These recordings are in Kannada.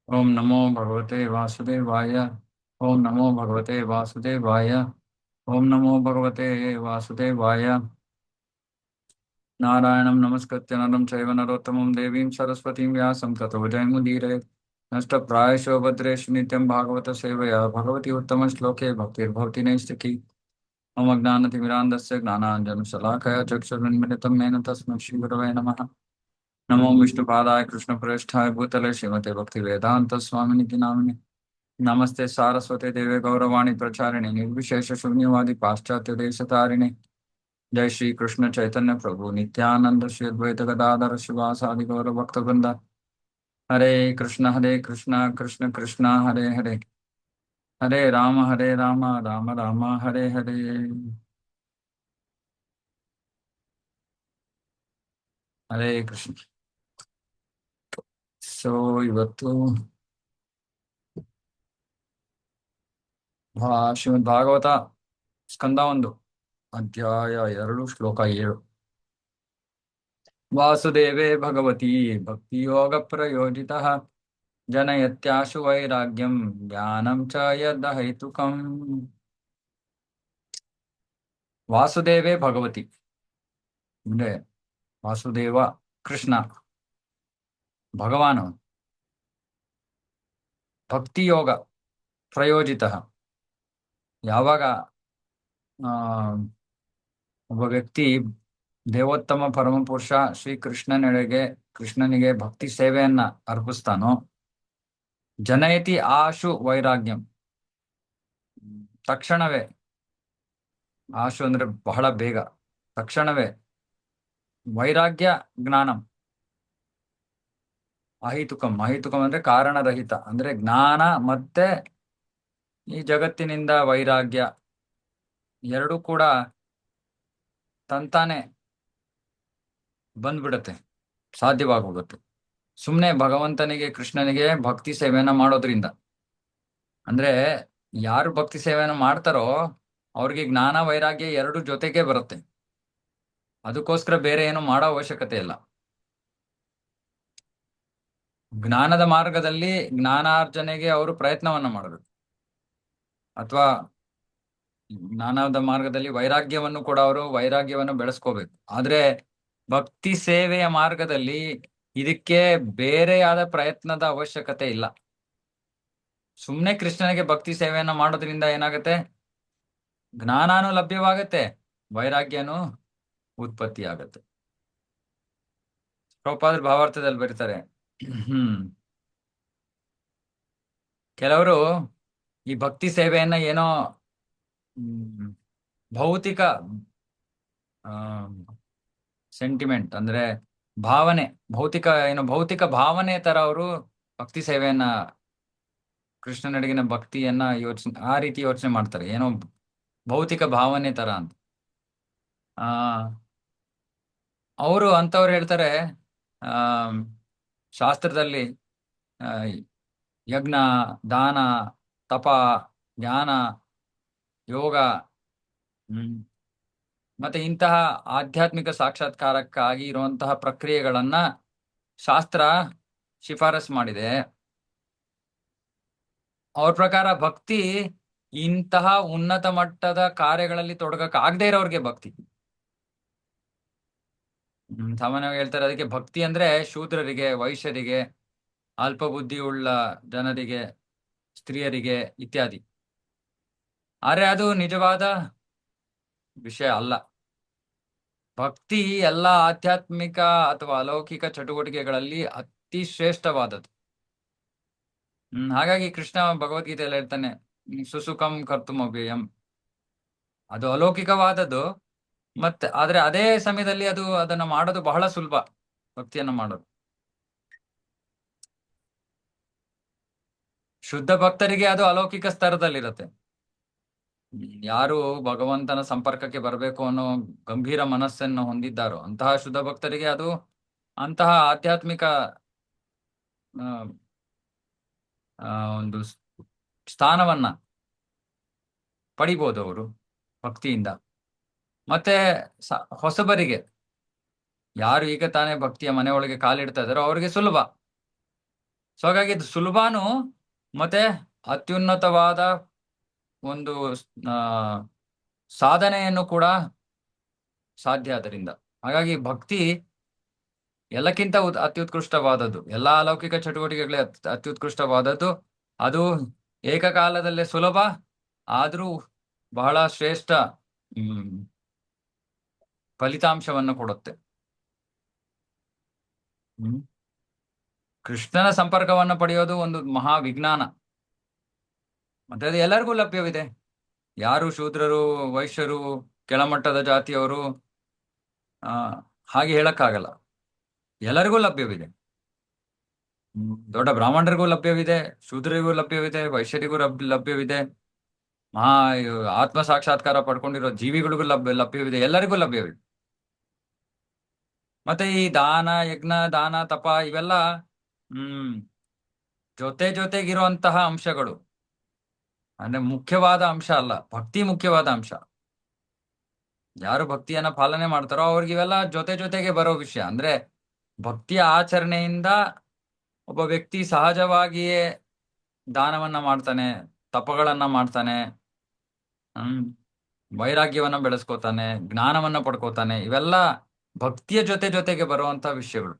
ओम नमो भगवते वासुदेवाय। ओम नमो भगवते वासुदेवाय। ओम नमो भगवते वासुदेवाय। नारायणं नमस्कृत्य नरं चैव नरोत्तमं देवीं सरस्वतीं व्यासं ततो जयमुदीरये। नष्टप्रायशो भद्रेषु नित्यं भागवत सेवया भगवती उत्तमश्लोके भक्तिर्भवति नैष्टिकी। मम ज्ञानतिमिरान्धस्य ज्ञानाञ्जनशलाकया चक्षुरुन्मिलितं येन तस्मै श्रीगुरवे नमः। नमो विष्णुपादाय कृष्णप्रेष्ठाय भूतले श्रीमते भक्तिवेदान्तस्वामिनिति नामिने। नमस्ते सारस्वते देवे गौरवाणी प्रचारिणे निर्विशेष शून्यवादी पाश्चात्य देश तारिणे। जय श्री कृष्ण चैतन्य प्रभु नित्यानंद श्री अद्वैत गदाधर शिवासादि गौर भक्त वृंदा। हरे कृष्ण कृष्ण कृष्ण हरे हरे। हरे राम राम राम हरे हरे। ಹರೇ ಕೃಷ್ಣ. ಇವತ್ತು ಶ್ರೀಮದ್ ಭಾಗವತ ಸ್ಕಂದ 1 ಅಧ್ಯಾಯ 2 ಶ್ಲೋಕ 7. ವಾಸುದೇವೇ ಭಗವತಿ ಭಕ್ತಿಯೋಗ ಪ್ರಯೋಜಿತಃ ಜನಯತ್ಯಾಶು ವೈರಾಗ್ಯಂ ಜ್ಞಾನಂ ಚ ಯದಹೈತುಕಂ. ವಾಸುದೇವೇ ಭಗವತಿ ಅಂದ್ರೆ ವಾಸುದೇವ ಕೃಷ್ಣ ಭಗವಾನ್ ಭಕ್ತಿಯೋಗ ಪ್ರಯೋಜಿತ. ಯಾವಾಗ ಆ, ಒಬ್ಬ ವ್ಯಕ್ತಿ ದೇವೋತ್ತಮ ಪರಮಪುರುಷ ಶ್ರೀ ಕೃಷ್ಣನಿಗೆ ಭಕ್ತಿ ಸೇವೆಯನ್ನ ಅರ್ಪಿಸ್ತಾನೋ, ಜನಯತಿ ಆಶು ವೈರಾಗ್ಯಂ, ತಕ್ಷಣವೇ, ಆಶು ಅಂದ್ರೆ ಬಹಳ ಬೇಗ, ತಕ್ಷಣವೇ, ವೈರಾಗ್ಯ ಜ್ಞಾನಂ, ಅಹಿತುಕಂ, ಅಹಿತುಕಂ ಅಂದ್ರೆ ಕಾರಣರಹಿತ, ಅಂದ್ರೆ ಜ್ಞಾನ ಮತ್ತೆ ಈ ಜಗತ್ತಿನಿಂದ ವೈರಾಗ್ಯ ಎರಡೂ ಕೂಡ ತಂತಾನೆ ಬಂದ್ಬಿಡತ್ತೆ, ಸಾಧ್ಯವಾಗೋಗುತ್ತೆ ಸುಮ್ಮನೆ ಭಗವಂತನಿಗೆ ಕೃಷ್ಣನಿಗೆ ಭಕ್ತಿ ಸೇವೆಯನ್ನ ಮಾಡೋದ್ರಿಂದ. ಅಂದ್ರೆ ಯಾರು ಭಕ್ತಿ ಸೇವೆಯನ್ನು ಮಾಡ್ತಾರೋ ಅವ್ರಿಗೆ ಜ್ಞಾನ ವೈರಾಗ್ಯ ಎರಡು ಜೊತೆಗೆ ಬರುತ್ತೆ. ಅದಕ್ಕೋಸ್ಕರ ಬೇರೆ ಏನು ಮಾಡೋ ಅವಶ್ಯಕತೆ ಇಲ್ಲ. ಜ್ಞಾನದ ಮಾರ್ಗದಲ್ಲಿ ಜ್ಞಾನಾರ್ಜನೆಗೆ ಅವರು ಪ್ರಯತ್ನವನ್ನ ಮಾಡಬೇಕು, ಅಥವಾ ಜ್ಞಾನದ ಮಾರ್ಗದಲ್ಲಿ ವೈರಾಗ್ಯವನ್ನು ಕೂಡ ಅವರು ವೈರಾಗ್ಯವನ್ನು ಬೆಳೆಸ್ಕೋಬೇಕು. ಆದ್ರೆ ಭಕ್ತಿ ಸೇವೆಯ ಮಾರ್ಗದಲ್ಲಿ ಇದಕ್ಕೆ ಬೇರೆಯಾದ ಪ್ರಯತ್ನದ ಅವಶ್ಯಕತೆ ಇಲ್ಲ. ಸುಮ್ಮನೆ ಕೃಷ್ಣನಿಗೆ ಭಕ್ತಿ ಸೇವೆಯನ್ನ ಮಾಡೋದ್ರಿಂದ ಏನಾಗುತ್ತೆ, ಜ್ಞಾನನೂ ಲಭ್ಯವಾಗತ್ತೆ, ವೈರಾಗ್ಯನೂ ಉತ್ಪತ್ತಿ ಆಗತ್ತೆ. ಪ್ರಭುಪಾದರು ಭಾವಾರ್ಥದಲ್ಲಿ ಬರೀತಾರೆ, ಕೆಲವರು ಈ ಭಕ್ತಿ ಸೇವೆಯನ್ನ ಏನೋ ಭೌತಿಕ ಸೆಂಟಿಮೆಂಟ್ ಅಂದ್ರೆ ಭಾವನೆ, ಭೌತಿಕ ಭಾವನೆ ತರ ಅವರು ಭಕ್ತಿ ಸೇವೆಯನ್ನ, ಕೃಷ್ಣನಡೆಗಿನ ಭಕ್ತಿಯನ್ನ ಆ ರೀತಿ ಯೋಚನೆ ಮಾಡ್ತಾರೆ, ಏನೋ ಭೌತಿಕ ಭಾವನೆ ತರ ಅಂತ. ಆ ಅವರು ಅಂತವ್ರು ಹೇಳ್ತಾರೆ, ಆ ಶಾಸ್ತ್ರದಲ್ಲಿ ಆ, ಯಜ್ಞ, ದಾನ, ತಪ, ಜ್ಞಾನ, ಯೋಗ, ಮತ್ತೆ ಇಂತಹ ಆಧ್ಯಾತ್ಮಿಕ ಸಾಕ್ಷಾತ್ಕಾರಕ್ಕಾಗಿ ಇರುವಂತಹ ಪ್ರಕ್ರಿಯೆಗಳನ್ನ ಶಾಸ್ತ್ರ ಶಿಫಾರಸ್ ಮಾಡಿದೆ. ಅವ್ರ ಪ್ರಕಾರ ಭಕ್ತಿ ಇಂತಹ ಉನ್ನತ ಮಟ್ಟದ ಕಾರ್ಯಗಳಲ್ಲಿ ತೊಡಗಕ್ಕೆ ಆಗದೆ ಇರೋರ್ಗೆ ಭಕ್ತಿ. ಸಾಮಾನ್ಯವಾಗಿ ಹೇಳ್ತಾರೆ, ಅದಕ್ಕೆ ಭಕ್ತಿ ಅಂದ್ರೆ ಶೂದ್ರರಿಗೆ, ವೈಶ್ಯರಿಗೆ, ಅಲ್ಪ ಬುದ್ಧಿ ಉಳ್ಳ ಜನರಿಗೆ, ಸ್ತ್ರೀಯರಿಗೆ ಇತ್ಯಾದಿ. ಆದ್ರೆ ಅದು ನಿಜವಾದ ವಿಷಯ ಅಲ್ಲ. ಭಕ್ತಿ ಎಲ್ಲ ಆಧ್ಯಾತ್ಮಿಕ ಅಥವಾ ಅಲೌಕಿಕ ಚಟುವಟಿಕೆಗಳಲ್ಲಿ ಅತಿ ಶ್ರೇಷ್ಠವಾದದ್ದು. ಹಾಗಾಗಿ ಕೃಷ್ಣ ಭಗವದ್ಗೀತೆಯಲ್ಲಿ ಹೇಳ್ತಾನೆ, ಸುಸುಖಂ ಕರ್ತುಂ ಅವ್ಯಯಂ. ಅದು ಅಲೌಕಿಕವಾದದ್ದು, ಮತ್ತೆ ಆದ್ರೆ ಅದೇ ಸಮಯದಲ್ಲಿ ಅದನ್ನ ಮಾಡೋದು ಬಹಳ ಸುಲಭ, ಭಕ್ತಿಯನ್ನ ಮಾಡೋದು. ಶುದ್ಧ ಭಕ್ತರಿಗೆ ಅದು ಅಲೌಕಿಕ ಸ್ತರದಲ್ಲಿರುತ್ತೆ. ಯಾರು ಭಗವಂತನ ಸಂಪರ್ಕಕ್ಕೆ ಬರಬೇಕು ಅನ್ನೋ ಗಂಭೀರ ಮನಸ್ಸನ್ನು ಹೊಂದಿದ್ದಾರೋ ಅಂತಹ ಶುದ್ಧ ಭಕ್ತರಿಗೆ ಅದು ಅಂತಹ ಆಧ್ಯಾತ್ಮಿಕ ಒಂದು ಸ್ಥಾನವನ್ನ ಪಡಿಬೋದು ಅವರು ಭಕ್ತಿಯಿಂದ. ಮತ್ತೆ ಹೊಸಬರಿಗೆ, ಯಾರು ಈಗ ತಾನೇ ಭಕ್ತಿಯ ಮನೆಯೊಳಗೆ ಕಾಲಿಡ್ತಾ ಇದಾರೋ ಅವ್ರಿಗೆ ಸುಲಭ. ಸೊ ಹಾಗಾಗಿ ಇದು ಸುಲಭನೂ ಮತ್ತೆ ಅತ್ಯುನ್ನತವಾದ ಒಂದು ಆ ಸಾಧನೆಯನ್ನು ಕೂಡ ಸಾಧ್ಯ ಅದರಿಂದ. ಹಾಗಾಗಿ ಭಕ್ತಿ ಎಲ್ಲಕ್ಕಿಂತ ಅತ್ಯುತ್ಕೃಷ್ಟವಾದದ್ದು, ಎಲ್ಲಾ ಅಲೌಕಿಕ ಚಟುವಟಿಕೆಗಳೇ ಅತ್ಯುತ್ಕೃಷ್ಟವಾದದ್ದು. ಅದು ಏಕಕಾಲದಲ್ಲೇ ಸುಲಭ, ಆದ್ರೂ ಬಹಳ ಶ್ರೇಷ್ಠ ಫಲಿತಾಂಶವನ್ನು ಕೊಡುತ್ತೆ. ಕೃಷ್ಣನ ಸಂಪರ್ಕವನ್ನು ಪಡೆಯೋದು ಒಂದು ಮಹಾ ವಿಜ್ಞಾನ. ಮತ್ತೆ ಅದು ಎಲ್ಲರಿಗೂ ಲಭ್ಯವಿದೆ. ಯಾರು ಶೂದ್ರರು, ವೈಶ್ಯರು, ಕೆಳಮಟ್ಟದ ಜಾತಿಯವರು ಹಾಗೆ ಹೇಳಕ್ಕಾಗಲ್ಲ. ಎಲ್ಲರಿಗೂ ಲಭ್ಯವಿದೆ. ದೊಡ್ಡ ಬ್ರಾಹ್ಮಣರಿಗೂ ಲಭ್ಯವಿದೆ, ಶೂದ್ರರಿಗೂ ಲಭ್ಯವಿದೆ, ವೈಶ್ಯರಿಗೂ ಲಭ್ಯವಿದೆ, ಮಹಾ ಆತ್ಮ ಸಾಕ್ಷಾತ್ಕಾರ ಪಡ್ಕೊಂಡಿರೋ ಜೀವಿಗಳಿಗೂ ಲಭ್ಯವಿದೆ, ಎಲ್ಲರಿಗೂ ಲಭ್ಯವಿದೆ. ಮತ್ತೆ ಈ ದಾನ, ಯಜ್ಞ, ದಾನ, ತಪ ಇವೆಲ್ಲ ಜೊತೆಗಿರುವಂತಹ ಅಂಶಗಳು. ಅಂದ್ರೆ ಮುಖ್ಯವಾದ ಅಂಶ ಅಲ್ಲ, ಭಕ್ತಿ ಮುಖ್ಯವಾದ ಅಂಶ. ಯಾರು ಭಕ್ತಿಯನ್ನ ಪಾಲನೆ ಮಾಡ್ತಾರೋ ಅವ್ರಿಗೆ ಇವೆಲ್ಲ ಜೊತೆಗೆ ಬರೋ ವಿಷಯ. ಅಂದ್ರೆ ಭಕ್ತಿಯ ಆಚರಣೆಯಿಂದ ಒಬ್ಬ ವ್ಯಕ್ತಿ ಸಹಜವಾಗಿಯೇ ದಾನವನ್ನ ಮಾಡ್ತಾನೆ, ತಪಗಳನ್ನ ಮಾಡ್ತಾನೆ, ವೈರಾಗ್ಯವನ್ನ ಬೆಳೆಸ್ಕೋತಾನೆ, ಜ್ಞಾನವನ್ನ ಪಡ್ಕೋತಾನೆ. ಇವೆಲ್ಲ ಭಕ್ತಿಯ ಜೊತೆಗೆ ಬರುವಂತ ವಿಷಯಗಳು.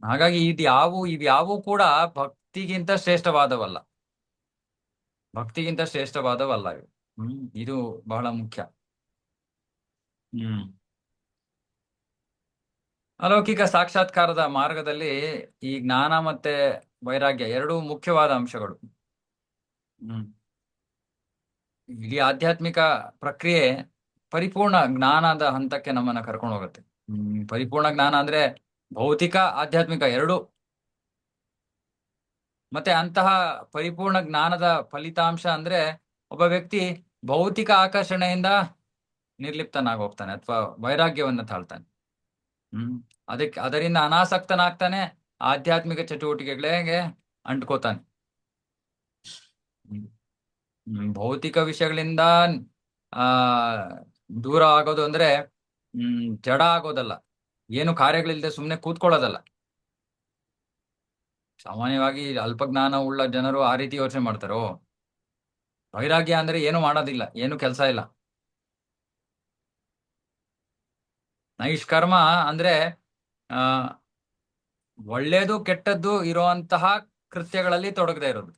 ಹಾಗಾಗಿ ಇವ್ಯಾವು ಕೂಡ ಭಕ್ತಿಗಿಂತ ಶ್ರೇಷ್ಠವಾದವಲ್ಲ. ಇದು ಬಹಳ ಮುಖ್ಯ. ಅಲೌಕಿಕ ಸಾಕ್ಷಾತ್ಕಾರದ ಮಾರ್ಗದಲ್ಲಿ ಈ ಜ್ಞಾನ ಮತ್ತೆ ವೈರಾಗ್ಯ ಎರಡೂ ಮುಖ್ಯವಾದ ಅಂಶಗಳು. ಇಡೀ ಆಧ್ಯಾತ್ಮಿಕ ಪ್ರಕ್ರಿಯೆ ಪರಿಪೂರ್ಣ ಜ್ಞಾನದ ಹಂತಕ್ಕೆ ನಮ್ಮನ್ನ ಕರ್ಕೊಂಡು ಹೋಗುತ್ತೆ. ಪರಿಪೂರ್ಣ ಜ್ಞಾನ ಅಂದ್ರೆ ಭೌತಿಕ, ಆಧ್ಯಾತ್ಮಿಕ ಎರಡೂ. ಮತ್ತೆ ಅಂತಹ ಪರಿಪೂರ್ಣ ಜ್ಞಾನದ ಫಲಿತಾಂಶ ಅಂದ್ರೆ ಒಬ್ಬ ವ್ಯಕ್ತಿ ಭೌತಿಕ ಆಕರ್ಷಣೆಯಿಂದ ನಿರ್ಲಿಪ್ತನಾಗಿ ಹೋಗ್ತಾನೆ ಅಥವಾ ವೈರಾಗ್ಯವನ್ನ ತಾಳ್ತಾನೆ. ಅದರಿಂದ ಅನಾಸಕ್ತನಾಗ್ತಾನೆ, ಆಧ್ಯಾತ್ಮಿಕ ಚಟುವಟಿಕೆಗಳಿಗೆ ಅಂಟ್ಕೋತಾನೆ. ಭೌತಿಕ ವಿಷಯಗಳಿಂದ ದೂರ ಆಗೋದು ಅಂದ್ರೆ ಜಡ ಆಗೋದಲ್ಲ, ಏನು ಕಾರ್ಯಗಳಿಲ್ಲದೆ ಸುಮ್ಮನೆ ಕೂತ್ಕೊಳ್ಳೋದಲ್ಲ. ಸಾಮಾನ್ಯವಾಗಿ ಅಲ್ಪಜ್ಞಾನ ಉಳ್ಳ ಜನರು ಆ ರೀತಿ ಯೋಚನೆ ಮಾಡ್ತಾರೋ. ವೈರಾಗ್ಯ ಅಂದ್ರೆ ಏನು ಮಾಡೋದಿಲ್ಲ, ಏನು ಕೆಲಸ ಇಲ್ಲ. ನೈಷ್ಕರ್ಮ ಅಂದ್ರೆ ಒಳ್ಳೇದು ಕೆಟ್ಟದ್ದು ಇರುವಂತಹ ಕೃತ್ಯಗಳಲ್ಲಿ ತೊಡಗದೆ ಇರೋದು,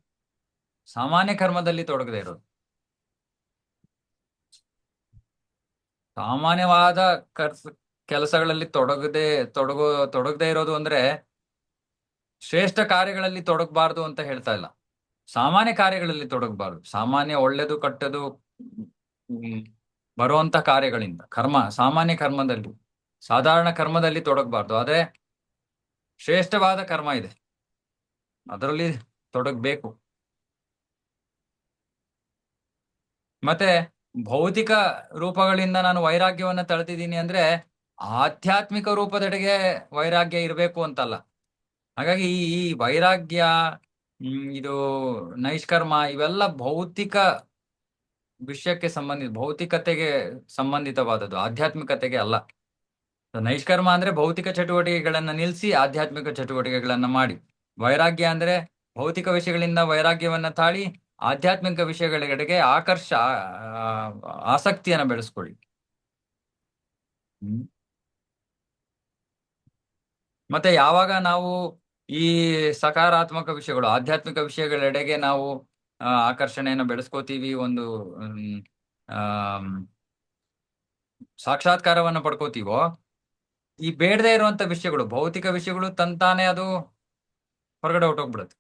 ಸಾಮಾನ್ಯ ಕರ್ಮದಲ್ಲಿ ತೊಡಗದೆ ಇರೋದು. ಸಾಮಾನ್ಯವಾದ ಕೆಲಸಗಳಲ್ಲಿ ತೊಡಗದೆ ಇರೋದು ಅಂದ್ರೆ ಶ್ರೇಷ್ಠ ಕಾರ್ಯಗಳಲ್ಲಿ ತೊಡಗಬಾರ್ದು ಅಂತ ಹೇಳ್ತಾ ಇಲ್ಲ. ಸಾಮಾನ್ಯ ಕಾರ್ಯಗಳಲ್ಲಿ ತೊಡಗಬಾರ್ದು. ಸಾಮಾನ್ಯ ಒಳ್ಳೇದು ಕೆಟ್ಟದ್ದು ಬರುವಂತ ಕಾರ್ಯಗಳಿಂದ ಸಾಮಾನ್ಯ ಕರ್ಮದಲ್ಲಿ, ಸಾಧಾರಣ ಕರ್ಮದಲ್ಲಿ ತೊಡಗಬಾರ್ದು. ಆದ್ರೆ ಶ್ರೇಷ್ಠವಾದ ಕರ್ಮ ಇದೆ, ಅದರಲ್ಲಿ ತೊಡಗಬೇಕು. ಮತ್ತೆ ಭೌತಿಕ ರೂಪಗಳಿಂದ ನಾನು ವೈರಾಗ್ಯವನ್ನ ತಳ್ತಿದ್ದೀನಿ ಅಂದ್ರೆ ಆಧ್ಯಾತ್ಮಿಕ ರೂಪದೆಡೆಗೆ ವೈರಾಗ್ಯ ಇರಬೇಕು ಅಂತಲ್ಲ. ಹಾಗಾಗಿ ಈ ವೈರಾಗ್ಯ, ಇದು ನೈಷ್ಕರ್ಮ ಇವೆಲ್ಲ ಭೌತಿಕ ವಿಷಯಕ್ಕೆ ಭೌತಿಕತೆಗೆ ಸಂಬಂಧಿತವಾದದ್ದು, ಆಧ್ಯಾತ್ಮಿಕತೆಗೆ ಅಲ್ಲ. ನೈಷ್ಕರ್ಮ ಅಂದ್ರೆ ಭೌತಿಕ ಚಟುವಟಿಕೆಗಳನ್ನ ನಿಲ್ಲಿಸಿ ಆಧ್ಯಾತ್ಮಿಕ ಚಟುವಟಿಕೆಗಳನ್ನ ಮಾಡಿ. ವೈರಾಗ್ಯ ಅಂದ್ರೆ ಭೌತಿಕ ವಿಷಯಗಳಿಂದ ವೈರಾಗ್ಯವನ್ನ ತಾಳಿ ಆಧ್ಯಾತ್ಮಿಕ ವಿಷಯಗಳೆಡೆಗೆ ಆಸಕ್ತಿಯನ್ನ ಬೆಳೆಸ್ಕೊಳ್ಳಿ. ಮತ್ತೆ ಯಾವಾಗ ನಾವು ಈ ಸಕಾರಾತ್ಮಕ ವಿಷಯಗಳು, ಆಧ್ಯಾತ್ಮಿಕ ವಿಷಯಗಳೆಡೆಗೆ ನಾವು ಆಕರ್ಷಣೆಯನ್ನು ಬೆಳೆಸ್ಕೋತೀವಿ, ಒಂದು ಸಾಕ್ಷಾತ್ಕಾರವನ್ನು ಪಡ್ಕೋತೀವೋ, ಈ ಬೇಡದೆ ಇರುವಂತ ವಿಷಯಗಳು, ಭೌತಿಕ ವಿಷಯಗಳು ತಂತಾನೆ ಅದು ಹೊರಗಡೆ ಹೊಟ್ಟೋಗ್ಬಿಡುತ್ತೆ.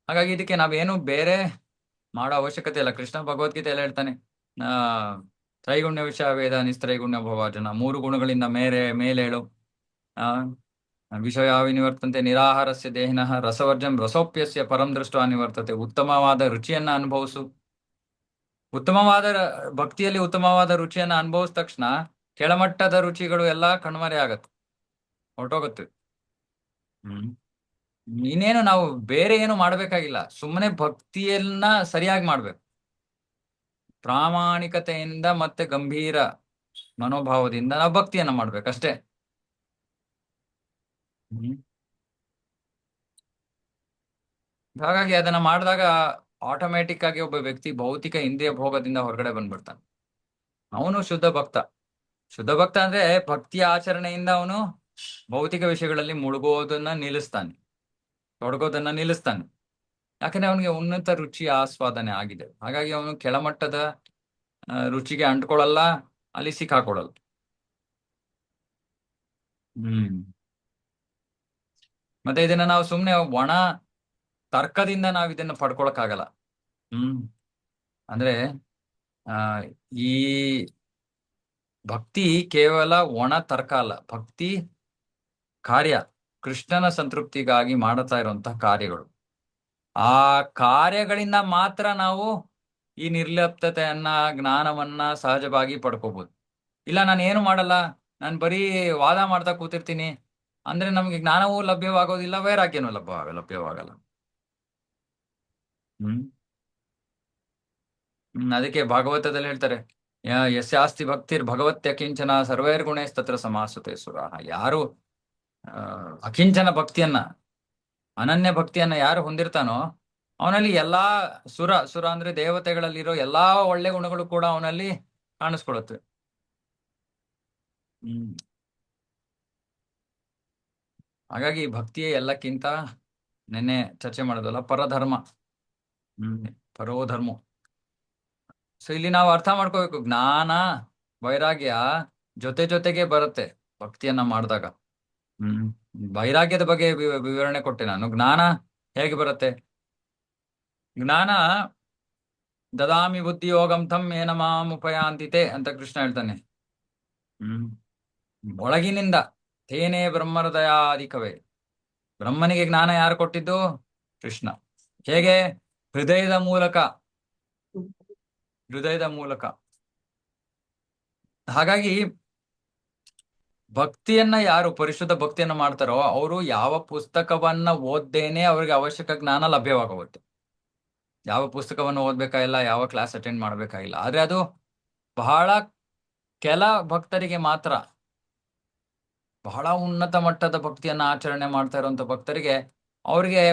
ಹಾಗಾಗಿ ಇದಕ್ಕೆ ನಾವೇನು ಬೇರೆ ಮಾಡೋ ಅವಶ್ಯಕತೆ ಇಲ್ಲ. ಕೃಷ್ಣ ಭಗವದ್ಗೀತೆ ಎಲ್ಲ ಹೇಳ್ತಾನೆ, ತ್ರೈಗುಣ್ಯ ವಿಷಯ ವೇದ ನಿಸ್ತ್ರೈಗುಣ್ಯ ಭವಾರ್ಜುನ. 3 ಗುಣಗಳಿಂದ ಮೇಲೇಳು. ವಿಷಯ ವಿನಿವರ್ತಂತೆ ನಿರಾಹಾರಸ್ಯ ದೇಹಿನಃ ರಸವರ್ಜಂ ರಸೋಪ್ಯಸ್ಯ ಪರಂ ದೃಷ್ಟ ನಿವರ್ತತೆ. ಉತ್ತಮವಾದ ರುಚಿಯನ್ನ ಅನುಭವಿಸು. ಉತ್ತಮವಾದ ಭಕ್ತಿಯಲ್ಲಿ ಉತ್ತಮವಾದ ರುಚಿಯನ್ನ ಅನುಭವಿಸಿದ ತಕ್ಷಣ ಕೆಳಮಟ್ಟದ ರುಚಿಗಳು ಎಲ್ಲ ಕಣ್ಮರೆ ಆಗತ್ತೆ, ಹೊರಟೋಗತ್ತೆ. ಇನ್ನೇನು ನಾವು ಬೇರೆ ಏನು ಮಾಡ್ಬೇಕಾಗಿಲ್ಲ, ಸುಮ್ಮನೆ ಭಕ್ತಿಯನ್ನ ಸರಿಯಾಗಿ ಮಾಡ್ಬೇಕು. ಪ್ರಾಮಾಣಿಕತೆಯಿಂದ ಮತ್ತೆ ಗಂಭೀರ ಮನೋಭಾವದಿಂದ ನಾವು ಭಕ್ತಿಯನ್ನ ಮಾಡ್ಬೇಕಷ್ಟೇ. ಹ್ಮ್ ಹಾಗಾಗಿ ಅದನ್ನ ಮಾಡಿದಾಗ ಆಟೋಮ್ಯಾಟಿಕ್ ಆಗಿ ಒಬ್ಬ ವ್ಯಕ್ತಿ ಭೌತಿಕ ಇಂದ್ರಿಯ ಭೋಗದಿಂದ ಹೊರಗಡೆ ಬಂದ್ಬಿಡ್ತಾನೆ. ಅವನು ಶುದ್ಧ ಭಕ್ತ. ಶುದ್ಧ ಭಕ್ತ ಅಂದ್ರೆ ಭಕ್ತಿಯ ಆಚರಣೆಯಿಂದ ಅವನು ಭೌತಿಕ ವಿಷಯಗಳಲ್ಲಿ ಮುಳುಗೋದನ್ನ ನಿಲ್ಲಿಸ್ತಾನೆ, ತೊಡಗೋದನ್ನ ನಿಲ್ಲಿಸ್ತಾನೆ. ಯಾಕಂದ್ರೆ ಅವನಿಗೆ ಉನ್ನತ ರುಚಿ ಆಸ್ವಾದನೆ ಆಗಿದೆ. ಹಾಗಾಗಿ ಅವನು ಕೆಳಮಟ್ಟದ ರುಚಿಗೆ ಅಂಟ್ಕೊಳ್ಳಲ್ಲ, ಅಲ್ಲಿ ಸಿಕ್ಕಾಕೊಳ್ಳಲ್ಲ. ಹ್ಮ್ ಮತ್ತೆ ಇದನ್ನ ನಾವು ಸುಮ್ನೆ ಒಣ ತರ್ಕದಿಂದ ನಾವ್ ಇದನ್ನ ಪಡ್ಕೊಳಕ್ಕಾಗಲ್ಲ. ಹ್ಮ್ ಅಂದ್ರೆ ಆ ಈ ಭಕ್ತಿ ಕೇವಲ ಒಣ ತರ್ಕ ಅಲ್ಲ. ಭಕ್ತಿ ಕಾರ್ಯ, ಕೃಷ್ಣನ ಸಂತೃಪ್ತಿಗಾಗಿ ಮಾಡುತ್ತಾ ಇರುವಂತಹ ಕಾರ್ಯಗಳು. ಆ ಕಾರ್ಯಗಳಿಂದ ಮಾತ್ರ ನಾವು ಈ ನಿರ್ಲಿಪ್ತತೆಯನ್ನ, ಜ್ಞಾನವನ್ನ ಸಹಜವಾಗಿ ಪಡ್ಕೋಬಹುದು. ಇಲ್ಲ ನಾನು ಏನು ಮಾಡಲ್ಲ, ನಾನು ಬರೀ ವಾದ ಮಾಡ್ತಾ ಕೂತಿರ್ತೀನಿ ಅಂದ್ರೆ ನಮ್ಗೆ ಜ್ಞಾನವೂ ಲಭ್ಯವಾಗೋದಿಲ್ಲ, ವೈರಾಗ್ಯನೂ ಲಭ್ಯವಾಗಲ್ಲ. ಹ್ಮ್ ಅದಕ್ಕೆ ಭಾಗವತದಲ್ಲಿ ಹೇಳ್ತಾರೆ, ಯಸ್ಯಾಸ್ತಿ ಭಕ್ತಿರ್ ಭಗವತ್ಯ ಕಿಂಚನ ಸರ್ವೈರ್ಗುಣೇಸ್ತತ್ರ ಸಮಾಸುತೆ ಸುರ. ಯಾರು ಅಕಿಂಚನ ಭಕ್ತಿಯನ್ನ, ಅನನ್ಯ ಭಕ್ತಿಯನ್ನ ಯಾರು ಹೊಂದಿರ್ತಾನೋ ಅವನಲ್ಲಿ ಎಲ್ಲಾ ಸುರ ಸುರ ಅಂದ್ರೆ ದೇವತೆಗಳಲ್ಲಿರೋ ಎಲ್ಲಾ ಒಳ್ಳೆ ಗುಣಗಳು ಕೂಡ ಅವನಲ್ಲಿ ಕಾಣಿಸ್ಕೊಳುತ್ತೆ. ಹ್ಮ್ ಹಾಗಾಗಿ ಭಕ್ತಿಯೇ ಎಲ್ಲಕ್ಕಿಂತ, ನೆನ್ನೆ ಚರ್ಚೆ ಮಾಡೋದಲ್ಲ, ಪರಧರ್ಮ. ಪರೋಧರ್ಮ. ಸೊ ಇಲ್ಲಿ ನಾವು ಅರ್ಥ ಮಾಡ್ಕೋಬೇಕು, ಜ್ಞಾನ ವೈರಾಗ್ಯ ಜೊತೆ ಜೊತೆಗೆ ಬರುತ್ತೆ ಭಕ್ತಿಯನ್ನ ಮಾಡಿದಾಗ. ಹ್ಮ್ ವೈರಾಗ್ಯದ ಬಗ್ಗೆ ವಿವರಣೆ ಕೊಟ್ಟೆ ನಾನು. ಜ್ಞಾನ ಹೇಗೆ ಬರುತ್ತೆ? ಜ್ಞಾನ ದದಾಮಿ ಬುದ್ಧಿ ಯೋಗಂ ತಮ್ ಏನ ಮಾಂ ಉಪಯಾಂತಿತೆ ಅಂತ ಕೃಷ್ಣ ಹೇಳ್ತಾನೆ. ಹ್ಮ್ ಒಳಗಿನಿಂದ ತೇನೇ ಬ್ರಹ್ಮಹೃದಯಾಧಿಕವೇ. ಬ್ರಹ್ಮನಿಗೆ ಜ್ಞಾನ ಯಾರು ಕೊಟ್ಟಿದ್ದು? ಕೃಷ್ಣ. ಹೇಗೆ? ಹೃದಯದ ಮೂಲಕ. ಹೃದಯದ ಮೂಲಕ. ಹಾಗಾಗಿ ಭಕ್ತಿಯನ್ನ ಯಾರು ಪರಿಶುದ್ಧ ಭಕ್ತಿಯನ್ನ ಮಾಡ್ತಾರೋ ಅವರು ಯಾವ ಪುಸ್ತಕವನ್ನ ಓದ್ದೇನೆ ಅವ್ರಿಗೆ ಅವಶ್ಯಕ ಜ್ಞಾನ ಲಭ್ಯವಾಗುತ್ತೆ. ಯಾವ ಪುಸ್ತಕವನ್ನು ಓದ್ಬೇಕಾಗಿಲ್ಲ, ಯಾವ ಕ್ಲಾಸ್ ಅಟೆಂಡ್ ಮಾಡ್ಬೇಕಾಗಿಲ್ಲ. ಆದ್ರೆ ಅದು ಬಹಳ ಕೆಲ ಭಕ್ತರಿಗೆ ಮಾತ್ರ. ಬಹಳ ಉನ್ನತ ಮಟ್ಟದ ಭಕ್ತಿಯನ್ನ ಆಚರಣೆ ಮಾಡ್ತಾ ಇರುವಂತ ಭಕ್ತರಿಗೆ, ಅವ್ರಿಗೆ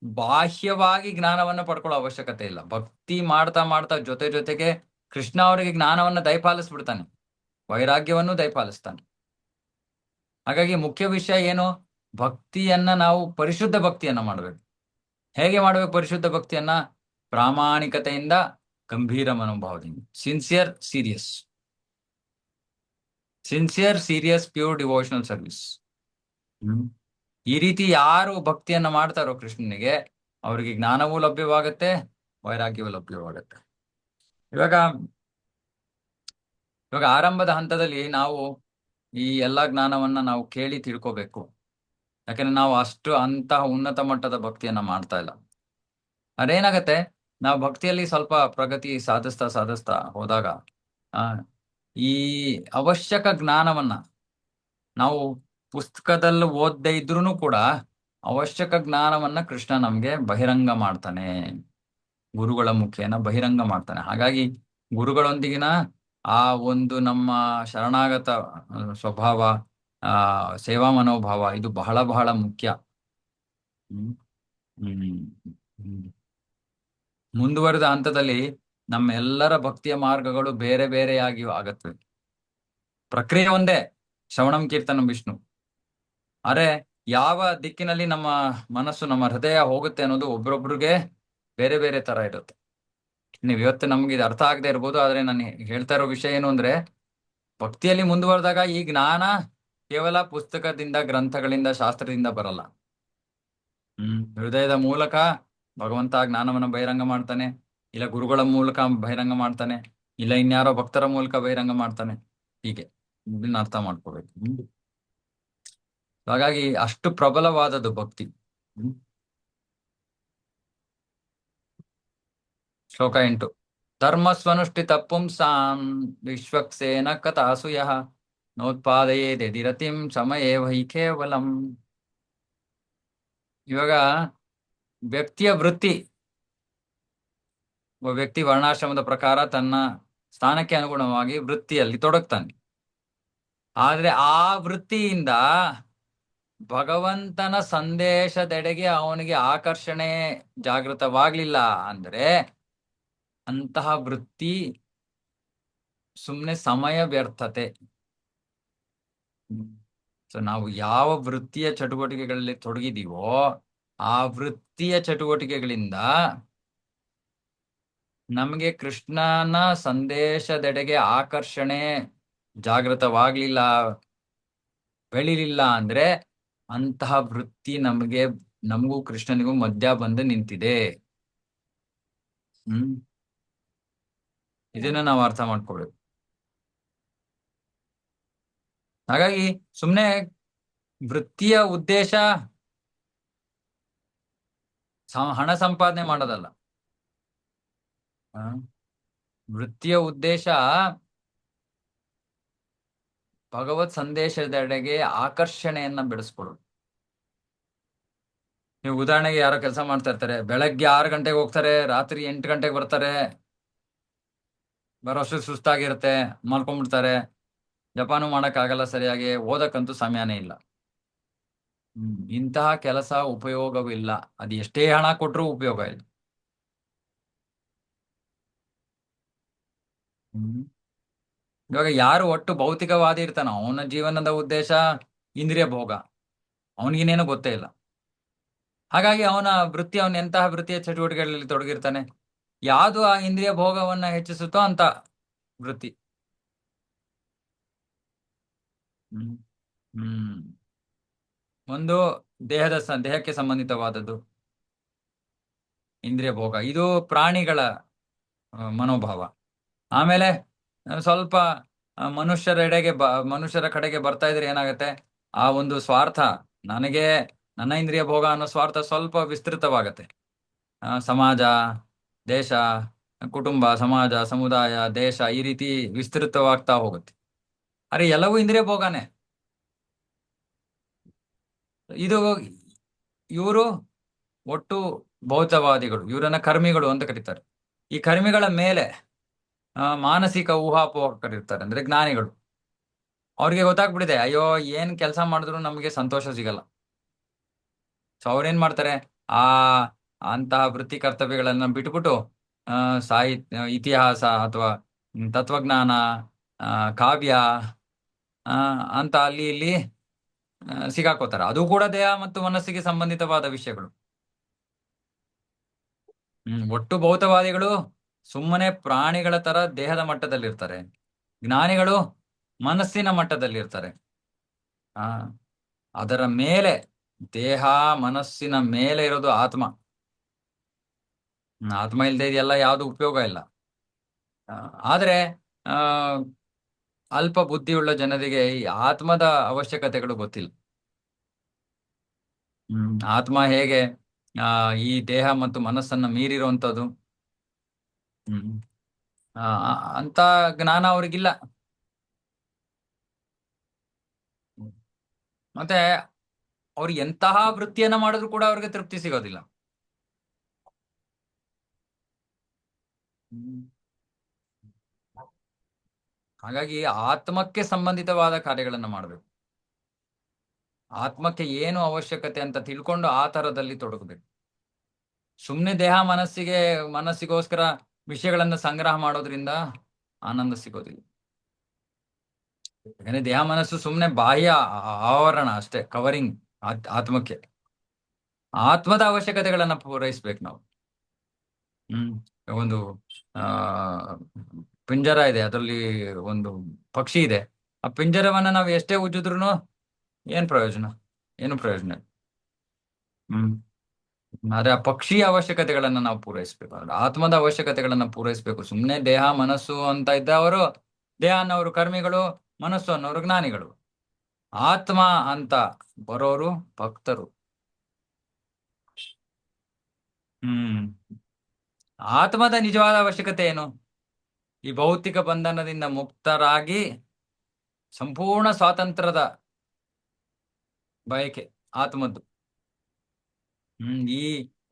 ಬಾಹ್ಯವಾಗಿ ಜ್ಞಾನವನ್ನ ಪಡ್ಕೊಳ್ಳೋ ಅವಶ್ಯಕತೆ ಇಲ್ಲ. ಭಕ್ತಿ ಮಾಡ್ತಾ ಮಾಡ್ತಾ ಜೊತೆ ಜೊತೆಗೆ ಕೃಷ್ಣ ಅವರಿಗೆ ಜ್ಞಾನವನ್ನ ದಯಪಾಲಿಸ್ಬಿಡ್ತಾನೆ, ವೈರಾಗ್ಯವನ್ನು ದಯಪಾಲಿಸ್ತಾನೆ. ಹಾಗಾಗಿ ಮುಖ್ಯ ವಿಷಯ ಏನು? ಭಕ್ತಿಯನ್ನ ನಾವು ಪರಿಶುದ್ಧ ಭಕ್ತಿಯನ್ನ ಮಾಡ್ಬೇಕು. ಹೇಗೆ ಮಾಡ್ಬೇಕು ಪರಿಶುದ್ಧ ಭಕ್ತಿಯನ್ನ? ಪ್ರಾಮಾಣಿಕತೆಯಿಂದ, ಗಂಭೀರ ಮನೋಭಾವದಿಂದ. Sincere serious pure devotional service. ಈ ರೀತಿ ಯಾರು ಭಕ್ತಿಯನ್ನ ಮಾಡ್ತಾರೋ ಕೃಷ್ಣನಿಗೆ, ಅವರಿಗೆ ಜ್ಞಾನವೂ ಲಭ್ಯವಾಗತ್ತೆ, ವೈರಾಗ್ಯವೂ ಲಭ್ಯವಾಗತ್ತೆ. ಇವಾಗ ಆರಂಭದ ಹಂತದಲ್ಲಿ ನಾವು ಈ ಎಲ್ಲಾ ಜ್ಞಾನವನ್ನ ನಾವು ಕೇಳಿ ತಿಳ್ಕೋಬೇಕು. ಯಾಕಂದ್ರೆ ನಾವು ಅಷ್ಟು ಅಂತಹ ಉನ್ನತ ಮಟ್ಟದ ಭಕ್ತಿಯನ್ನ ಮಾಡ್ತಾ ಇಲ್ಲ. ಅದೇನಾಗತ್ತೆ, ನಾವು ಭಕ್ತಿಯಲ್ಲಿ ಸ್ವಲ್ಪ ಪ್ರಗತಿ ಸಾಧಿಸ್ತಾ ಹೋದಾಗ ಈ ಅವಶ್ಯಕ ಜ್ಞಾನವನ್ನ ನಾವು ಪುಸ್ತಕದಲ್ಲಿ ಓದದೇ ಇದ್ರೂ ಕೂಡ ಅವಶ್ಯಕ ಜ್ಞಾನವನ್ನ ಕೃಷ್ಣ ನಮ್ಗೆ ಬಹಿರಂಗ ಮಾಡ್ತಾನೆ, ಗುರುಗಳ ಮುಖೇನ ಬಹಿರಂಗ ಮಾಡ್ತಾನೆ. ಹಾಗಾಗಿ ಗುರುಗಳೊಂದಿಗಿನ ಆ ಒಂದು ನಮ್ಮ ಶರಣಾಗತ ಸ್ವಭಾವ, ಸೇವಾ ಮನೋಭಾವ ಇದು ಬಹಳ ಬಹಳ ಮುಖ್ಯ. ಹ್ಮ್ ಹ್ಮ್ ಹ್ಮ್ ಮುಂದುವರೆದ ಹಂತದಲ್ಲಿ ನಮ್ಮೆಲ್ಲರ ಭಕ್ತಿಯ ಮಾರ್ಗಗಳು ಬೇರೆ ಬೇರೆಯಾಗಿ ಆಗತ್ವೆ. ಪ್ರಕ್ರಿಯೆ ಒಂದೇ, ಶ್ರವಣಂ ಕೀರ್ತನಂ ವಿಷ್ಣು. ಅರೆ ಯಾವ ದಿಕ್ಕಿನಲ್ಲಿ ನಮ್ಮ ಮನಸ್ಸು, ನಮ್ಮ ಹೃದಯ ಹೋಗುತ್ತೆ ಅನ್ನೋದು ಒಬ್ರೊಬ್ರಿಗೆ ಬೇರೆ ಬೇರೆ ತರ ಇರುತ್ತೆ. ನೀವು ಇವತ್ತು ನಮ್ಗೆ ಇದು ಅರ್ಥ ಆಗದೆ ಇರ್ಬೋದು, ಆದ್ರೆ ನಾನು ಹೇಳ್ತಾ ಇರೋ ವಿಷಯ ಏನು ಅಂದ್ರೆ, ಭಕ್ತಿಯಲ್ಲಿ ಮುಂದುವರೆದಾಗ ಈ ಜ್ಞಾನ ಕೇವಲ ಪುಸ್ತಕದಿಂದ, ಗ್ರಂಥಗಳಿಂದ, ಶಾಸ್ತ್ರದಿಂದ ಬರಲ್ಲ. ಹೃದಯದ ಮೂಲಕ ಭಗವಂತ ಜ್ಞಾನವನ್ನ ಬಹಿರಂಗ ಮಾಡ್ತಾನೆ, ಇಲ್ಲ ಗುರುಗಳ ಮೂಲಕ ಬಹಿರಂಗ ಮಾಡ್ತಾನೆ, ಇಲ್ಲ ಇನ್ಯಾರೋ ಭಕ್ತರ ಮೂಲಕ ಬಹಿರಂಗ ಮಾಡ್ತಾನೆ. ಹೀಗೆ ಇದನ್ನ ಅರ್ಥ ಮಾಡ್ಕೋಬೇಕು. ಹಾಗಾಗಿ ಅಷ್ಟು ಪ್ರಬಲವಾದದ್ದು ಭಕ್ತಿ. ಶ್ಲೋಕ 8. ಧರ್ಮಸ್ವನುಷ್ಠಿತ ಪುಂಸಾಂ ವಿಶ್ವಕ್ಸೇನ ಕಥಾಸು ಯಃ ನೋತ್ಪಾದಯೇದಿರತಿಂ ಸಮಯೇ ವಹಿ ಕೇವಲಂ. ಇವಾಗ ವ್ಯಕ್ತಿಯ ವೃತ್ತಿ, ಒಬ್ಬ ವ್ಯಕ್ತಿ ವರ್ಣಾಶ್ರಮದ ಪ್ರಕಾರ ತನ್ನ ಸ್ಥಾನಕ್ಕೆ ಅನುಗುಣವಾಗಿ ವೃತ್ತಿಯಲ್ಲಿ ತೊಡಗ್ತಾನೆ. ಆದ್ರೆ ಆ ವೃತ್ತಿಯಿಂದ ಭಗವಂತನ ಸಂದೇಶದೆಡೆಗೆ ಅವನಿಗೆ ಆಕರ್ಷಣೆ ಜಾಗೃತವಾಗ್ಲಿಲ್ಲ ಅಂದ್ರೆ ಅಂತಹ ವೃತ್ತಿ ಸುಮ್ಮನೆ ಸಮಯ ವ್ಯರ್ಥತೆ. ಸೊ ನಾವು ಯಾವ ವೃತ್ತಿಯ ಚಟುವಟಿಕೆಗಳಲ್ಲಿ ತೊಡಗಿದೀವೋ ಆ ವೃತ್ತಿಯ ಚಟುವಟಿಕೆಗಳಿಂದ ನಮಗೆ ಕೃಷ್ಣನ ಸಂದೇಶದೆಡೆಗೆ ಆಕರ್ಷಣೆ ಜಾಗೃತವಾಗ್ಲಿಲ್ಲ, ಬೆಳಿಲಿಲ್ಲ ಅಂದ್ರೆ ಅಂತಹ ವೃತ್ತಿ ನಮಗೂ ಕೃಷ್ಣನಿಗೂ ಮಧ್ಯ ಬಂದು ನಿಂತಿದೆ. ಇದನ್ನ ನಾವು ಅರ್ಥ ಮಾಡ್ಕೊಳ್ಬೇಕು. ಹಾಗಾಗಿ ಸುಮ್ಮನೆ ವೃತ್ತಿಯ ಉದ್ದೇಶ ಹಣ ಸಂಪಾದನೆ ಮಾಡೋದಲ್ಲ. ವೃತ್ತಿಯ ಉದ್ದೇಶ ಭಗವತ್ ಸಂದೇಶದೆಡೆಗೆ ಆಕರ್ಷಣೆಯನ್ನ ಬೆಳೆಸ್ಕೊಡೋದು. ನೀವು ಉದಾಹರಣೆಗೆ ಯಾರೋ ಕೆಲಸ ಮಾಡ್ತಾ ಇರ್ತಾರೆ, ಬೆಳಗ್ಗೆ 6 ಗಂಟೆಗೆ ಹೋಗ್ತಾರೆ, ರಾತ್ರಿ 8 ಗಂಟೆಗೆ ಬರ್ತಾರೆ, ಬರೋಷ್ಟು ಸುಸ್ತಾಗಿರುತ್ತೆ, ಮಲ್ಕೊಂಡ್ಬಿಡ್ತಾರೆ, ಜಪಾನು ಆಗಲ್ಲ ಸರಿಯಾಗಿ, ಓದಕ್ಕಂತೂ ಸಮಯನೇ ಇಲ್ಲ. ಇಂತಹ ಕೆಲಸ ಉಪಯೋಗವಿಲ್ಲ. ಅದು ಎಷ್ಟೇ ಹಣ ಕೊಟ್ಟರೂ ಉಪಯೋಗ ಇಲ್ಲ. ಇವಾಗ ಯಾರು ಒಟ್ಟು ಭೌತಿಕವಾದಿ ಇರ್ತಾನ, ಅವನ ಜೀವನದ ಉದ್ದೇಶ ಇಂದ್ರಿಯ ಭೋಗ, ಅವನಿಗೇನೇನೋ ಗೊತ್ತೇ ಇಲ್ಲ. ಹಾಗಾಗಿ ಅವನ ಎಂತಹ ವೃತ್ತಿಯ ಚಟುವಟಿಕೆಗಳಲ್ಲಿ ತೊಡಗಿರ್ತಾನೆ, ಯಾವುದು ಆ ಇಂದ್ರಿಯ ಭೋಗವನ್ನ ಹೆಚ್ಚಿಸುತ್ತೋ ಅಂತ ವೃತ್ತಿ. ಒಂದು ದೇಹಕ್ಕೆ ಸಂಬಂಧಿತವಾದದ್ದು ಇಂದ್ರಿಯ ಭೋಗ, ಇದು ಪ್ರಾಣಿಗಳ ಮನೋಭಾವ. ಆಮೇಲೆ ಸ್ವಲ್ಪ ಮನುಷ್ಯರ ಕಡೆಗೆ ಬರ್ತಾ ಇದ್ರೆ ಏನಾಗುತ್ತೆ, ಆ ಒಂದು ಸ್ವಾರ್ಥ, ನನ್ನ ಇಂದ್ರಿಯ ಭೋಗ ಅನ್ನೋ ಸ್ವಾರ್ಥ ಸ್ವಲ್ಪ ವಿಸ್ತೃತವಾಗತ್ತೆ. ಸಮಾಜ, ದೇಶ, ಕುಟುಂಬ, ಸಮಾಜ, ಸಮುದಾಯ, ದೇಶ, ಈ ರೀತಿ ವಿಸ್ತೃತವಾಗ್ತಾ ಹೋಗುತ್ತೆ. ಅರೆ ಎಲ್ಲವೂ ಇಂದ್ರಿಯ ಭೋಗನೇ. ಇವರು ಒಟ್ಟು ಭೌತವಾದಿಗಳು, ಇವರನ್ನ ಕರ್ಮಿಗಳು ಅಂತ ಕರೀತಾರೆ. ಈ ಕರ್ಮಿಗಳ ಮೇಲೆ ಮಾನಸಿಕ ಊಹಾಪೋಹಕರಿರ್ತಾರೆ, ಅಂದ್ರೆ ಜ್ಞಾನಿಗಳು. ಅವ್ರಿಗೆ ಗೊತ್ತಾಗ್ಬಿಟ್ಟಿದೆ, ಅಯ್ಯೋ ಏನ್ ಕೆಲಸ ಮಾಡಿದ್ರು ನಮಗೆ ಸಂತೋಷ ಸಿಗಲ್ಲ. ಸೊ ಅವ್ರೇನ್ ಮಾಡ್ತಾರೆ, ಅಂತಹ ವೃತ್ತಿ ಕರ್ತವ್ಯಗಳನ್ನ ಬಿಟ್ಬಿಟ್ಟು ಇತಿಹಾಸ ಅಥವಾ ತತ್ವಜ್ಞಾನ, ಕಾವ್ಯ ಅಂತ ಅಲ್ಲಿ ಇಲ್ಲಿ ಸಿಗಾಕೋತಾರೆ. ಅದು ಕೂಡ ದೇಹ ಮತ್ತು ಮನಸ್ಸಿಗೆ ಸಂಬಂಧಿತವಾದ ವಿಷಯಗಳು. ಒಟ್ಟು ಭೌತವಾದಿಗಳು ಸುಮ್ಮನೆ ಪ್ರಾಣಿಗಳ ತರ ದೇಹದ ಮಟ್ಟದಲ್ಲಿರ್ತಾರೆ, ಜ್ಞಾನಿಗಳು ಮನಸ್ಸಿನ ಮಟ್ಟದಲ್ಲಿರ್ತಾರೆ. ಅದರ ಮೇಲೆ, ದೇಹ ಮನಸ್ಸಿನ ಮೇಲೆ ಇರೋದು ಆತ್ಮ. ಆತ್ಮ ಇಲ್ಲದೆ ಇದೆಲ್ಲ ಯಾವುದು ಉಪಯೋಗ ಇಲ್ಲ. ಆದ್ರೆ ಅಲ್ಪ ಬುದ್ಧಿಯುಳ್ಳ ಜನರಿಗೆ ಈ ಆತ್ಮದ ಅವಶ್ಯಕತೆಗಳು ಗೊತ್ತಿಲ್ಲ. ಆತ್ಮ ಹೇಗೆ ಈ ದೇಹ ಮತ್ತು ಮನಸ್ಸನ್ನ ಮೀರಿರುವಂಥದ್ದು, ಅಂತ ಜ್ಞಾನ ಅವ್ರಿಗಿಲ್ಲ. ಮತ್ತೆ ಅವ್ರು ಎಂತಹ ವೃತ್ತಿಯನ್ನ ಮಾಡಿದ್ರು ಕೂಡ ಅವ್ರಿಗೆ ತೃಪ್ತಿ ಸಿಗೋದಿಲ್ಲ. ಹಾಗಾಗಿ ಆತ್ಮಕ್ಕೆ ಸಂಬಂಧಿತವಾದ ಕಾರ್ಯಗಳನ್ನ ಮಾಡಬೇಕು. ಆತ್ಮಕ್ಕೆ ಏನು ಅವಶ್ಯಕತೆ ಅಂತ ತಿಳ್ಕೊಂಡು ಆ ತರದಲ್ಲಿ ತೊಡಗಬೇಕು. ಸುಮ್ಮನೆ ದೇಹ ಮನಸ್ಸಿಗೋಸ್ಕರ ವಿಷಯಗಳನ್ನ ಸಂಗ್ರಹ ಮಾಡೋದ್ರಿಂದ ಆನಂದ ಸಿಗೋದಿಲ್ಲ. ಯಾಕಂದ್ರೆ ದೇಹ ಮನಸ್ಸು ಸುಮ್ಮನೆ ಬಾಹ್ಯ ಆವರಣ ಅಷ್ಟೇ, ಕವರಿಂಗ್. ಆತ್ಮಕ್ಕೆ ಆತ್ಮದ ಅವಶ್ಯಕತೆಗಳನ್ನ ಪೂರೈಸ್ಬೇಕು ನಾವು. ಒಂದು ಪಿಂಜರ ಇದೆ, ಅದರಲ್ಲಿ ಒಂದು ಪಕ್ಷಿ ಇದೆ. ಆ ಪಿಂಜರವನ್ನ ನಾವು ಎಷ್ಟೇ ಉಜ್ಜಿದ್ರು ಏನು ಪ್ರಯೋಜನ ಆದ್ರೆ ಆ ಪಕ್ಷಿಯ ಅವಶ್ಯಕತೆಗಳನ್ನ ನಾವು ಪೂರೈಸ್ಬೇಕು, ಆತ್ಮದ ಅವಶ್ಯಕತೆಗಳನ್ನ ಪೂರೈಸ್ಬೇಕು. ಸುಮ್ಮನೆ ದೇಹ ಮನಸ್ಸು ಅಂತ ಇದ್ದವರು ದೇಹ ಅನ್ನೋರು ಕರ್ಮಿಗಳು, ಮನಸ್ಸು ಅನ್ನೋರು ಜ್ಞಾನಿಗಳು, ಆತ್ಮ ಅಂತ ಬರೋರು ಭಕ್ತರು. ಆತ್ಮದ ನಿಜವಾದ ಅವಶ್ಯಕತೆ ಏನು? ಈ ಭೌತಿಕ ಬಂಧನದಿಂದ ಮುಕ್ತರಾಗಿ ಸಂಪೂರ್ಣ ಸ್ವಾತಂತ್ರ್ಯದ ಬಯಕೆ ಆತ್ಮದ್ದು. ಈ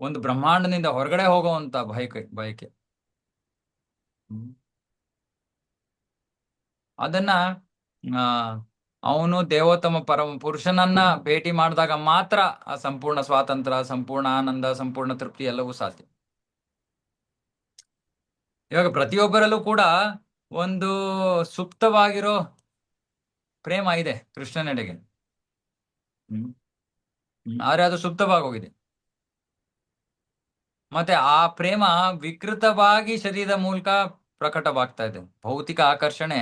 ಒಂದು ಬ್ರಹ್ಮಾಂಡದಿಂದ ಹೊರಗಡೆ ಹೋಗುವಂತ ಬಯಕೆ. ಅದನ್ನ ಅವನು ದೇವೋತ್ತಮ ಪರಮ ಪುರುಷನನ್ನ ಭೇಟಿ ಮಾಡಿದಾಗ ಮಾತ್ರ ಆ ಸಂಪೂರ್ಣ ಸ್ವಾತಂತ್ರ್ಯ, ಸಂಪೂರ್ಣ ಆನಂದ, ಸಂಪೂರ್ಣ ತೃಪ್ತಿ ಎಲ್ಲವೂ ಸಾಧ್ಯ. ಇವಾಗ ಪ್ರತಿಯೊಬ್ಬರಲ್ಲೂ ಕೂಡ ಒಂದು ಸುಪ್ತವಾಗಿರೋ ಪ್ರೇಮ ಇದೆ ಕೃಷ್ಣನೆಡೆಗೆ. ಆದ್ರೆ ಅದು ಸುಪ್ತವಾಗೋಗಿದೆ. ಮತ್ತೆ ಆ ಪ್ರೇಮ ವಿಕೃತವಾಗಿ ಶರೀರದ ಮೂಲಕ ಪ್ರಕಟವಾಗ್ತಾ ಇದೆ. ಭೌತಿಕ ಆಕರ್ಷಣೆ,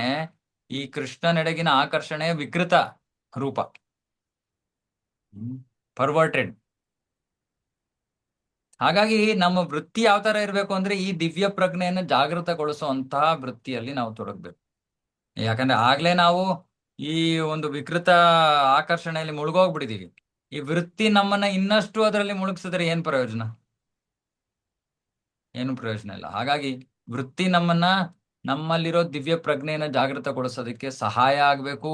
ಈ ಕೃಷ್ಣನೆಡೆಗಿನ ಆಕರ್ಷಣೆ ವಿಕೃತ ರೂಪ, ಪರ್ವರ್ಟೆಡ್. ಹಾಗಾಗಿ ನಮ್ಮ ವೃತ್ತಿ ಯಾವ ತರ ಇರಬೇಕು ಅಂದ್ರೆ ಈ ದಿವ್ಯ ಪ್ರಜ್ಞೆಯನ್ನು ಜಾಗೃತಗೊಳಿಸುವಂತಹ ವೃತ್ತಿಯಲ್ಲಿ ನಾವು ತೊಡಗಬೇಕು. ಯಾಕಂದ್ರೆ ಆಗ್ಲೇ ನಾವು ಈ ಒಂದು ವಿಕೃತ ಆಕರ್ಷಣೆಯಲ್ಲಿ ಮುಳುಗೋಗ್ಬಿಟ್ಟಿದೀವಿ. ಈ ವೃತ್ತಿ ನಮ್ಮನ್ನ ಇನ್ನಷ್ಟು ಅದರಲ್ಲಿ ಮುಳುಗಿಸಿದ್ರೆ ಏನ್ ಪ್ರಯೋಜನ? ಏನು ಪ್ರಯೋಜನ ಇಲ್ಲ. ಹಾಗಾಗಿ ವೃತ್ತಿ ನಮ್ಮಲ್ಲಿರೋ ದಿವ್ಯ ಪ್ರಜ್ಞೆಯನ್ನು ಜಾಗೃತಗೊಳಿಸೋದಕ್ಕೆ ಸಹಾಯ ಆಗ್ಬೇಕು.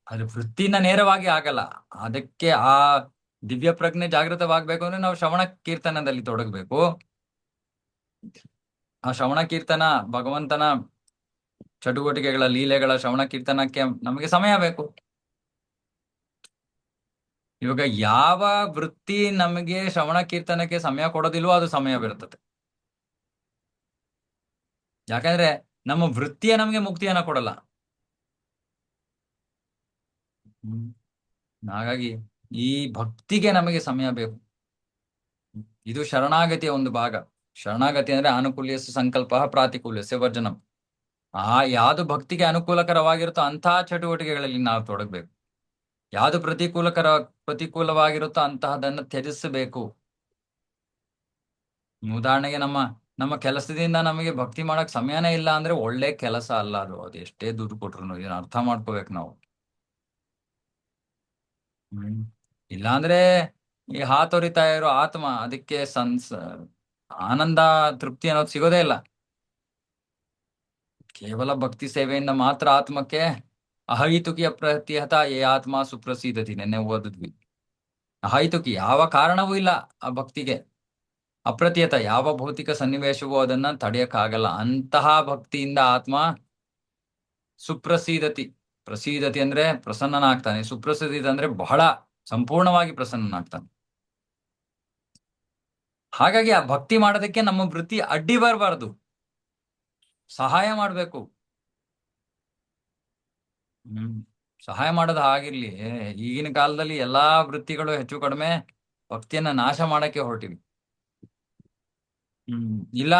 ಅದು ವೃತ್ತಿನ ನೇರವಾಗಿ ಆಗಲ್ಲ. ಅದಕ್ಕೆ ಆ ದಿವ್ಯ ಪ್ರಜ್ಞೆ ಜಾಗೃತವಾಗಬೇಕು ಅಂದ್ರೆ ನಾವು ಶ್ರವಣ ಕೀರ್ತನದಲ್ಲಿ ತೊಡಗಬೇಕು. ಆ ಶ್ರವಣ ಕೀರ್ತನ, ಭಗವಂತನ ಚಟುವಟಿಕೆಗಳ, ಲೀಲೆಗಳ ಶ್ರವಣ ಕೀರ್ತನಕ್ಕೆ ನಮಗೆ ಸಮಯ ಬೇಕು. ಇವಾಗ ಯಾವ ವೃತ್ತಿ ನಮಗೆ ಶ್ರವಣ ಕೀರ್ತನಕ್ಕೆ ಸಮಯ ಕೊಡೋದಿಲ್ವೋ ಅದು ಸಮಯ ಬೀರ್ತದೆ. ಯಾಕಂದ್ರೆ ನಮ್ಮ ವೃತ್ತಿಯ ನಮಗೆ ಮುಕ್ತಿಯನ್ನ ಕೊಡಲ್ಲ. ಹಾಗಾಗಿ ಈ ಭಕ್ತಿಗೆ ನಮಗೆ ಸಮಯ ಬೇಕು. ಇದು ಶರಣಾಗತಿಯ ಒಂದು ಭಾಗ. ಶರಣಾಗತಿ ಅಂದ್ರೆ ಅನುಕೂಲ್ಯಸ್ಯ ಸಂಕಲ್ಪ, ಪ್ರಾತಿಕೂಲ್ಯಸ್ಯ ವರ್ಜನಂ. ಯಾವುದು ಭಕ್ತಿಗೆ ಅನುಕೂಲಕರವಾಗಿರುತ್ತೋ ಅಂತಹ ಚಟುವಟಿಕೆಗಳಲ್ಲಿ ನಾವು ತೊಡಗಬೇಕು. ಯಾವುದು ಪ್ರತಿಕೂಲವಾಗಿರುತ್ತೋ ಅಂತಹದನ್ನು ತ್ಯಜಿಸಬೇಕು. ಉದಾಹರಣೆಗೆ ನಮ್ಮ ಕೆಲಸದಿಂದ ನಮಗೆ ಭಕ್ತಿ ಮಾಡಕ್ ಸಮಯನೇ ಇಲ್ಲ ಅಂದ್ರೆ ಒಳ್ಳೆ ಕೆಲಸ ಅಲ್ಲ ಅದು. ಅದು ಎಷ್ಟೇ ದುಡ್ಡು ಕೊಟ್ರು ಇದನ್ನ ಅರ್ಥ ಮಾಡ್ಕೋಬೇಕು ನಾವು. ಇಲ್ಲಾಂದ್ರೆ ಈ ಹಾತೊರಿತಾ ಇರೋ ಆತ್ಮ, ಅದಕ್ಕೆ ಆನಂದ, ತೃಪ್ತಿ ಅನ್ನೋದು ಸಿಗೋದೇ ಇಲ್ಲ. ಕೇವಲ ಭಕ್ತಿ ಸೇವೆಯಿಂದ ಮಾತ್ರ ಆತ್ಮಕ್ಕೆ ಅಹೈತುಕಿ ಅಪ್ರತಿಹತ ಏ ಆತ್ಮ ಸುಪ್ರಸಿದ್ಧತಿ. ನೆನ್ನೆ ಓದಿದ್ವಿ. ಅಹೈತುಕಿ, ಯಾವ ಕಾರಣವೂ ಇಲ್ಲ ಆ ಭಕ್ತಿಗೆ. ಅಪ್ರತಿಹತ, ಯಾವ ಭೌತಿಕ ಸನ್ನಿವೇಶವೂ ಅದನ್ನ ತಡೆಯಕ್ಕಾಗಲ್ಲ. ಅಂತಹ ಭಕ್ತಿಯಿಂದ ಆತ್ಮ ಸುಪ್ರಸಿದ್ಧತಿ. ಪ್ರಸೀದತಿ ಅಂದ್ರೆ ಪ್ರಸನ್ನನಾಗ್ತಾನೆ. ಸುಪ್ರಸಿದ್ಧಿ ಅಂದ್ರೆ ಬಹಳ ಸಂಪೂರ್ಣವಾಗಿ ಪ್ರಸನ್ನನಾಗ್ತಾನೆ. ಹಾಗಾಗಿ ಆ ಭಕ್ತಿ ಮಾಡೋದಕ್ಕೆ ನಮ್ಮ ವೃತ್ತಿ ಅಡ್ಡಿ ಬರಬಾರ್ದು, ಸಹಾಯ ಮಾಡ್ಬೇಕು. ಸಹಾಯ ಮಾಡೋದು ಆಗಿರ್ಲಿ. ಈಗಿನ ಕಾಲದಲ್ಲಿ ಎಲ್ಲಾ ವೃತ್ತಿಗಳು ಹೆಚ್ಚು ಕಡಿಮೆ ಭಕ್ತಿಯನ್ನ ನಾಶ ಮಾಡಕ್ಕೆ ಹೊರಟಿವಿ. ಇಲ್ಲ,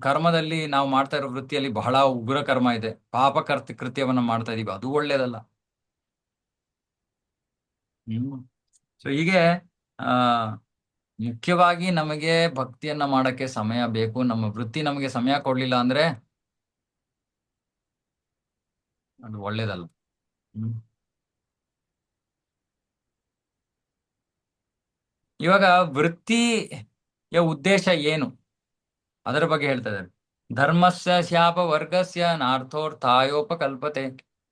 ಕರ್ಮದಲ್ಲಿ ನಾವು ಮಾಡ್ತಾ ಇರೋ ವೃತ್ತಿಯಲ್ಲಿ ಬಹಳ ಉಗ್ರ ಕರ್ಮ ಇದೆ, ಪಾಪ ಕೃತ್ಯವನ್ನ ಮಾಡ್ತಾ ಇದೀವಿ, ಅದು ಒಳ್ಳೇದಲ್ಲ. ಸೊ ಹೀಗೆ ಮುಖ್ಯವಾಗಿ ನಮಗೆ ಭಕ್ತಿಯನ್ನ ಮಾಡಕ್ಕೆ ಸಮಯ ಬೇಕು. ನಮ್ಮ ವೃತ್ತಿ ನಮಗೆ ಸಮಯ ಕೊಡ್ಲಿಲ್ಲ ಅಂದ್ರೆ ಅದು ಒಳ್ಳೇದಲ್ಲ. ಇವಾಗ ವೃತ್ತಿಯ ಉದ್ದೇಶ ಏನು ಅದರ ಬಗ್ಗೆ ಹೇಳ್ತಾ ಇದ್ದಾರೆ. ಧರ್ಮಸ್ಯ ಶಾಪ ವರ್ಗಸ್ಯ ನಾರ್ಥೋರ್ಥಾಯೋಪಕಲ್ಪತೆ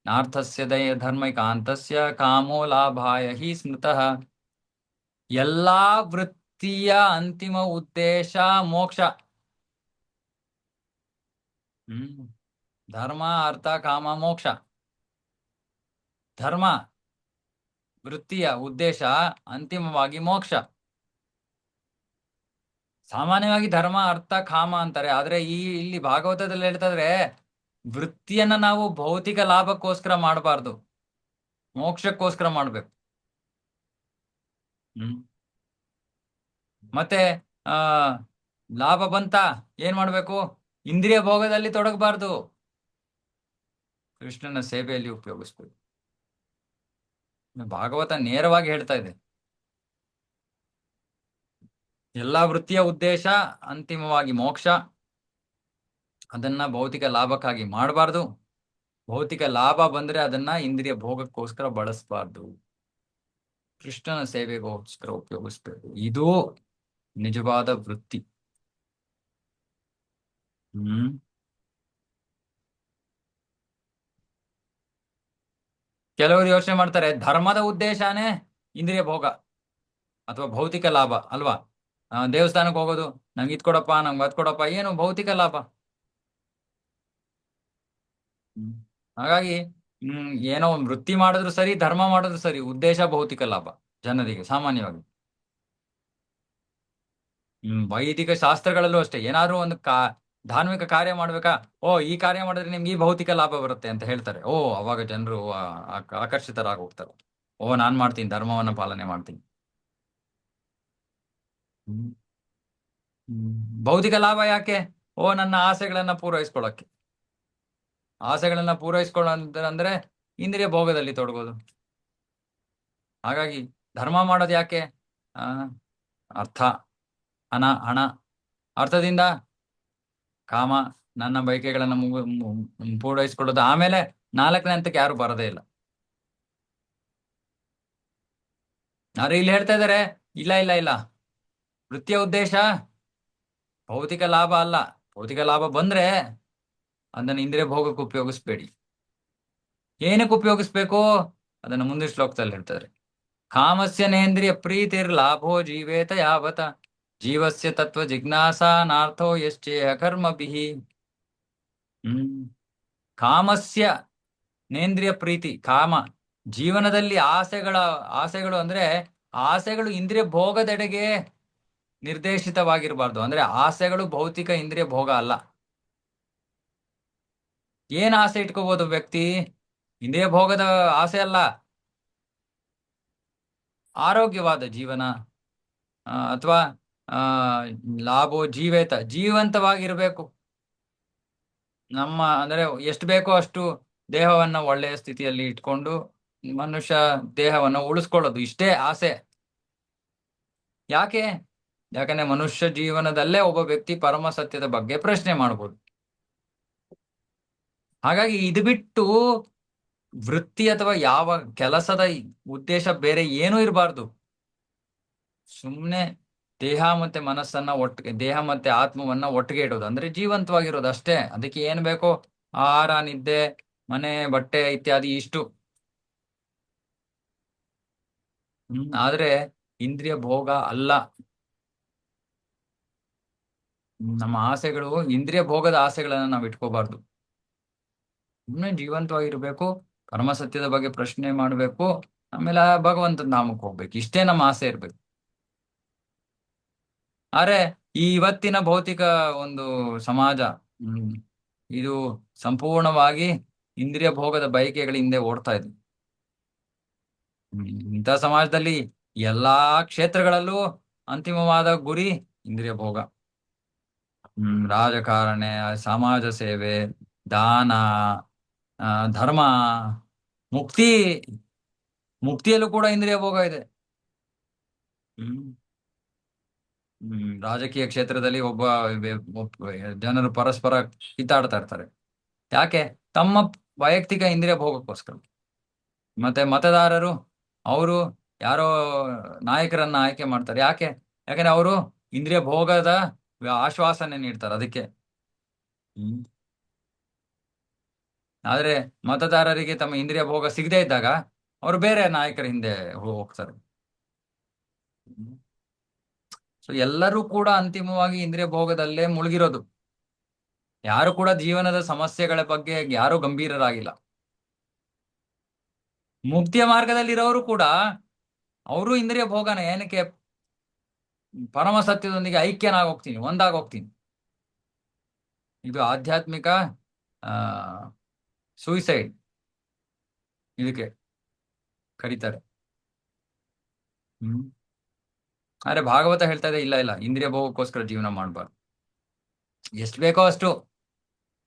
ನಾರ್ಥಸ್ಯ ದಯ ಧರ್ಮೈಕಾಂತಸ್ಯ ಕಾಮೋ ಲಾಭಾಯ ಹಿ ಸ್ಮೃತಃ. ಎಲ್ಲಾ ವೃತ್ತಿಯ ಅಂತಿಮ ಉದ್ದೇಶ ಮೋಕ್ಷ. ಧರ್ಮ, ಅರ್ಥ, ಕಾಮ, ಮೋಕ್ಷ. ಧರ್ಮ ವೃತ್ತಿಯ ಉದ್ದೇಶ ಅಂತಿಮವಾಗಿ ಮೋಕ್ಷ. ಸಾಮಾನ್ಯವಾಗಿ ಧರ್ಮ, ಅರ್ಥ, ಕಾಮ ಅಂತಾರೆ. ಆದ್ರೆ ಇಲ್ಲಿ ಭಾಗವತದಲ್ಲಿ ಹೇಳ್ತಾ ಇದ್ರೆ ವೃತ್ತಿಯನ್ನ ನಾವು ಭೌತಿಕ ಲಾಭಕ್ಕೋಸ್ಕರ ಮಾಡಬಾರ್ದು, ಮೋಕ್ಷಕ್ಕೋಸ್ಕರ ಮಾಡ್ಬೇಕು. ಮತ್ತೆ ಲಾಭ ಬಂತ ಏನ್ ಮಾಡ್ಬೇಕು? ಇಂದ್ರಿಯ ಭೋಗದಲ್ಲಿ ತೊಡಗಬಾರ್ದು, ಕೃಷ್ಣನ ಸೇವೆಯಲ್ಲಿ ಉಪಯೋಗಿಸ್ಬೇಕು. ಭಾಗವತ ನೇರವಾಗಿ ಹೇಳ್ತಾ ಇದೆ. ಎಲ್ಲಾ ವೃತ್ತಿಯ ಉದ್ದೇಶ ಅಂತಿಮವಾಗಿ ಮೋಕ್ಷ. ಅದನ್ನ ಭೌತಿಕ ಲಾಭಕ್ಕಾಗಿ ಮಾಡಬಾರ್ದು. ಭೌತಿಕ ಲಾಭ ಬಂದ್ರೆ ಅದನ್ನ ಇಂದ್ರಿಯ ಭೋಗಕ್ಕೋಸ್ಕರ ಬಳಸಬಾರ್ದು, ಕೃಷ್ಣನ ಸೇವೆಗೋಸ್ಕರ ಉಪಯೋಗಿಸ್ಬೇಕು. ಇದು ನಿಜವಾದ ವೃತ್ತಿ. ಕೆಲವರು ಯೋಚನೆ ಮಾಡ್ತಾರೆ ಧರ್ಮದ ಉದ್ದೇಶನೇ ಇಂದ್ರಿಯ ಭೋಗ ಅಥವಾ ಭೌತಿಕ ಲಾಭ ಅಲ್ವಾ. ದೇವಸ್ಥಾನಕ್ಕೆ ಹೋಗೋದು, ನಂಗೆ ಇದ್ ಕೊಡಪ್ಪ, ನಂಗೆ ಅದ್ ಕೊಡಪ್ಪ, ಏನು ಭೌತಿಕ ಲಾಭ. ಹ್ಮ್. ಹಾಗಾಗಿ ಏನೋ ಒಂದು ವೃತ್ತಿ ಮಾಡಿದ್ರು ಸರಿ, ಧರ್ಮ ಮಾಡಿದ್ರು ಸರಿ, ಉದ್ದೇಶ ಭೌತಿಕ ಲಾಭ ಜನರಿಗೆ ಸಾಮಾನ್ಯವಾಗಿ. ವೈದಿಕ ಶಾಸ್ತ್ರಗಳಲ್ಲೂ ಅಷ್ಟೇ, ಏನಾದ್ರೂ ಒಂದು ಧಾರ್ಮಿಕ ಕಾರ್ಯ ಮಾಡ್ಬೇಕಾ, ಓ ಈ ಕಾರ್ಯ ಮಾಡಿದ್ರೆ ನಿಮ್ಗೆ ಈ ಭೌತಿಕ ಲಾಭ ಬರುತ್ತೆ ಅಂತ ಹೇಳ್ತಾರೆ. ಓ ಅವಾಗ ಜನರು ಆಕರ್ಷಿತರಾಗಿ ಹೋಗ್ತಾರೆ. ಓ ನಾನ್ ಮಾಡ್ತೀನಿ, ಧರ್ಮವನ್ನ ಪಾಲನೆ ಮಾಡ್ತೀನಿ. ಹ್ಮ್. ಹ್ಮ್. ಭೌತಿಕ ಲಾಭ ಯಾಕೆ? ಓ ನನ್ನ ಆಸೆಗಳನ್ನ ಪೂರೈಸ್ಕೊಳ್ಳಕ್ಕೆ. ಆಸೆಗಳನ್ನ ಪೂರೈಸ್ಕೊಳ್ಳೋ ಅಂದ್ರೆ ಇಂದ್ರಿಯ ಭೋಗದಲ್ಲಿ ತೊಡಗೋದು. ಹಾಗಾಗಿ ಧರ್ಮ ಮಾಡೋದು ಯಾಕೆ? ಆ ಅರ್ಥ, ಹಣ. ಅರ್ಥದಿಂದ ಕಾಮ, ನನ್ನ ಬಯಕೆಗಳನ್ನ ಪೂರೈಸ್ಕೊಳ್ಳೋದು. ಆಮೇಲೆ ನಾಲ್ಕನೇ ಹಂತಕ್ಕೆ ಯಾರು ಬರೋದೇ ಇಲ್ಲ. ಆದ್ರೆ ಇಲ್ಲಿ ಹೇಳ್ತಾ ಇದಾರೆ, ಇಲ್ಲ ಇಲ್ಲ ಇಲ್ಲ, ವೃತ್ತಿಯ ಉದ್ದೇಶ ಭೌತಿಕ ಲಾಭ ಅಲ್ಲ. ಭೌತಿಕ ಲಾಭ ಬಂದ್ರೆ ಅದನ್ನ ಇಂದ್ರಿಯ ಭೋಗಕ್ಕೆ ಉಪಯೋಗಿಸ್ಬೇಡಿ. ಏನಕ್ಕೆ ಉಪಯೋಗಿಸ್ಬೇಕು? ಅದನ್ನ ಮುಂದಿನ ಶ್ಲೋಕದಲ್ಲಿ ಹೇಳ್ತಾರೆ. ಕಾಮಸ್ಯ ನೇಂದ್ರಿಯ ಪ್ರೀತಿರ್ ಲಾಭೋ ಜೀವೇತ ಯಾವತ ಜೀವಸ್ಯ ತತ್ವ ಜಿಜ್ಞಾಸಾ ನಾರ್ಥೋ ಯಶ್ಚೇಹ ಕರ್ಮಭಿಃ. ಹ್ಮ್. ಕಾಮಸ್ಯ ನೇಂದ್ರಿಯ ಪ್ರೀತಿ, ಕಾಮ ಜೀವನದಲ್ಲಿ ಆಸೆಗಳು ಅಂದ್ರೆ ಆಸೆಗಳು ಇಂದ್ರಿಯ ಭೋಗದೆಡೆಗೆ ನಿರ್ದೇಶಿತವಾಗಿರಬಾರ್ದು. ಅಂದ್ರೆ ಆಸೆಗಳು ಭೌತಿಕ ಇಂದ್ರಿಯ ಭೋಗ ಅಲ್ಲ. ಏನ್ ಆಸೆ ಇಟ್ಕೋಬಹುದು ವ್ಯಕ್ತಿ? ಇಂದ್ರಿಯ ಭೋಗದ ಆಸೆ ಅಲ್ಲ, ಆರೋಗ್ಯವಾದ ಜೀವನ, ಅಥವಾ ಆ ಲಾಭೋ ಜೀವೇತ, ಜೀವಂತವಾಗಿರ್ಬೇಕು. ನಮ್ಮ ಅಂದ್ರೆ ಎಷ್ಟು ಬೇಕೋ ಅಷ್ಟು ದೇಹವನ್ನ ಒಳ್ಳೆಯ ಸ್ಥಿತಿಯಲ್ಲಿ ಇಟ್ಕೊಂಡು ಮನುಷ್ಯ ದೇಹವನ್ನ ಉಳಿಸ್ಕೊಳ್ಳೋದು, ಇಷ್ಟೇ ಆಸೆ. ಯಾಕೆ? ಯಾಕಂದ್ರೆ ಮನುಷ್ಯ ಜೀವನದಲ್ಲೇ ಒಬ್ಬ ವ್ಯಕ್ತಿ ಪರಮ ಸತ್ಯದ ಬಗ್ಗೆ ಪ್ರಶ್ನೆ ಮಾಡ್ಬೋದು. ಹಾಗಾಗಿ ಇದು ಬಿಟ್ಟು ವೃತ್ತಿ ಅಥವಾ ಯಾವ ಕೆಲಸದ ಉದ್ದೇಶ ಬೇರೆ ಏನೂ ಇರಬಾರ್ದು. ಸುಮ್ಮನೆ ದೇಹ ಮತ್ತೆ ಮನಸ್ಸನ್ನ ಒಟ್ಟಿಗೆ, ದೇಹ ಮತ್ತೆ ಆತ್ಮವನ್ನ ಒಟ್ಟಿಗೆ ಇಡೋದು, ಅಂದ್ರೆ ಜೀವಂತವಾಗಿರೋದು ಅಷ್ಟೇ. ಅದಕ್ಕೆ ಏನ್ ಬೇಕೋ ಆಹಾರ, ನಿದ್ದೆ, ಮನೆ, ಬಟ್ಟೆ ಇತ್ಯಾದಿ ಇಷ್ಟು. ಆದ್ರೆ ಇಂದ್ರಿಯ ಭೋಗ ಅಲ್ಲ. ನಮ್ಮ ಆಸೆಗಳು ಇಂದ್ರಿಯ ಭೋಗದ ಆಸೆಗಳನ್ನ ನಾವು ಇಟ್ಕೋಬಾರ್ದು. ಸುಮ್ಮನೆ ಜೀವಂತವಾಗಿರ್ಬೇಕು, ಪರಮ ಸತ್ಯದ ಬಗ್ಗೆ ಪ್ರಶ್ನೆ ಮಾಡ್ಬೇಕು, ಆಮೇಲೆ ಆ ಭಗವಂತನ ನಾಮಕ್ಕೆ ಹೋಗ್ಬೇಕು, ಇಷ್ಟೇ ನಮ್ಮ ಆಸೆ ಇರ್ಬೇಕು. ಆದ್ರೆ ಈ ಇವತ್ತಿನ ಭೌತಿಕ ಒಂದು ಸಮಾಜ, ಹ್ಮ್ ಇದು ಸಂಪೂರ್ಣವಾಗಿ ಇಂದ್ರಿಯ ಭೋಗದ ಬಯಕೆಗಳ ಹಿಂದೆ ಓಡ್ತಾ ಇದೆ. ಇಂಥ ಸಮಾಜದಲ್ಲಿ ಎಲ್ಲಾ ಕ್ಷೇತ್ರಗಳಲ್ಲೂ ಅಂತಿಮವಾದ ಗುರಿ ಇಂದ್ರಿಯ ಭೋಗ. ರಾಜಕಾರಣ, ಸಮಾಜ ಸೇವೆ, ದಾನ, ಧರ್ಮ, ಮುಕ್ತಿ. ಮುಕ್ತಿಯಲ್ಲೂ ಕೂಡ ಇಂದ್ರಿಯ ಭೋಗ ಇದೆ. ಹ್ಮ್ ರಾಜಕೀಯ ಕ್ಷೇತ್ರದಲ್ಲಿ ಒಬ್ಬ ಜನರು ಪರಸ್ಪರ ಕಿತ್ತಾಡ್ತಾ ಇರ್ತಾರೆ. ಯಾಕೆ? ತಮ್ಮ ವೈಯಕ್ತಿಕ ಇಂದ್ರಿಯ ಭೋಗಕ್ಕೋಸ್ಕರ. ಮತ್ತೆ ಮತದಾರರು, ಅವರು ಯಾರೋ ನಾಯಕರನ್ನ ಆಯ್ಕೆ ಮಾಡ್ತಾರೆ. ಯಾಕೆ? ಯಾಕಂದ್ರೆ ಅವರು ಇಂದ್ರಿಯ ಭೋಗದ ಆಶ್ವಾಸನೆ ನೀಡ್ತಾರೆ, ಅದಕ್ಕೆ. ಹ್ಮ್ ಆದ್ರೆ ಮತದಾರರಿಗೆ ತಮ್ಮ ಇಂದ್ರಿಯ ಭೋಗ ಸಿಗದೇ ಇದ್ದಾಗ ಅವರು ಬೇರೆ ನಾಯಕರ ಹಿಂದೆ ಹೋಗ್ತಾರೆ. ಸೊ ಎಲ್ಲರೂ ಕೂಡ ಅಂತಿಮವಾಗಿ ಇಂದ್ರಿಯ ಭೋಗದಲ್ಲೇ ಮುಳುಗಿರೋದು. ಯಾರು ಕೂಡ ಜೀವನದ ಸಮಸ್ಯೆಗಳ ಬಗ್ಗೆ ಯಾರು ಗಂಭೀರರಾಗಿಲ್ಲ. ಮುಕ್ತಿಯ ಮಾರ್ಗದಲ್ಲಿರೋರು ಕೂಡ ಅವರು ಇಂದ್ರಿಯ ಭೋಗನ ಏನಕ್ಕೆ? ಪರಮ ಸತ್ಯದೊಂದಿಗೆ ಐಕ್ಯನಾಗಿ ಹೋಗ್ತೀನಿ, ಒಂದಾಗಿ ಹೋಗ್ತೀನಿ. ಇದು ಆಧ್ಯಾತ್ಮಿಕ ಆ ಸೂಯಿಸೈಡ್ ಇದಕ್ಕೆ ಕರೀತಾರೆ. ಹ್ಮ್ ಆದ್ರೆ ಭಾಗವತ ಹೇಳ್ತಾ ಇದೆ, ಇಲ್ಲ ಇಲ್ಲ, ಇಂದ್ರಿಯ ಭೋಗಕ್ಕೋಸ್ಕರ ಜೀವನ ಮಾಡಬಾರ್ದು. ಎಷ್ಟು ಬೇಕೋ ಅಷ್ಟು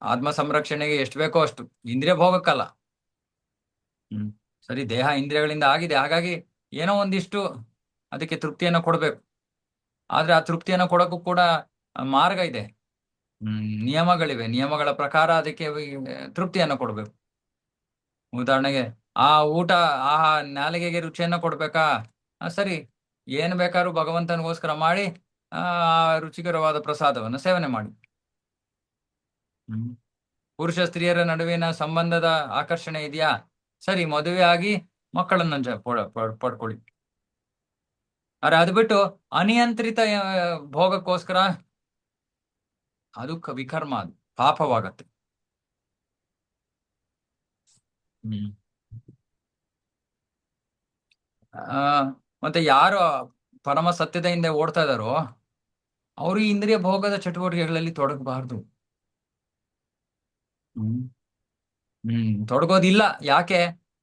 ಆತ್ಮ ಸಂರಕ್ಷಣೆಗೆ, ಎಷ್ಟು ಬೇಕೋ ಅಷ್ಟು, ಇಂದ್ರಿಯ ಭೋಗಕ್ಕಲ್ಲ. ಹ್ಮ್ ಸರಿ, ದೇಹ ಇಂದ್ರಿಯಗಳಿಂದ ಆಗಿದೆ, ಹಾಗಾಗಿ ಏನೋ ಒಂದಿಷ್ಟು ಅದಕ್ಕೆ ತೃಪ್ತಿಯನ್ನು ಕೊಡ್ಬೇಕು. ಆದ್ರೆ ಆ ತೃಪ್ತಿಯನ್ನು ಕೊಡಕ್ಕೂ ಕೂಡ ಮಾರ್ಗ ಇದೆ. ನಿಯಮಗಳಿವೆ, ನಿಯಮಗಳ ಪ್ರಕಾರ ಅದಕ್ಕೆ ತೃಪ್ತಿಯನ್ನು ಕೊಡ್ಬೇಕು. ಉದಾಹರಣೆಗೆ ಆ ಊಟ, ಆಹಾ ನಾಲಿಗೆಗೆ ರುಚಿಯನ್ನ ಕೊಡ್ಬೇಕಾ? ಸರಿ, ಏನ್ ಬೇಕಾದ್ರೂ ಭಗವಂತನಿಗೋಸ್ಕರ ಮಾಡಿ ಆ ರುಚಿಕರವಾದ ಪ್ರಸಾದವನ್ನು ಸೇವನೆ ಮಾಡಿ. ಹ್ಮ್ ಪುರುಷ ಸ್ತ್ರೀಯರ ನಡುವಿನ ಸಂಬಂಧದ ಆಕರ್ಷಣೆ ಇದೆಯಾ? ಸರಿ, ಮದುವೆ ಆಗಿ ಮಕ್ಕಳನ್ನ ಪಡ್ಕೊಳ್ಳಿ. ಆದ್ರೆ ಅದು ಬಿಟ್ಟು ಅನಿಯಂತ್ರಿತ ಭೋಗಕ್ಕೋಸ್ಕರ ಅದು ವಿಕರ್ಮ, ಅದು ಪಾಪವಾಗತ್ತೆ. ಹ್ಮ್ ಆ ಮತ್ತೆ ಯಾರು ಪರಮ ಸತ್ಯದ ಹಿಂದೆ ಓಡ್ತಾ ಇದಾರೋ ಅವರು ಈ ಇಂದ್ರಿಯ ಭೋಗದ ಚಟುವಟಿಕೆಗಳಲ್ಲಿ ತೊಡಗಬಾರ್ದು. ಹ್ಮ್ ತೊಡಗೋದಿಲ್ಲ. ಯಾಕೆ?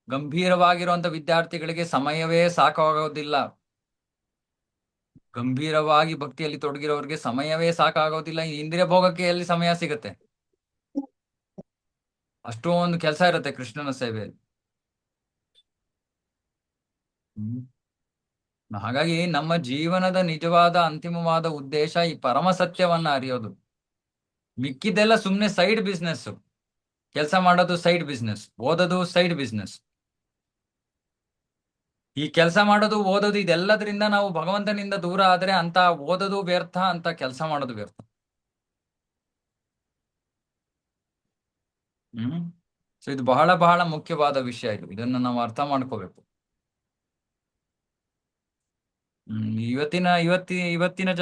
ಗಂಭೀರವಾಗಿರುವಂತ ವಿದ್ಯಾರ್ಥಿಗಳಿಗೆ ಸಮಯವೇ ಸಾಕಾಗೋದಿಲ್ಲ. ಗಂಭೀರವಾಗಿ ಭಕ್ತಿಯಲ್ಲಿ ತೊಡಗಿರೋರಿಗೆ ಸಮಯವೇ ಸಾಕಾಗೋದಿಲ್ಲ. ಈ ಇಂದ್ರಿಯ ಭೋಗಕ್ಕೆ ಎಲ್ಲಿ ಸಮಯ ಸಿಗುತ್ತೆ? ಅಷ್ಟೊಂದು ಕೆಲಸ ಇರುತ್ತೆ ಕೃಷ್ಣನ ಸೇವೆಯಲ್ಲಿ. ಹ್ಮ್ ಹಾಗಾಗಿ ನಮ್ಮ ಜೀವನದ ನಿಜವಾದ ಅಂತಿಮವಾದ ಉದ್ದೇಶ ಈ ಪರಮ ಸತ್ಯವನ್ನ ಅರಿಯೋದು. ಮಿಕ್ಕಿದೆಲ್ಲ ಸುಮ್ನೆ ಸೈಡ್ ಬಿಸ್ನೆಸ್. ಕೆಲಸ ಮಾಡೋದು ಸೈಡ್ ಬಿಸ್ನೆಸ್, ಓದೋದು ಸೈಡ್ ಬಿಸ್ನೆಸ್. ಈ ಕೆಲಸ ಮಾಡೋದು ಓದೋದು ಇದೆಲ್ಲದರಿಂದ ನಾವು ಭಗವಂತನಿಂದ ದೂರ ಆದ್ರೆ ಅಂತ ಓದೋದು ವ್ಯರ್ಥ, ಅಂತ ಕೆಲಸ ಮಾಡೋದು ವ್ಯರ್ಥ. ಹ್ಮ್ ಸೊ ಇದು ಬಹಳ ಬಹಳ ಮುಖ್ಯವಾದ ವಿಷಯ. ಇದನ್ನ ನಾವು ಅರ್ಥ ಮಾಡ್ಕೋಬೇಕು. ಇವತ್ತಿನ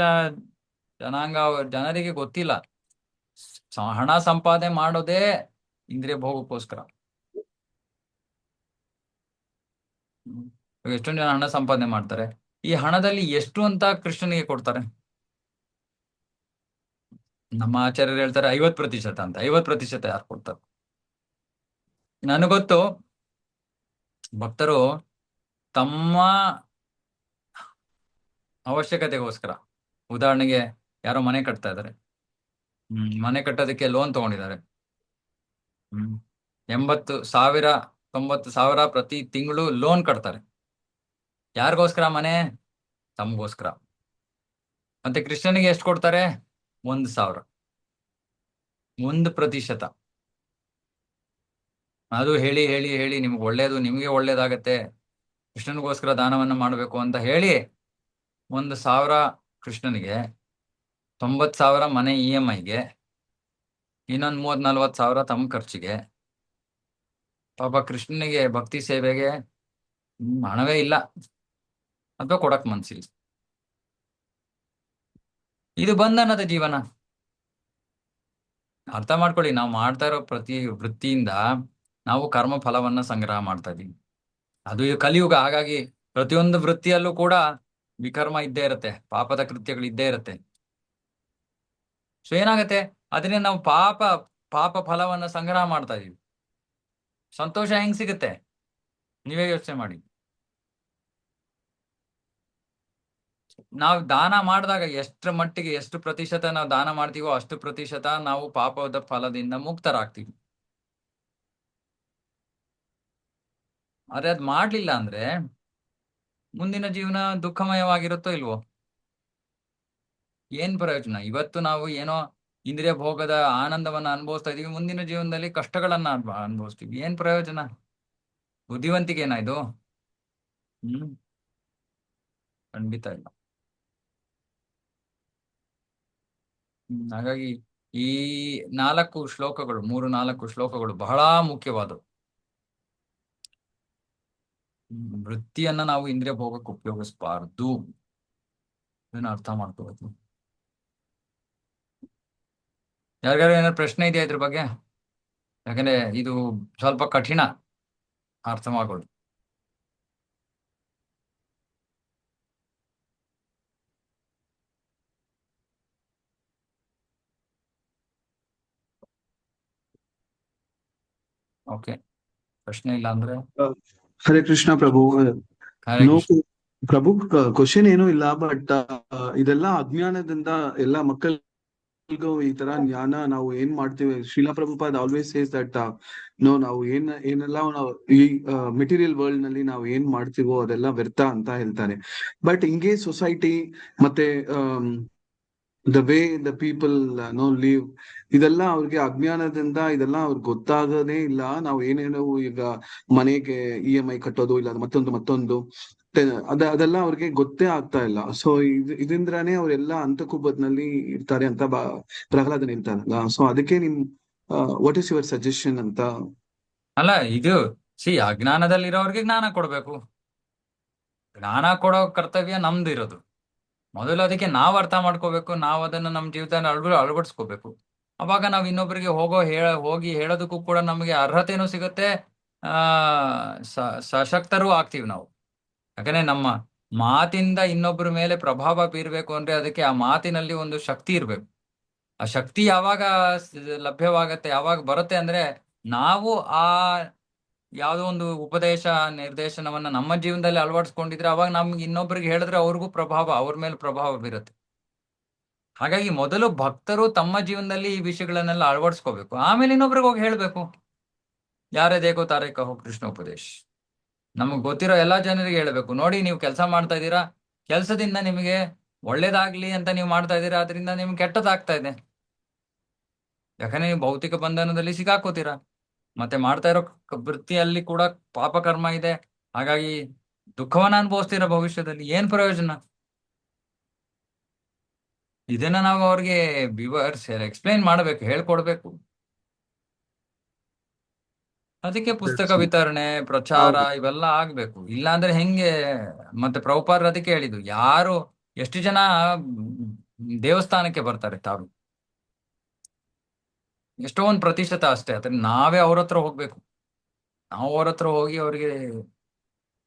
ಜನಾಂಗ ಜನರಿಗೆ ಗೊತ್ತಿಲ್ಲ. ಹಣ ಸಂಪಾದನೆ ಮಾಡೋದೇ ಇಂದ್ರಿಯ ಭೋಗಕ್ಕೋಸ್ಕರ. ಎಷ್ಟೊಂದು ಜನ ಹಣ ಸಂಪಾದನೆ ಮಾಡ್ತಾರೆ. ಈ ಹಣದಲ್ಲಿ ಎಷ್ಟು ಅಂತ ಕೃಷ್ಣನಿಗೆ ಕೊಡ್ತಾರೆ? ನಮ್ಮ ಆಚಾರ್ಯರು ಹೇಳ್ತಾರೆ 50% ಅಂತ. 50% ಯಾರು ಕೊಡ್ತಾರೆ? ನನಗೊತ್ತು, ಭಕ್ತರು ತಮ್ಮ ಅವಶ್ಯಕತೆಗೋಸ್ಕರ, ಉದಾಹರಣೆಗೆ ಯಾರೋ ಮನೆ ಕಟ್ತಾ ಇದ್ದಾರೆ, ಮನೆ ಕಟ್ಟೋದಕ್ಕೆ ಲೋನ್ ತಗೊಂಡಿದ್ದಾರೆ. 80,000 90,000 ಪ್ರತಿ ತಿಂಗಳು ಲೋನ್ ಕಟ್ತಾರೆ. ಯಾರಿಗೋಸ್ಕರ? ಮನೆ ತಮಗೋಸ್ಕರ. ಮತ್ತೆ ಕೃಷ್ಣನಿಗೆ ಎಷ್ಟು ಕೊಡ್ತಾರೆ? 1,000, 1%. ಅದು ಹೇಳಿ ಹೇಳಿ ಹೇಳಿ ನಿಮ್ಗೆ ಒಳ್ಳೇದು, ನಿಮ್ಗೆ ಒಳ್ಳೇದಾಗತ್ತೆ, ಕೃಷ್ಣನಿಗೋಸ್ಕರ ದಾನವನ್ನ ಮಾಡಬೇಕು ಅಂತ ಹೇಳಿ 1,000 ಕೃಷ್ಣನಿಗೆ, 90,000 ಮನೆ EMIಗೆ, ಇನ್ನೊಂದು 30,000-40,000 ತಮ್ಮ ಖರ್ಚಿಗೆ. ಪಾಪ ಕೃಷ್ಣನಿಗೆ ಭಕ್ತಿ ಸೇವೆಗೆ ಹಣವೇ ಇಲ್ಲ ಅಥವಾ ಕೊಡಕ್ ಮನ್ಸಿಲ್ಲ. ಇದು ಬಂಧನದ ಜೀವನ. ಅರ್ಥ ಮಾಡ್ಕೊಳ್ಳಿ, ನಾವು ಮಾಡ್ತಾ ಇರೋ ಪ್ರತಿ ವೃತ್ತಿಯಿಂದ ನಾವು ಕರ್ಮ ಫಲವನ್ನ ಸಂಗ್ರಹ ಮಾಡ್ತಾ ಇದೀವಿ. ಅದು ಈ ಕಲಿಯುಗ. ಹಾಗಾಗಿ ಪ್ರತಿಯೊಂದು ವೃತ್ತಿಯಲ್ಲೂ ಕೂಡ ವಿಕರ್ಮ ಇದ್ದೇ ಇರುತ್ತೆ, ಪಾಪದ ಕೃತ್ಯಗಳು ಇದ್ದೇ ಇರುತ್ತೆ. ಸೊ ಏನಾಗತ್ತೆ, ಅದರಿಂದ ನಾವು ಪಾಪ ಫಲವನ್ನ ಸಂಗ್ರಹ ಮಾಡ್ತಾ ಇದೀವಿ. ಸಂತೋಷ ಹೆಂಗ್ ಸಿಗುತ್ತೆ? ನೀವೇ ಯೋಚನೆ ಮಾಡಿ. ನಾವು ದಾನ ಮಾಡಿದಾಗ ಎಷ್ಟರ ಮಟ್ಟಿಗೆ, ಎಷ್ಟು ಪ್ರತಿಶತ ನಾವು ದಾನ ಮಾಡ್ತೀವೋ ಅಷ್ಟು ಪ್ರತಿಶತ ನಾವು ಪಾಪದ ಫಲದಿಂದ ಮುಕ್ತರಾಗ್ತೀವಿ. ಆದ್ರೆ ಅದ್ ಮಾಡ್ಲಿಲ್ಲ ಅಂದ್ರೆ ಮುಂದಿನ ಜೀವನ ದುಃಖಮಯವಾಗಿರುತ್ತೋ ಇಲ್ವೋ? ಏನ್ ಪ್ರಯೋಜನ? ಇವತ್ತು ನಾವು ಏನೋ ಇಂದ್ರಿಯ ಭೋಗದ ಆನಂದವನ್ನ ಅನುಭವಿಸ್ತಾ ಇದೀವಿ, ಮುಂದಿನ ಜೀವನದಲ್ಲಿ ಕಷ್ಟಗಳನ್ನ ಅನುಭವಿಸ್ತೀವಿ. ಏನ್ ಪ್ರಯೋಜನ? ಬುದ್ಧಿವಂತಿಕೆ ಏನಾ ಇದು? ಖಂಡಿತ ಇಲ್ಲ. ಹಾಗಾಗಿ ಈ 4 ಶ್ಲೋಕಗಳು, 3-4 ಶ್ಲೋಕಗಳು ಬಹಳ ಮುಖ್ಯವಾದವು. ವೃತ್ತಿಯನ್ನ ನಾವು ಇಂದ್ರಿಯ ಭೋಗಕ್ಕೆ ಉಪಯೋಗಿಸಬಾರ್ದು. ಇದನ್ನ ಅರ್ಥ ಮಾಡ್ಕೋಬೇಕು. ಯಾರಿಗಾರು ಏನಾದ್ರು ಪ್ರಶ್ನೆ ಇದೆಯಾ ಇದ್ರ ಬಗ್ಗೆ? ಯಾಕಂದ್ರೆ ಇದು ಸ್ವಲ್ಪ ಕಠಿಣ ಅರ್ಥ ಮಾಡ್ಕೊಳ್ಳಿ. ಓಕೆ, ಪ್ರಶ್ನೆ ಇಲ್ಲ ಅಂದ್ರೆ ಹರೇ ಕೃಷ್ಣ ಪ್ರಭು. ಹರೇ ನೋ ಕೃಷ್ಣ. ಪ್ರಭು, ಕ್ವಶನ್ ಏನೂ ಇಲ್ಲ. ಬಟ್ ಇದೆಲ್ಲ ಅಜ್ಞಾನದಿಂದ ಎಲ್ಲ ಮಕ್ಕಳಿಗೂ ಈ ತರ ಜ್ಞಾನ ನಾವು ಏನ್ ಮಾಡ್ತೀವಿ. Shreela Prabhupad always says that ನಾವು ಏನೆಲ್ಲ ನಾವು ಈ ಮೆಟೀರಿಯಲ್ ವರ್ಲ್ಡ್ ನಲ್ಲಿ ನಾವು ಏನ್ ಮಾಡ್ತೀವೋ ಅದೆಲ್ಲ ವ್ಯರ್ಥ ಅಂತ ಹೇಳ್ತಾರೆ. ಬಟ್ ಹಿಂಗೆ ಸೊಸೈಟಿ ಮತ್ತೆ the way the people leave, ಇದೆಲ್ಲ ಅವ್ರಿಗೆ ಅಜ್ಞಾನದಿಂದ ಇದೆಲ್ಲ ಅವ್ರಿಗೆ ಗೊತ್ತಾಗದೇ ಇಲ್ಲ. ನಾವು ಏನೇನೋ ಈಗ ಮನೆಗೆ EMI ಕಟ್ಟೋದು, ಇಲ್ಲ ಮತ್ತೊಂದು ಅದೆಲ್ಲ ಅವ್ರಿಗೆ ಗೊತ್ತೇ ಆಗ್ತಾ ಇಲ್ಲ. ಸೊ ಇದರಿಂದಾನೇ ಅವರೆಲ್ಲ ಅಂತಕೂಪದಲ್ಲಿ ಇರ್ತಾರೆ ಅಂತ ಪ್ರಹ್ಲಾದನ್ ಹೇಳ್ತಾರಲ್ಲ. ಸೊ ಅದಕ್ಕೆ ವಾಟ್ ಇಸ್ ಯುವರ್ ಸಜೆಷನ್ ಅಂತ. ಅಲ್ಲ, ಇದು ಅಜ್ಞಾನದಲ್ಲಿರೋರ್ಗೆ ಜ್ಞಾನ ಕೊಡ್ಬೇಕು. ಜ್ಞಾನ ಕೊಡೋ ಕರ್ತವ್ಯ ನಮ್ದು ಇರೋದು. ಮೊದಲು ಅದಕ್ಕೆ ನಾವು ಅರ್ಥ ಮಾಡ್ಕೋಬೇಕು, ನಾವು ಅದನ್ನ ನಮ್ಮ ಜೀವಿತ ಅಳವಡಿಸ್ಕೋಬೇಕು. ಅವಾಗ ನಾವು ಇನ್ನೊಬ್ಬರಿಗೆ ಹೋಗಿ ಹೇಳೋದಕ್ಕೂ ಕೂಡ ನಮಗೆ ಅರ್ಹತೆನೂ ಸಿಗುತ್ತೆ, ಆ ಸಶಕ್ತರೂ ಆಗ್ತೀವಿ ನಾವು. ಯಾಕಂದ್ರೆ ನಮ್ಮ ಮಾತಿಂದ ಇನ್ನೊಬ್ಬರ ಮೇಲೆ ಪ್ರಭಾವ ಬೀರ್ಬೇಕು ಅಂದ್ರೆ ಅದಕ್ಕೆ ಆ ಮಾತಿನಲ್ಲಿ ಒಂದು ಶಕ್ತಿ ಇರ್ಬೇಕು. ಆ ಶಕ್ತಿ ಯಾವಾಗ ಲಭ್ಯವಾಗತ್ತೆ, ಯಾವಾಗ ಬರುತ್ತೆ ಅಂದ್ರೆ ನಾವು ಆ ಯಾವುದೋ ಒಂದು ಉಪದೇಶ ನಿರ್ದೇಶನವನ್ನ ನಮ್ಮ ಜೀವನದಲ್ಲಿ ಅಳವಡಿಸ್ಕೊಂಡಿದ್ರೆ ಅವಾಗ ನಮ್ಗೆ ಇನ್ನೊಬ್ಬರಿಗೆ ಹೇಳಿದ್ರೆ ಅವ್ರಿಗೂ ಪ್ರಭಾವ, ಅವ್ರ ಮೇಲೆ ಪ್ರಭಾವ ಬೀರುತ್ತೆ. ಹಾಗಾಗಿ ಮೊದಲು ಭಕ್ತರು ತಮ್ಮ ಜೀವನದಲ್ಲಿ ಈ ವಿಷಯಗಳನ್ನೆಲ್ಲ ಅಳವಡಿಸ್ಕೋಬೇಕು, ಆಮೇಲೆ ಇನ್ನೊಬ್ರಿಗೆ ಹೋಗಿ ಹೇಳ್ಬೇಕು. ಯಾರೇ ದೇಕೋ ತಾರೇ ಕಹೋ ಕೃಷ್ಣ ಉಪದೇಶ್. ನಮಗ್ ಗೊತ್ತಿರೋ ಎಲ್ಲಾ ಜನರಿಗೆ ಹೇಳ್ಬೇಕು, ನೋಡಿ ನೀವು ಕೆಲಸ ಮಾಡ್ತಾ ಇದ್ದೀರಾ, ಕೆಲಸದಿಂದ ನಿಮಗೆ ಒಳ್ಳೇದಾಗ್ಲಿ ಅಂತ ನೀವು ಮಾಡ್ತಾ ಇದ್ದೀರಾ, ಅದರಿಂದ ನಿಮ್ಗೆ ಕೆಟ್ಟದಾಗ್ತಾ ಇದೆ. ಯಾಕಂದ್ರೆ ನೀವು ಭೌತಿಕ ಬಂಧನದಲ್ಲಿ ಸಿಕ್ಕಾಕೋತೀರಾ, ಮತ್ತೆ ಮಾಡ್ತಾ ಇರೋ ವೃತ್ತಿಯಲ್ಲಿ ಕೂಡ ಪಾಪಕರ್ಮ ಇದೆ. ಹಾಗಾಗಿ ದುಃಖವನ್ನ ಅನುಭವಿಸ್ತೀರಾ ಭವಿಷ್ಯದಲ್ಲಿ. ಏನ್ ಪ್ರಯೋಜನ? ಇದನ್ನ ನಾವು ಅವ್ರಿಗೆ ವಿವರಿಸಿ ಎಕ್ಸ್ಪ್ಲೈನ್ ಮಾಡ್ಬೇಕು, ಹೇಳ್ಕೊಡ್ಬೇಕು. ಅದಕ್ಕೆ ಪುಸ್ತಕ ವಿತರಣೆ, ಪ್ರಚಾರ ಹೌದು. ಇವೆಲ್ಲ ಆಗ್ಬೇಕು. ಇಲ್ಲಾಂದ್ರೆ ಹೆಂಗೆ? ಮತ್ತೆ ಪ್ರಭುಪಾದರು ಅದಕ್ಕೆ ಹೇಳಿದ್ದು, ಯಾರು ಎಷ್ಟು ಜನ ದೇವಸ್ಥಾನಕ್ಕೆ ಬರ್ತಾರೆ ತಾವು, ಎಷ್ಟೋ ಒಂದು ಪ್ರತಿಶತ ಅಷ್ಟೇ. ಅದ್ರ ನಾವೇ ಅವ್ರ ಹತ್ರ ಹೋಗ್ಬೇಕು. ನಾವು ಅವ್ರ ಹತ್ರ ಹೋಗಿ ಅವ್ರಿಗೆ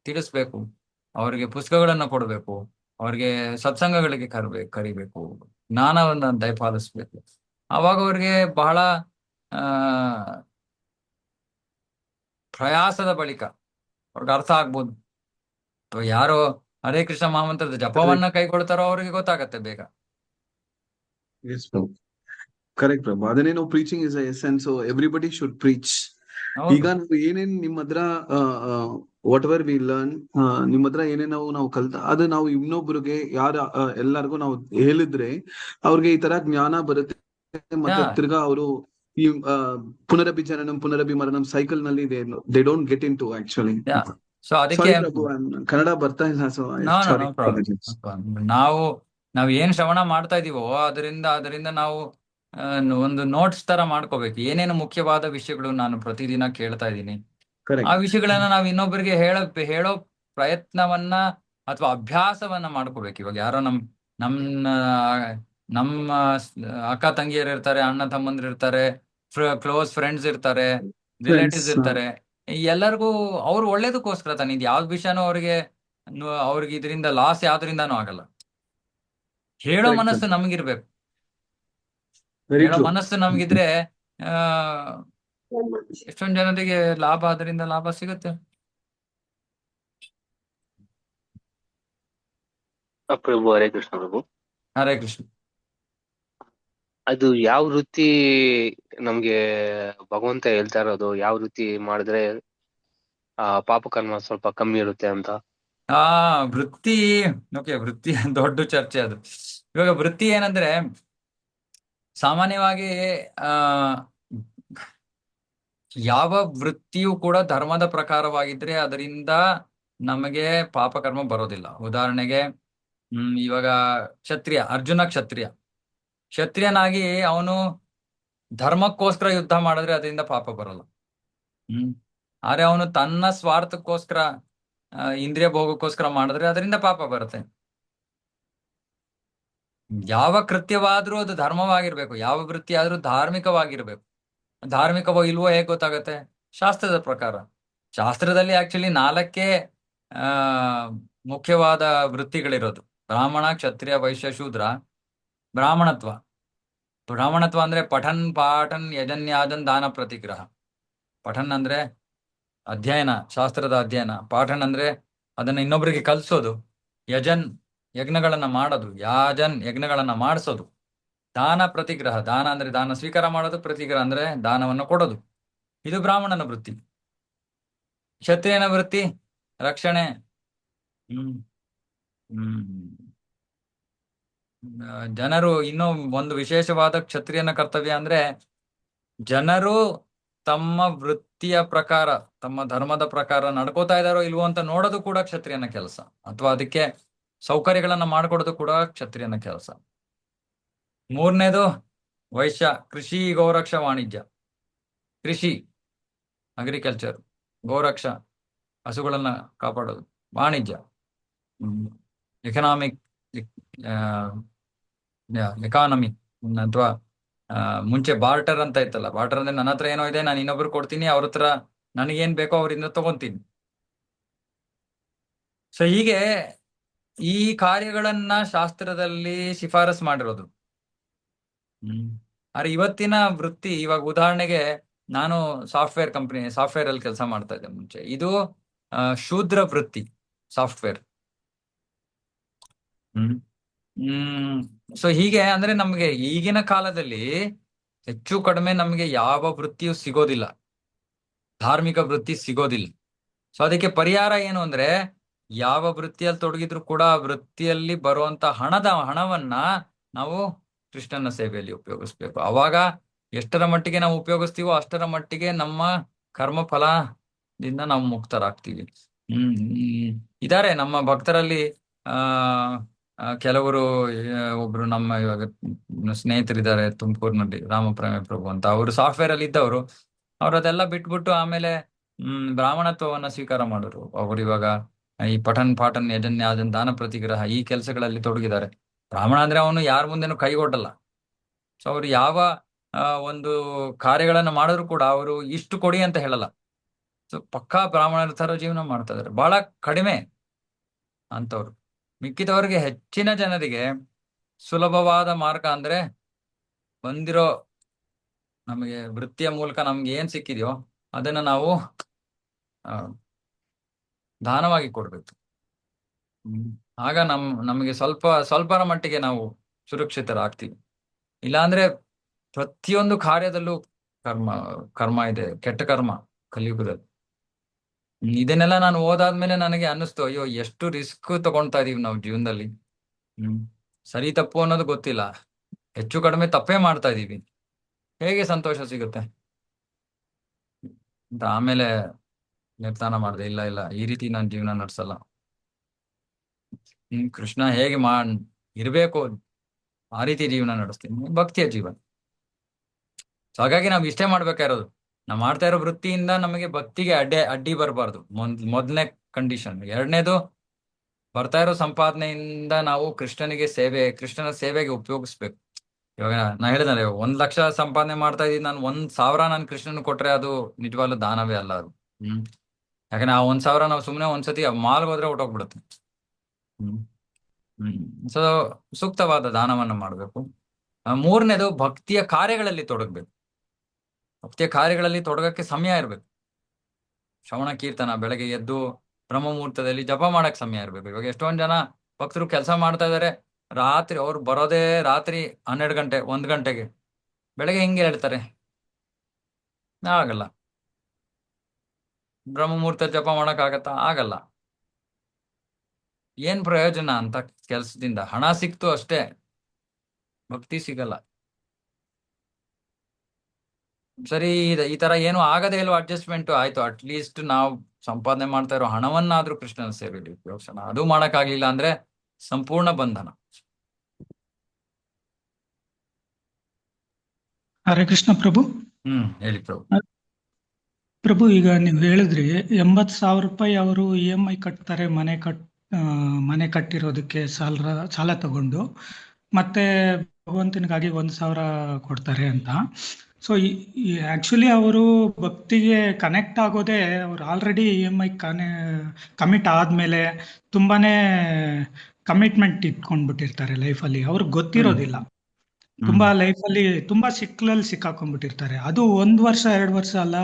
ತಿಳಿಸ್ಬೇಕು, ಅವ್ರಿಗೆ ಪುಸ್ತಕಗಳನ್ನ ಕೊಡ್ಬೇಕು, ಅವ್ರಿಗೆ ಸತ್ಸಂಗಗಳಿಗೆ ಕರಿಬೇಕು, ಜ್ಞಾನವನ್ನ ದಯಪಾಲಿಸ್ಬೇಕು. ಅವಾಗ ಅವ್ರಿಗೆ ಬಹಳ ಆ ಪ್ರಯಾಸದ ಬಳಿಕ ಅವ್ರಿಗೆ ಅರ್ಥ ಆಗ್ಬೋದು. ಅಥವಾ ಯಾರೋ ಹರೇ ಕೃಷ್ಣ ಮಹಾಮಂತ್ರದ ಜಪವನ್ನ ಕೈಗೊಳ್ತಾರೋ ಅವ್ರಿಗೆ ಗೊತ್ತಾಗತ್ತೆ ಬೇಗ. ಎಸ್ ಪ್ರಭು, ಕರೆಕ್ಟ್ ಪ್ರಭು. ಅದನ್ನೇ ನಾವು preaching is essence, so everybody should preach. ಈಗ ಹೌದು. ನಾವು ಏನೇನ್ ನಿಮ್ಮ ಹತ್ರ ವಾಟ್ ಎವರ್ ವಿ ಲರ್ನ್, ನಿಮ್ಮ ಹತ್ರ ಏನೇನ್ ನಾವು ಕಲ್ತ ಅದು ನಾವು ಇನ್ನೊಬ್ರಿಗೆ ಎಲ್ಲರಿಗೂ ನಾವು ಹೇಳಿದ್ರೆ ಅವ್ರಿಗೆ ಈ ತರ ಜ್ಞಾನ ಬರುತ್ತೆ. ಯಾ ಮತ್ತೆ ತಿರ್ಗಾ ಅವರು ಈ ಪುನರಭಿ ಜನನಂ ಪುನರಭಿ ಮರಣಂ ಸೈಕಲ್ ನಲ್ಲಿ they don't get into actually. Yeah so ಅದಕ್ಕೆ ಸಾರಿ ಪ್ರಭು, ಕನ್ನಡ ಬರ್ತಾ ಇಲ್ಲ, so no no sorry. No problem. ನಾವು ಏನ್ ಶ್ರವಣ ಮಾಡ್ತಾ ಇದೀವೋ ಅದರಿಂದ ನಾವು ಆ, ಒಂದು ನೋಟ್ಸ್ ತರ ಮಾಡ್ಕೋಬೇಕು. ಏನೇನು ಮುಖ್ಯವಾದ ವಿಷಯಗಳು ನಾನು ಪ್ರತಿದಿನ ಕೇಳ್ತಾ ಇದ್ದೀನಿ, ಆ ಕರೆಕ್ಟ್. ವಿಷಯಗಳನ್ನ ನಾವು ಇನ್ನೊಬ್ಬರಿಗೆ ಹೇಳೋ ಪ್ರಯತ್ನವನ್ನ ಅಥವಾ ಅಭ್ಯಾಸವನ್ನ ಮಾಡ್ಕೋಬೇಕು. ಇವಾಗ ಯಾರೋ ನಮ್ಮ ನಮ್ಮ ಅಕ್ಕ ತಂಗಿಯರು ಇರ್ತಾರೆ, ಅಣ್ಣ ತಮ್ಮಂದ್ರು ಇರ್ತಾರೆ, ಕ್ಲೋಸ್ ಫ್ರೆಂಡ್ಸ್ ಇರ್ತಾರೆ, ಫ್ರೆಂಡ್ಸ್. ರಿಲೇಟಿವ್ಸ್ ಇರ್ತಾರೆ. ಈ ಎಲ್ಲರಿಗೂ ಅವ್ರು ಒಳ್ಳೇದಕ್ಕೋಸ್ಕರ ತಾನೆ, ಇದು ಯಾವ್ದು ವಿಷಯನೂ ಅವ್ರಿಗೆ ಇದರಿಂದ ಲಾಸ್ ಯಾವ್ದ್ರಿಂದಾನೂ ಆಗಲ್ಲ. ಹೇಳೋ ಕರೆಕ್ಟ್. ಮನಸ್ಸು ನಮಗಿರ್ಬೇಕು. ವೆರಿ ಹೇಳೋ ಟ್ರೂ. ಮನಸ್ಸು ನಮಗಿದ್ರೆ ಆ ಎಷ್ಟೊಂದು ಜನರಿಗೆ ಅದರಿಂದ ಲಾಭ ಸಿಗುತ್ತೆ. ಪ್ರಭು ಹರೇ ಕೃಷ್ಣ ಪ್ರಭು. ಹರೇ ಕೃಷ್ಣ. ಅದು ಯಾವ ವೃತ್ತಿ ನಮ್ಗೆ ಭಗವಂತ ಹೇಳ್ತಾ ಇರೋದು, ಯಾವ ವೃತ್ತಿ ಮಾಡಿದ್ರೆ ಪಾಪ ಕರ್ಮ ಸ್ವಲ್ಪ ಕಮ್ಮಿ ಇರುತ್ತೆ ಅಂತ? ಆ ವೃತ್ತಿ, ಓಕೆ, ವೃತ್ತಿ ದೊಡ್ಡ ಚರ್ಚೆ ಅದು. ಇವಾಗ ವೃತ್ತಿ ಏನಂದ್ರೆ ಸಾಮಾನ್ಯವಾಗಿ ಆ ಯಾವ ವೃತ್ತಿಯೂ ಕೂಡ ಧರ್ಮದ ಪ್ರಕಾರವಾಗಿದ್ರೆ ಅದರಿಂದ ನಮಗೆ ಪಾಪಕರ್ಮ ಬರೋದಿಲ್ಲ. ಉದಾಹರಣೆಗೆ ಇವಾಗ ಅರ್ಜುನ ಕ್ಷತ್ರಿಯನಾಗಿ ಅವನು ಧರ್ಮಕ್ಕೋಸ್ಕರ ಯುದ್ಧ ಮಾಡಿದ್ರೆ ಅದರಿಂದ ಪಾಪ ಬರಲ್ಲ. ಆದ್ರೆ ಅವನು ತನ್ನ ಸ್ವಾರ್ಥಕ್ಕೋಸ್ಕರ ಇಂದ್ರಿಯ ಭೋಗಕ್ಕೋಸ್ಕರ ಮಾಡಿದ್ರೆ ಅದರಿಂದ ಪಾಪ ಬರುತ್ತೆ. ಯಾವ ಕೃತ್ಯವಾದ್ರೂ ಅದು ಧರ್ಮವಾಗಿರ್ಬೇಕು, ಯಾವ ವೃತ್ತಿ ಆದ್ರೂ ಧಾರ್ಮಿಕವಾಗಿರ್ಬೇಕು. ಧಾರ್ಮಿಕವೋ ಇಲ್ವೋ ಹೇಗೆ ಗೊತ್ತಾಗತ್ತೆ? ಶಾಸ್ತ್ರದ ಪ್ರಕಾರ. ಶಾಸ್ತ್ರದಲ್ಲಿ ಆಕ್ಚುಲಿ 4 ಆ ಮುಖ್ಯವಾದ ವೃತ್ತಿಗಳಿರೋದು: ಬ್ರಾಹ್ಮಣ, ಕ್ಷತ್ರಿಯ, ವೈಶ್ಯ, ಶೂದ್ರ. ಬ್ರಾಹ್ಮಣತ್ವ ಅಂದ್ರೆ ಪಠನ್ ಪಾಠನ್ ಯಜನ್ಯಾದನ್ ದಾನ ಪ್ರತಿಗ್ರಹ. ಪಠನ್ ಅಂದ್ರೆ ಅಧ್ಯಯನ, ಶಾಸ್ತ್ರದ ಅಧ್ಯಯನ. ಪಾಠನ್ ಅಂದ್ರೆ ಅದನ್ನ ಇನ್ನೊಬ್ಬರಿಗೆ ಕಲಿಸೋದು. ಯಜನ್ ಯಜ್ಞಗಳನ್ನ ಮಾಡೋದು, ಯಾಜನ್ ಯಜ್ಞಗಳನ್ನ ಮಾಡಿಸೋದು. ದಾನ ಪ್ರತಿಗ್ರಹ, ದಾನ ಅಂದ್ರೆ ದಾನ ಸ್ವೀಕಾರ ಮಾಡೋದು, ಪ್ರತಿಗ್ರಹ ಅಂದ್ರೆ ದಾನವನ್ನು ಕೊಡೋದು. ಇದು ಬ್ರಾಹ್ಮಣನ ವೃತ್ತಿ. ಕ್ಷತ್ರಿಯನ ವೃತ್ತಿ ರಕ್ಷಣೆ. ಹ್ಮ್ ಹ್ಮ್ ಜನರು ಇನ್ನೂ ಒಂದು ವಿಶೇಷವಾದ ಕ್ಷತ್ರಿಯನ ಕರ್ತವ್ಯ ಅಂದ್ರೆ ಜನರು ತಮ್ಮ ವೃತ್ತಿಯ ಪ್ರಕಾರ, ತಮ್ಮ ಧರ್ಮದ ಪ್ರಕಾರ ನಡ್ಕೋತಾ ಇದಾರೋ ಇಲ್ವೋ ಅಂತ ನೋಡೋದು ಕೂಡ ಕ್ಷತ್ರಿಯನ ಕೆಲಸ, ಅಥವಾ ಅದಕ್ಕೆ ಸೌಕರ್ಯಗಳನ್ನ ಮಾಡ್ಕೊಡೋದು ಕೂಡ ಕ್ಷತ್ರಿಯನ ಕೆಲಸ. 3ನೇದು ವೈಶ್ಯ, ಕೃಷಿ, ಗೋರಕ್ಷ, ವಾಣಿಜ್ಯ. ಕೃಷಿ, ಅಗ್ರಿಕಲ್ಚರ್. ಗೋರಕ್ಷ, ಹಸುಗಳನ್ನ ಕಾಪಾಡೋದು. ವಾಣಿಜ್ಯ, ಎಕನಾಮಿಕ್ ಎಕಾನಮಿ. ಅಥವಾ ಮುಂಚೆ ಬಾರ್ಟರ್ ಅಂತ ಇತ್ತಲ್ಲ. ಬಾರ್ಟರ್ ಅಂದ್ರೆ ನನ್ನ ಹತ್ರ ಏನೋ ಇದೆ, ನಾನು ಇನ್ನೊಬ್ರು ಕೊಡ್ತೀನಿ, ಅವ್ರ ಹತ್ರ ನನಗೇನ್ ಬೇಕೋ ಅವರಿಂದ ತಗೊಂತೀನಿ. ಸೊ ಹೀಗೆ ಈ ಕಾರ್ಯಗಳನ್ನ ಶಾಸ್ತ್ರದಲ್ಲಿ ಶಿಫಾರಸ್ ಮಾಡಿರೋದು. ಆದ್ರೆ ಇವತ್ತಿನ ವೃತ್ತಿ, ಇವಾಗ ಉದಾಹರಣೆಗೆ ನಾನು ಸಾಫ್ಟ್ವೇರ್ ಅಲ್ಲಿ ಕೆಲಸ ಮಾಡ್ತಾ ಇದ್ದೆ ಮುಂಚೆ. ಇದು ಶೂದ್ರ ವೃತ್ತಿ, ಸಾಫ್ಟ್ವೇರ್. ಸೊ ಹೀಗೆ ಅಂದ್ರೆ ನಮ್ಗೆ ಈಗಿನ ಕಾಲದಲ್ಲಿ ಹೆಚ್ಚು ಕಡಿಮೆ ನಮ್ಗೆ ಯಾವ ವೃತ್ತಿಯೂ ಸಿಗೋದಿಲ್ಲ, ಧಾರ್ಮಿಕ ವೃತ್ತಿ ಸಿಗೋದಿಲ್ಲ. ಸೊ ಅದಕ್ಕೆ ಪರಿಹಾರ ಏನು ಅಂದ್ರೆ, ಯಾವ ವೃತ್ತಿಯಲ್ಲಿ ತೊಡಗಿದ್ರು ಕೂಡ ಆ ವೃತ್ತಿಯಲ್ಲಿ ಬರುವಂತ ಹಣವನ್ನ ನಾವು ಕೃಷ್ಣನ ಸೇವೆಯಲ್ಲಿ ಉಪಯೋಗಿಸ್ಬೇಕು. ಅವಾಗ ಎಷ್ಟರ ಮಟ್ಟಿಗೆ ನಾವು ಉಪಯೋಗಿಸ್ತೀವೋ ಅಷ್ಟರ ಮಟ್ಟಿಗೆ ನಮ್ಮ ಕರ್ಮ ಫಲದಿಂದ ನಾವು ಮುಕ್ತರಾಗ್ತೀವಿ. ಇದಾರೆ ನಮ್ಮ ಭಕ್ತರಲ್ಲಿ ಆ ಕೆಲವರು, ಒಬ್ರು ನಮ್ಮ ಇವಾಗ ಸ್ನೇಹಿತರಿದ್ದಾರೆ ತುಮಕೂರಿನಲ್ಲಿ, ರಾಮಪ್ರಮೇಯ ಪ್ರಭು ಅಂತ. ಅವರು ಸಾಫ್ಟ್ವೇರ್ ಅಲ್ಲಿ ಇದ್ದವರು. ಅವ್ರು ಅದೆಲ್ಲ ಬಿಟ್ಬಿಟ್ಟು ಆಮೇಲೆ ಬ್ರಾಹ್ಮಣತ್ವವನ್ನ ಸ್ವೀಕಾರ ಮಾಡೋರು. ಅವರು ಇವಾಗ ಈ ಪಾಠನ್ ಯಜನ್ಯಾಜನ್ ದಾನ ಪ್ರತಿಗ್ರಹ ಈ ಕೆಲಸಗಳಲ್ಲಿ ತೊಡಗಿದ್ದಾರೆ. ಬ್ರಾಹ್ಮಣ ಅಂದ್ರೆ ಅವನು ಯಾರ ಮುಂದೆನೂ ಕೈಗೊಡ್ಡಲ್ಲ. ಸೊ ಅವ್ರು ಯಾವ ಒಂದು ಕಾರ್ಯಗಳನ್ನ ಮಾಡಿದ್ರು ಕೂಡ ಅವರು ಇಷ್ಟು ಕೊಡಿ ಅಂತ ಹೇಳಲ್ಲ. ಸೊ ಪಕ್ಕಾ ಬ್ರಾಹ್ಮಣರ ತರ ಜೀವನ ಮಾಡ್ತಾ ಇದಾರೆ. ಬಹಳ ಕಡಿಮೆ ಅಂತವ್ರು. ಮಿಕ್ಕಿದವರಿಗೆ, ಹೆಚ್ಚಿನ ಜನರಿಗೆ ಸುಲಭವಾದ ಮಾರ್ಗ ಅಂದ್ರೆ ಬಂದಿರೋ ನಮಗೆ ವೃತ್ತಿಯ ಮೂಲಕ ನಮ್ಗೆ ಏನ್ ಸಿಕ್ಕಿದೆಯೋ ಅದನ್ನ ನಾವು ದಾನವಾಗಿ ಕೊಡ್ಬೇಕು. ಆಗ ನಮಗೆ ಸ್ವಲ್ಪರ ಮಟ್ಟಿಗೆ ನಾವು ಸುರಕ್ಷಿತರಾಗ್ತೀವಿ. ಇಲ್ಲಾಂದ್ರೆ ಪ್ರತಿಯೊಂದು ಕಾರ್ಯದಲ್ಲೂ ಕರ್ಮ ಇದೆ, ಕೆಟ್ಟ ಕರ್ಮ ಕಲಿಯುಗದಲ್ಲಿ. ಇದನ್ನೆಲ್ಲ ನಾನು ಓದಾದ್ಮೇಲೆ ನನಗೆ ಅನ್ನಿಸ್ತು, ಅಯ್ಯೋ ಎಷ್ಟು ರಿಸ್ಕ್ ತಗೊಳ್ತಾ ಇದೀವಿ ನಾವು ಜೀವನದಲ್ಲಿ. ಸರಿ ತಪ್ಪು ಅನ್ನೋದು ಗೊತ್ತಿಲ್ಲ, ಹೆಚ್ಚು ಕಡಿಮೆ ತಪ್ಪೇ ಮಾಡ್ತಾ ಇದೀವಿ, ಹೇಗೆ ಸಂತೋಷ ಸಿಗುತ್ತೆ ಅಂತ ಆಮೇಲೆ ನಿರ್ಧಾರ ಮಾಡಿದೆ, ಇಲ್ಲ ಈ ರೀತಿ ನಾನು ಜೀವನ ನಡ್ಸಲ್ಲ. ಕೃಷ್ಣ ಹೇಗೆ ಇರ್ಬೇಕು ಆ ರೀತಿ ಜೀವನ ನಡೆಸ್ತೀನಿ, ಭಕ್ತಿಯ ಜೀವನ. ಸೊ ಹಾಗಾಗಿ ನಾವ್ ಇಷ್ಟೇ ಮಾಡ್ಬೇಕಾಗಿರೋದು, ನಾವ್ ಮಾಡ್ತಾ ಇರೋ ವೃತ್ತಿಯಿಂದ ನಮಗೆ ಭಕ್ತಿಗೆ ಅಡ್ಡಿ ಬರಬಾರ್ದು, ಮೊದಲನೇ ಕಂಡೀಷನ್. ಎರಡನೇದು, ಬರ್ತಾ ಇರೋ ಸಂಪಾದನೆಯಿಂದ ನಾವು ಕೃಷ್ಣನ ಸೇವೆಗೆ ಉಪಯೋಗಿಸ್ಬೇಕು. ಇವಾಗ ನಾ ಹೇಳಿದ್ರೆ 1 ಲಕ್ಷ ಸಂಪಾದನೆ ಮಾಡ್ತಾ ಇದ್ದೀನಿ, ನಾನು 1,000 ನಾನು ಕೃಷ್ಣನ್ ಕೊಟ್ರೆ ಅದು ನಿಜವಾಗ್ಲೂ ದಾನವೇ ಅಲ್ಲ ಅದು. ಯಾಕಂದ್ರೆ ಆ 1,000 ನಾವು ಸುಮ್ನೆ ಒಂದ್ಸತಿ ಮಾಲ್ಗೆ ಹೋದ್ರೆ ಹೊಟ್ಟೋಗ್ಬಿಡುತ್ತೆ. ಸೊ ಸೂಕ್ತವಾದ ದಾನವನ್ನ ಮಾಡ್ಬೇಕು. ಮೂರನೇದು, ಭಕ್ತಿಯ ಕಾರ್ಯಗಳಲ್ಲಿ ತೊಡಗ್ಬೇಕು. ಭಕ್ತಿಯ ಕಾರ್ಯಗಳಲ್ಲಿ ತೊಡಗಕ್ಕೆ ಸಮಯ ಇರ್ಬೇಕು. ಶ್ರವಣ ಕೀರ್ತನ, ಬೆಳಗ್ಗೆ ಎದ್ದು ಬ್ರಹ್ಮ ಮುಹೂರ್ತದಲ್ಲಿ ಜಪ ಮಾಡಕ್ ಸಮಯ ಇರ್ಬೇಕು. ಇವಾಗ ಎಷ್ಟೊಂದ್ ಜನ ಭಕ್ತರು ಕೆಲಸ ಮಾಡ್ತಾ ಇದಾರೆ, ರಾತ್ರಿ ಅವ್ರು ಬರೋದೇ ರಾತ್ರಿ 12 ಗಂಟೆ 1 ಗಂಟೆಗೆ. ಬೆಳಗ್ಗೆ ಹೆಂಗೆ ಹೇಳ್ತಾರೆ? ಆಗಲ್ಲ. ಬ್ರಹ್ಮ ಮುಹೂರ್ತ ಜಪ ಮಾಡಕ್ ಆಗಲ್ಲ. ಏನ್ ಪ್ರಯೋಜನ ಅಂತ ಕೆಲ್ಸದಿಂದ? ಹಣ ಸಿಕ್ತು ಅಷ್ಟೇ, ಭಕ್ತಿ ಸಿಗಲ್ಲ. ಸರಿ, ಈ ತರ ಏನು ಆಗದೇ ಇಲ್ವೋ ಅಡ್ಜಸ್ಟ್ಮೆಂಟ್ ಆಯ್ತು, ಅಟ್ಲೀಸ್ಟ್ ನಾವು ಸಂಪಾದನೆ ಮಾಡ್ತಾ ಇರೋ ಹಣವನ್ನಾದ್ರೂ ಕೃಷ್ಣನ ಸೇವೆಯಲ್ಲಿ ಉಪಯೋಗಿಸೋಣ. ಅದು ಮಾಡಕ್ಕಾಗ್ಲಿಲ್ಲ ಅಂದ್ರೆ ಸಂಪೂರ್ಣ ಬಂಧನ. ಹರೇ ಕೃಷ್ಣ ಪ್ರಭು. ಹೇಳಿ ಪ್ರಭು. ಪ್ರಭು, ಈಗ ನೀವು ಹೇಳಿದ್ರಿ 80,000 ರೂಪಾಯಿ ಅವರು EMI ಕಟ್ತಾರೆ, ಮನೆ ಕಟ್ಟಿರೋದಕ್ಕೆ ಸಾಲ ತಗೊಂಡು, ಮತ್ತೆ ಭಗವಂತನಿಗಾಗಿ 1,000 ಕೊಡ್ತಾರೆ ಅಂತ. ಸೊ ಆಕ್ಚುಲಿ ಅವರು ಭಕ್ತಿಗೆ ಕನೆಕ್ಟ್ ಆಗೋದೇ ಅವ್ರು ಆಲ್ರೆಡಿ EMI ಕಮಿಟ್ ಆದ್ಮೇಲೆ ತುಂಬಾನೇ ಕಮಿಟ್ಮೆಂಟ್ ಇಟ್ಕೊಂಡ್ಬಿಟ್ಟಿರ್ತಾರೆ ಲೈಫಲ್ಲಿ. ಅವ್ರಿಗೆ ಗೊತ್ತಿರೋದಿಲ್ಲ, ತುಂಬಾ ಲೈಫಲ್ಲಿ ತುಂಬಾ ಸಿಕ್ಕಾಕೊಂಡ್ಬಿಟ್ಟಿರ್ತಾರೆ. ಅದು 1 ವರ್ಷ 2 ವರ್ಷ ಅಲ್ಲ,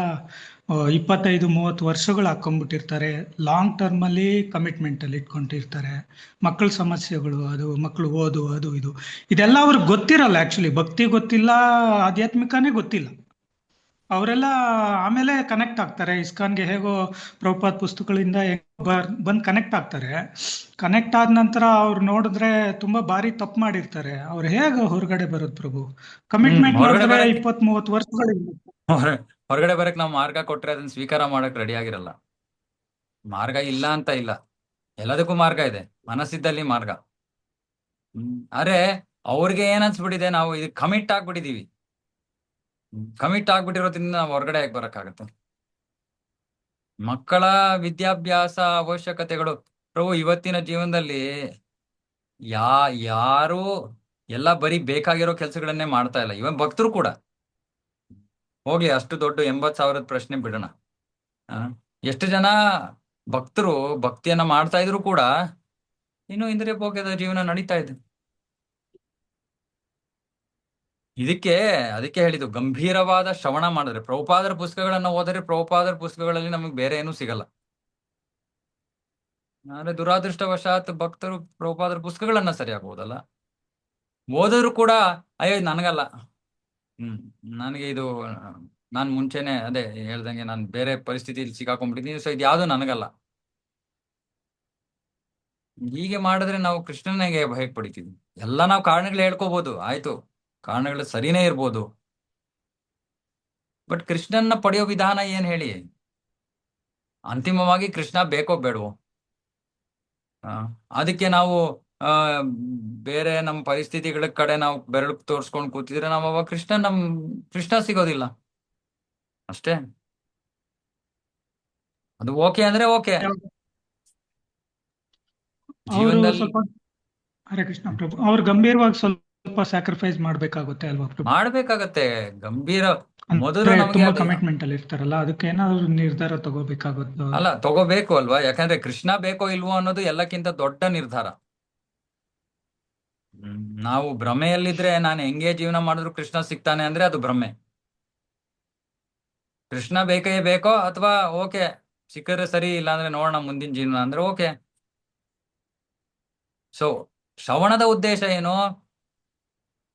25-30 ವರ್ಷಗಳು ಹಾಕೊಂಡ್ಬಿಟ್ಟಿರ್ತಾರೆ. ಲಾಂಗ್ ಟರ್ಮ್ ಅಲ್ಲಿ ಕಮಿಟ್ಮೆಂಟ್ ಅಲ್ಲಿ ಇಟ್ಕೊಂಡಿರ್ತಾರೆ. ಮಕ್ಕಳ ಸಮಸ್ಯೆಗಳು, ಅದು ಮಕ್ಕಳು ಓದು, ಅದು ಇದು ಇದೆಲ್ಲ ಅವ್ರಿಗೆ ಗೊತ್ತಿರಲ್ಲ. ಆಕ್ಚುಲಿ ಭಕ್ತಿ ಗೊತ್ತಿಲ್ಲ, ಆಧ್ಯಾತ್ಮಿಕನೇ ಗೊತ್ತಿಲ್ಲ. ಅವರೆಲ್ಲ ಆಮೇಲೆ ಕನೆಕ್ಟ್ ಆಗ್ತಾರೆ. ಇಸ್ಕಾನ್ಗೆ ಹೇಗೋ ಪ್ರಭುಪಾದ ಪುಸ್ತಕಗಳಿಂದ ಬಂದ್ ಕನೆಕ್ಟ್ ಆಗ್ತಾರೆ. ಕನೆಕ್ಟ್ ಆದ ನಂತರ ಅವ್ರು ನೋಡಿದ್ರೆ ತುಂಬಾ ಬಾರಿ ತಪ್ಪು ಮಾಡಿರ್ತಾರೆ. ಅವ್ರು ಹೇಗೆ ಹೊರಗಡೆ ಬರೋದು ಪ್ರಭು? ಕಮಿಟ್ಮೆಂಟ್ ಮಾಡಿದ್ರೆ 20-30 ವರ್ಷಗಳಿಂದ ಹೊರಗಡೆ ಬರಕ್ ನಾವು ಮಾರ್ಗ ಕೊಟ್ರೆ ಅದನ್ನ ಸ್ವೀಕಾರ ಮಾಡಕ್ ರೆಡಿ ಆಗಿರಲ್ಲ. ಮಾರ್ಗ ಇಲ್ಲ ಅಂತ ಇಲ್ಲ, ಎಲ್ಲದಕ್ಕೂ ಮಾರ್ಗ ಇದೆ, ಮನಸ್ಸಿದ್ದಲ್ಲಿ ಮಾರ್ಗ. ಅರೆ ಅವ್ರಿಗೆ ಏನ್ ಅನ್ಸ್ಬಿಟ್ಟಿದೆ, ನಾವು ಇದಕ್ಕೆ ಕಮಿಟ್ ಆಗ್ಬಿಟ್ಟಿದೀವಿ. ಕಮಿಟ್ ಆಗ್ಬಿಟ್ಟಿರೋದ್ರಿಂದ ನಾವು ಹೊರಗಡೆ ಆಗಿ ಬರಕ್ಕಾಗತ್ತೆ. ಮಕ್ಕಳ ವಿದ್ಯಾಭ್ಯಾಸ ಅವಶ್ಯಕತೆಗಳು ಪ್ರಭು, ಇವತ್ತಿನ ಜೀವನದಲ್ಲಿ ಯಾರು ಎಲ್ಲ ಬರೀ ಬೇಕಾಗಿರೋ ಕೆಲಸಗಳನ್ನೇ ಮಾಡ್ತಾ ಇಲ್ಲ. ಇವನ್ ಭಕ್ತರು ಕೂಡ ಹೋಗ್ಲಿ, ಅಷ್ಟು ದೊಡ್ಡ 80,000 ಪ್ರಶ್ನೆ ಬಿಡೋಣ. ಆ, ಎಷ್ಟು ಜನ ಭಕ್ತರು ಭಕ್ತಿಯನ್ನ ಮಾಡ್ತಾ ಇದ್ರು ಕೂಡ ಇನ್ನು ಇಂದ್ರಿಯ ಭೋಗ್ಯದ ಜೀವನ ನಡೀತಾ ಇದೆ. ಅದಕ್ಕೆ ಹೇಳಿದ್ದು ಗಂಭೀರವಾದ ಶ್ರವಣ ಮಾಡಿದ್ರೆ, ಪ್ರಭುಪಾದರ ಪುಸ್ತಕಗಳನ್ನ ಓದಿದ್ರೆ ಪ್ರಭುಪಾದರ ಪುಸ್ತಕಗಳಲ್ಲಿ ನಮಗೆ ಬೇರೆ ಏನೂ ಸಿಗಲ್ಲ. ಆದ್ರೆ ದುರಾದೃಷ್ಟವಶಾತ್ ಭಕ್ತರು ಪ್ರಭುಪಾದರ ಪುಸ್ತಕಗಳನ್ನ ಸರಿಯಾಗಿ ಓದಲ್ಲ, ಓದಿದ್ರು ಕೂಡ ಅಯ್ಯೋ ಇದು ನನಗಲ್ಲ, ನನಗೆ ಇದು ನಾನು ಮುಂಚೆನೆ ಅದೇ ಹೇಳ್ದಂಗೆ ನಾನು ಬೇರೆ ಪರಿಸ್ಥಿತಿಯಲ್ಲಿ ಸಿಕ್ಕಾಕೊಂಡ್ಬಿಟ್ಟಿದ್ದೀನಿ, ಸೊ ಇದು ಯಾವುದು ನನಗಲ್ಲ. ಹೀಗೆ ಮಾಡಿದ್ರೆ ನಾವು ಕೃಷ್ಣನಿಗೆ ಹೇಗೆ ಪಡಿತೀವಿ? ಎಲ್ಲ ನಾವು ಕಾರಣಗಳು ಹೇಳ್ಕೋಬಹುದು, ಆಯ್ತು, ಕಾರಣಗಳು ಸರಿನೇ ಇರ್ಬೋದು, ಬಟ್ ಕೃಷ್ಣನ್ನ ಪಡೆಯೋ ವಿಧಾನ ಏನ್ ಹೇಳಿ? ಅಂತಿಮವಾಗಿ ಕೃಷ್ಣ ಬೇಕೋ ಬೇಡವೋ? ಅದಕ್ಕೆ ನಾವು ಆ ಬೇರೆ ನಮ್ಮ ಪರಿಸ್ಥಿತಿಗಳ ಕಡೆ ನಾವು ಬೆರಳು ತೋರ್ಸ್ಕೊಂಡು ಕೂತಿದ್ರೆ ನಾವು ಅವಾಗ ಕೃಷ್ಣ ಸಿಗೋದಿಲ್ಲ ಅಷ್ಟೇ. ಅದು ಓಕೆ ಅಂದ್ರೆ ಓಕೆ ಅವರು ಜೀವನದಲ್ಲಿ ಸ್ವಲ್ಪ ಹರೇ ಕೃಷ್ಣ ಪ್ರಭು, ಅವ್ರು ಗಂಭೀರವಾಗಿ ಸ್ವಲ್ಪ ಸ್ಯಾಕ್ರಿಫೈಸ್ ಮಾಡ್ಬೇಕಾಗುತ್ತೆ ಅಲ್ವಾ ಪ್ರಭು? ಮಾಡ್ಬೇಕಾಗತ್ತೆ ಗಂಭೀರ. ಮೊದಲು ಅಂದ್ರೆ ನಮಗೆ ತುಂಬಾ ಕಮಿಟ್ಮೆಂಟ್ ಅಲ್ಲಿ ಇರ್ತಾರಲ್ಲ, ಅದಕ್ಕೆ ಏನಾದ್ರು ನಿರ್ಧಾರ ತಗೋಬೇಕಾಗುತ್ತೆ. ಅಲ್ಲ ತಗೋಬೇಕು ಅಲ್ವಾ, ಯಾಕಂದ್ರೆ ಕೃಷ್ಣ ಬೇಕೋ ಇಲ್ವೋ ಅನ್ನೋದು ಎಲ್ಲಕ್ಕಿಂತ ದೊಡ್ಡ ನಿರ್ಧಾರ. ನಾವು ಭ್ರಮೆಯಲ್ಲಿದ್ರೆ ನಾನು ಹೆಂಗೆ ಜೀವನ ಮಾಡಿದ್ರು ಕೃಷ್ಣ ಸಿಗ್ತಾನೆ ಅಂದ್ರೆ ಅದು ಭ್ರಮೆ. ಕೃಷ್ಣ ಬೇಕೋ ಅಥವಾ ಓಕೆ ಸಿಕ್ಕರೆ ಸರಿ, ಇಲ್ಲಾಂದ್ರೆ ನೋಡೋಣ ಮುಂದಿನ ಜೀವನ ಅಂದ್ರೆ ಓಕೆ. ಸೊ ಶ್ರವಣದ ಉದ್ದೇಶ ಏನು?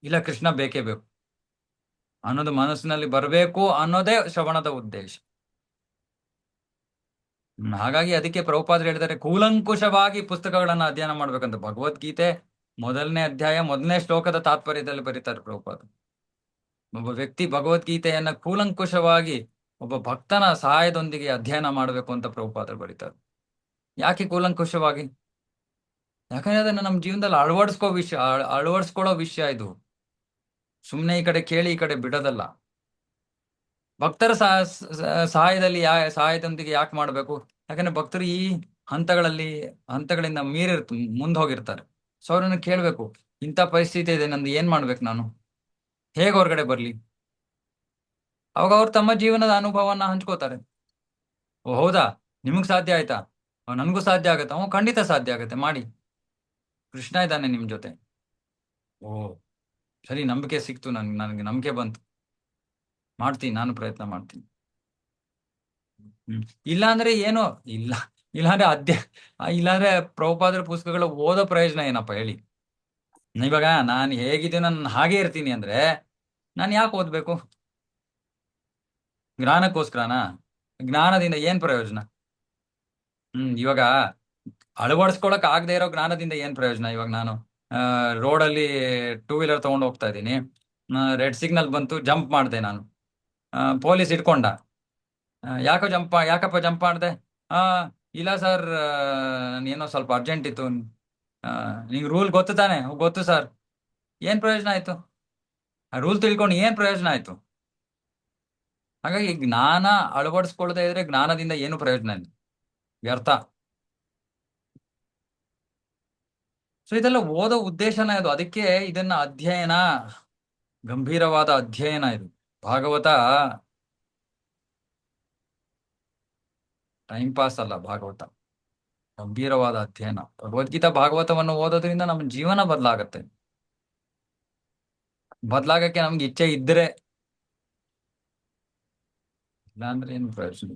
ಇಲ್ಲ ಕೃಷ್ಣ ಬೇಕೇ ಬೇಕು ಅನ್ನೋದು ಮನಸ್ಸಿನಲ್ಲಿ ಬರಬೇಕು ಅನ್ನೋದೇ ಶ್ರವಣದ ಉದ್ದೇಶ. ಹಾಗಾಗಿ ಅದಕ್ಕೆ ಪ್ರಭುಪಾದರು ಹೇಳಿದ್ದಾರೆ ಕೂಲಂಕುಷವಾಗಿ ಪುಸ್ತಕಗಳನ್ನ ಅಧ್ಯಯನ ಮಾಡ್ಬೇಕಂತ. ಭಗವದ್ಗೀತೆ 1ನೇ ಅಧ್ಯಾಯ 1ನೇ ಶ್ಲೋಕದ ತಾತ್ಪರ್ಯದಲ್ಲಿ ಬರೀತಾರೆ ಪ್ರಭುಪಾದರು. ಒಬ್ಬ ವ್ಯಕ್ತಿ ಭಗವದ್ಗೀತೆಯನ್ನ ಕೂಲಂಕುಷವಾಗಿ ಒಬ್ಬ ಭಕ್ತನ ಸಹಾಯದೊಂದಿಗೆ ಅಧ್ಯಯನ ಮಾಡಬೇಕು ಅಂತ ಪ್ರಭುಪಾದರು ಬರೀತಾರೆ. ಯಾಕೆ ಕೂಲಂಕುಷವಾಗಿ? ಯಾಕಂದ್ರೆ ಅದನ್ನ ನಮ್ಮ ಜೀವನದಲ್ಲಿ ಅಳವಡಿಸ್ಕೊಳ್ಳೋ ವಿಷಯ ಇದು. ಸುಮ್ಮನೆ ಈ ಕಡೆ ಕೇಳಿ ಈ ಕಡೆ ಬಿಡೋದಲ್ಲ. ಭಕ್ತರ ಸಹಾಯದೊಂದಿಗೆ ಯಾಕೆ ಮಾಡಬೇಕು? ಯಾಕಂದ್ರೆ ಭಕ್ತರು ಈ ಹಂತಗಳಿಂದ ಮುಂದೆ ಹೋಗಿರ್ತಾರೆ. ಸೊ ಅವ್ರನ್ನ ಕೇಳ್ಬೇಕು, ಇಂಥ ಪರಿಸ್ಥಿತಿ ಇದೆ, ನಂದು ಏನ್ ಮಾಡ್ಬೇಕು, ನಾನು ಹೇಗೆ ಹೊರಗಡೆ ಬರ್ಲಿ? ಅವಾಗ ಅವ್ರು ತಮ್ಮ ಜೀವನದ ಅನುಭವನ ಹಂಚ್ಕೋತಾರೆ. ಓ ಹೌದಾ, ನಿಮಗ್ ಸಾಧ್ಯ ಆಯ್ತಾ? ನನಗೂ ಸಾಧ್ಯ ಆಗತ್ತೆ. ಖಂಡಿತ ಸಾಧ್ಯ ಆಗತ್ತೆ, ಮಾಡಿ, ಕೃಷ್ಣ ಇದ್ದಾನೆ ನಿಮ್ ಜೊತೆ. ಓ ಸರಿ, ನಂಬಿಕೆ ಸಿಕ್ತು, ನನಗೆ ನಂಬಿಕೆ ಬಂತು, ಮಾಡ್ತೀನಿ, ನಾನು ಪ್ರಯತ್ನ ಮಾಡ್ತೀನಿ. ಇಲ್ಲಾಂದ್ರೆ ಏನೋ ಇಲ್ಲಾಂದ್ರೆ ಪ್ರಭುಪಾದರ ಪುಸ್ತಕಗಳು ಓದೋ ಪ್ರಯೋಜನ ಏನಪ್ಪ ಹೇಳಿ? ಇವಾಗ ನಾನು ಹೇಗಿದ್ದೀನಿ ನಾನು ಹಾಗೆ ಇರ್ತೀನಿ ಅಂದ್ರೆ ನಾನು ಯಾಕೆ ಓದ್ಬೇಕು? ಜ್ಞಾನಕ್ಕೋಸ್ಕರನಾ? ಜ್ಞಾನದಿಂದ ಏನ್ ಪ್ರಯೋಜನ? ಇವಾಗ ಅಳವಡಿಸ್ಕೊಳಕ್ ಆಗದೆ ಇರೋ ಜ್ಞಾನದಿಂದ ಏನ್ ಪ್ರಯೋಜನ? ಇವಾಗ ನಾನು ರೋಡಲ್ಲಿ 2 ವೀಲರ್ ತಗೊಂಡು ಹೋಗ್ತಾ ಇದ್ದೀನಿ, ರೆಡ್ ಸಿಗ್ನಲ್ ಬಂತು, ಜಂಪ್ ಮಾಡಿದೆ ನಾನು, ಪೊಲೀಸ್ ಇಟ್ಕೊಂಡ. ಯಾಕಪ್ಪ ಜಂಪ್ ಮಾಡಿದೆ? ಇಲ್ಲ ಸರ್, ಏನೋ ಸ್ವಲ್ಪ ಅರ್ಜೆಂಟ್ ಇತ್ತು. ನಿಂಗೆ ರೂಲ್ ಗೊತ್ತು ತಾನೆ? ಗೊತ್ತು ಸರ್. ಏನ್ ಪ್ರಯೋಜನ ಆಯ್ತು? ಆ ರೂಲ್ ತಿಳ್ಕೊಂಡು ಏನ್ ಪ್ರಯೋಜನ ಆಯ್ತು? ಹಾಗಾಗಿ ಜ್ಞಾನ ಅಳವಡಿಸ್ಕೊಳ್ತಾ ಇದ್ರೆ ಜ್ಞಾನದಿಂದ ಏನು ಪ್ರಯೋಜನ ಇಲ್ಲ, ವ್ಯರ್ಥ. ಸೊ ಇದೆಲ್ಲ ಓದೋ ಉದ್ದೇಶನ ಇದು. ಅದಕ್ಕೆ ಇದನ್ನ ಗಂಭೀರವಾದ ಅಧ್ಯಯನ ಇದು. ಭಾಗವತ ಟೈಮ್ ಪಾಸ್ ಅಲ್ಲ, ಭಾಗವತ ಗಂಭೀರವಾದ ಅಧ್ಯಯನ. ಭಗವದ್ಗೀತಾ ಭಾಗವತವನ್ನು ಓದೋದ್ರಿಂದ ನಮ್ಮ ಜೀವನ ಬದಲಾಗತ್ತೆ. ಬದಲಾಗಕ್ಕೆ ನಮ್ಗೆ ಇಚ್ಛೆ ಇದ್ರೆ, ಇಲ್ಲಾಂದ್ರೆ ಏನು ಪ್ರಯೋಜನ?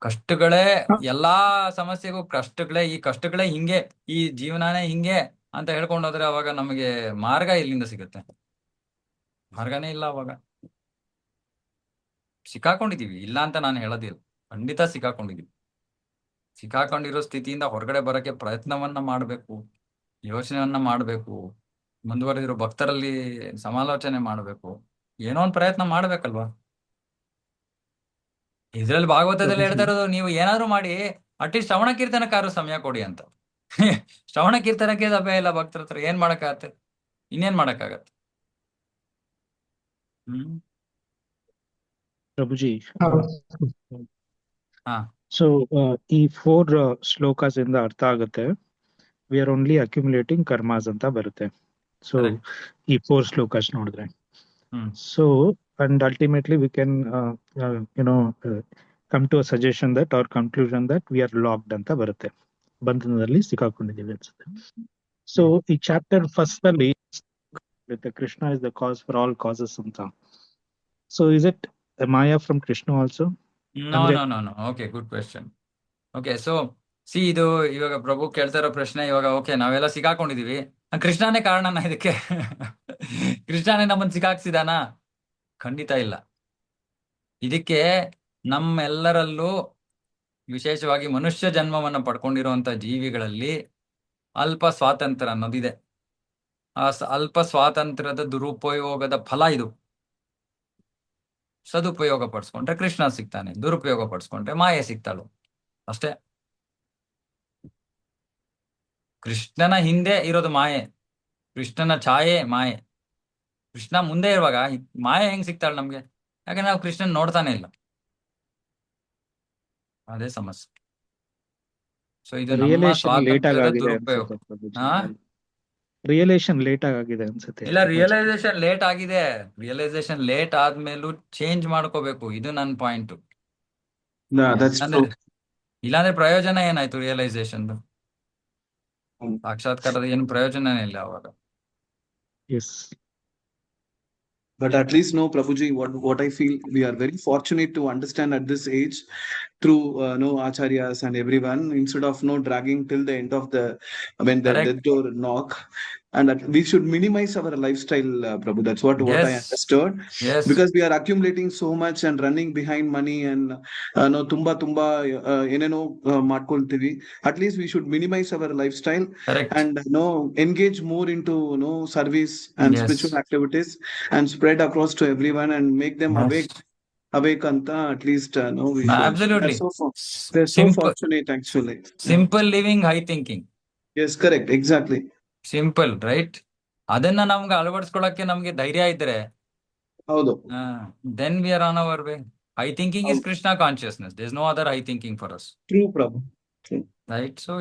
ಕಷ್ಟಗಳೇ ಎಲ್ಲಾ ಸಮಸ್ಯೆಗೂ ಕಷ್ಟಗಳೇ, ಈ ಕಷ್ಟಗಳೇ ಹಿಂಗೆ, ಈ ಜೀವನನೇ ಹಿಂಗೆ ಅಂತ ಹೇಳ್ಕೊಂಡೋದ್ರೆ ಅವಾಗ ನಮಗೆ ಮಾರ್ಗ ಎಲ್ಲಿಂದ ಸಿಗುತ್ತೆ? ಮಾರ್ಗನೇ ಇಲ್ಲ. ಅವಾಗ ಸಿಕ್ಕಾಕೊಂಡಿದೀವಿ, ಇಲ್ಲ ಅಂತ ನಾನು ಹೇಳೋದಿಲ್ಲ, ಖಂಡಿತ ಸಿಕ್ಕಾಕೊಂಡಿದೀವಿ. ಸಿಕ್ಕಾಕೊಂಡಿರೋ ಸ್ಥಿತಿಯಿಂದ ಹೊರಗಡೆ ಬರಕ್ಕೆ ಪ್ರಯತ್ನವನ್ನ ಮಾಡಬೇಕು, ಯೋಚನೆಯನ್ನ ಮಾಡಬೇಕು, ಮುಂದುವರೆದಿರೋ ಭಕ್ತರಲ್ಲಿ ಸಮಾಲೋಚನೆ ಮಾಡಬೇಕು, ಏನೋ ಒಂದು ಪ್ರಯತ್ನ ಮಾಡ್ಬೇಕಲ್ವಾ? ಇದ್ರಲ್ಲಿ ಭಾಗವತದಲ್ಲಿ ಹೇಳ್ತಾ ಇರೋದು, ನೀವು ಏನಾದ್ರು ಮಾಡಿ ಅಟ್ಲೀಸ್ಟ್ ಶ್ರವಣ ಕೀರ್ತನಕ್ಕಾದ್ರೂ ಸಮಯ ಕೊಡಿ ಅಂತ. ಶ್ರವಣ ಕೀರ್ತನಕ್ಕೆ ಸಮಯ ಇಲ್ಲ ಭಕ್ತರ ಹತ್ರ, ಏನ್ ಮಾಡಕ್ಕಾಗತ್ತೆ? ಇನ್ನೇನ್ ಮಾಡಕ್ಕಾಗತ್ತೆ? ಪ್ರಭುಜಿ, ಹಾ, ಸೊ ಈ 4 ಶ್ಲೋಕಾಸ್ ಇಂದ ಅರ್ಥ ಆಗುತ್ತೆ we are only accumulating karmas ಅಂತ ಬರುತ್ತೆ. ಸೊ ಈ 4 ಶ್ಲೋಕಾಸ್ ನೋಡಿದ್ರೆ, so and ultimately we can come to a suggestion that or conclusion that we are locked ಅಂತ ಬರುತ್ತೆ, ಬಂಧನದಲ್ಲಿ ಸಿಕ್ಕಾಕೊಂಡಿದ್ದೀವಿ ಅನ್ಸುತ್ತೆ. ಸೊ ಈ ಚಾಪ್ಟರ್ ಫಸ್ಟ್ ಅಲ್ಲಿ Krishna is the cause for all causes ಅಂತ. So is it Maya from Krishna also? No no no no. Okay, good question. Okay, so ಇದು ಇವಾಗ ಪ್ರಭು ಕೇಳ್ತಾ ಇರೋ ಪ್ರಶ್ನೆ. ಇವಾಗ ಓಕೆ, ನಾವೆಲ್ಲ ಸಿಕ್ಕಾಕೊಂಡಿದೀವಿ, ಕೃಷ್ಣನೇ ಕಾರಣನ ಇದಕ್ಕೆ? ಕೃಷ್ಣನೇ ನಮ್ಮನ್ನ ಸಿಕ್ಕಾಕ್ಸಿದಾನ? ಖಂಡಿತ ಇಲ್ಲ. ಇದಕ್ಕೆ ನಮ್ಮೆಲ್ಲರಲ್ಲೂ, ವಿಶೇಷವಾಗಿ ಮನುಷ್ಯ ಜನ್ಮವನ್ನ ಪಡ್ಕೊಂಡಿರುವಂತ ಜೀವಿಗಳಲ್ಲಿ ಅಲ್ಪ ಸ್ವಾತಂತ್ರ್ಯ ಅನ್ನೋದಿದೆ. ಆ ಅಲ್ಪ ಸ್ವಾತಂತ್ರ್ಯದ ದುರುಪಯೋಗದ ಫಲ ಇದು. ಸದುಪಯೋಗ ಪಡಿಸ್ಕೊಂಡ್ರೆ ಕೃಷ್ಣ ಸಿಗ್ತಾನೆ, ದುರುಪಯೋಗ ಪಡಿಸ್ಕೊಂಡ್ರೆ ಮಾಯೆ ಸಿಗ್ತಾಳು ಅಷ್ಟೇ. ಕೃಷ್ಣನ ಹಿಂದೆ ಇರೋದು ಮಾಯೆ, ಕೃಷ್ಣನ ಛಾಯೆ ಮಾಯೆ. ಕೃಷ್ಣ ಮುಂದೆ ಇರುವಾಗ ಮಾಯೆ ಹೆಂಗ್ ಸಿಗ್ತಾಳೆ ನಮ್ಗೆ? ಯಾಕಂದ್ರೆ ನಾವು ಕೃಷ್ಣನ್ ನೋಡ್ತಾನೆ ಇಲ್ಲ. ಅದೇ ಸಮಸ್ಯೆ. ಸೊ ಇದು ನಮ್ಮ ರಿಯಲೈಸೇಷನ್ ಲೇಟ್ ಸ್ವಾತಂತ್ರ್ಯದ ಆಗಿದೆ ದುರುಪಯೋಗ. ಅನ್ಸುತ್ತೆ ಪ್ರಭುಜಿ. ಹಾ, ರಿಯಲೈಸೇಷನ್ ಲೇಟ್ ಆಗಿದೆ ಅನ್ಸುತ್ತೆ. ಇಲ್ಲ, ರಿಯಲೈಸೇಷನ್ ಲೇಟ್ ಆಗಿದೆ. ರಿಯಲೈಸೇಷನ್ ಲೇಟ್ ಆದ್ಮೇಲೂ ಚೇಂಜ್ ಮಾಡ್ಕೋಬೇಕು. ಇದು ನನ್ನ ಪಾಯಿಂಟ್. That's true. ಇಲ್ಲಾಂದ್ರೆ ಪ್ರಯೋಜನ ಏನಾಯ್ತು ರಿಯಲೈಸೇಷನ್? ಹ್ಮ್. ಸಾಕ್ಷಾತ್ಕಾರದ ಏನು ಪ್ರಯೋಜನನೇ ಇಲ್ಲ ಅವಾಗ. S. But at least no, Prabhuji, what I feel, we are very fortunate to understand at this age through no acharyas and everyone, instead of no dragging till the end of the when the Correct. death door knock, and that we should minimize our lifestyle, Prabhu. That's what I Yes. understood. Yes. Because we are accumulating so much and running behind money and no ತುಂಬಾ ಏನೇನೋ ಮಾಡ್ಕೊಳ್ತೀವಿ. At least we should minimize our lifestyle Correct. and no engage more into no service and Yes. spiritual activities and spread across to everyone and make them Yes. awake anta at least no we should. Absolutely. They're so fortunate actually. Simple living, high thinking. Yes, correct, exactly. Simple, right? ಅದನ್ನ ನಮ್ಗೆ ಅಳವಡಿಸ್ಕೊಳಕ್ಕೆ ನಮ್ಗೆ ಧೈರ್ಯ ಇದ್ರೆ, ಹೌದು. Then we are on our way. High thinking is ಹೌದು. Krishna consciousness. There is no other high thinking for us, True, Prabhu. True. Right? So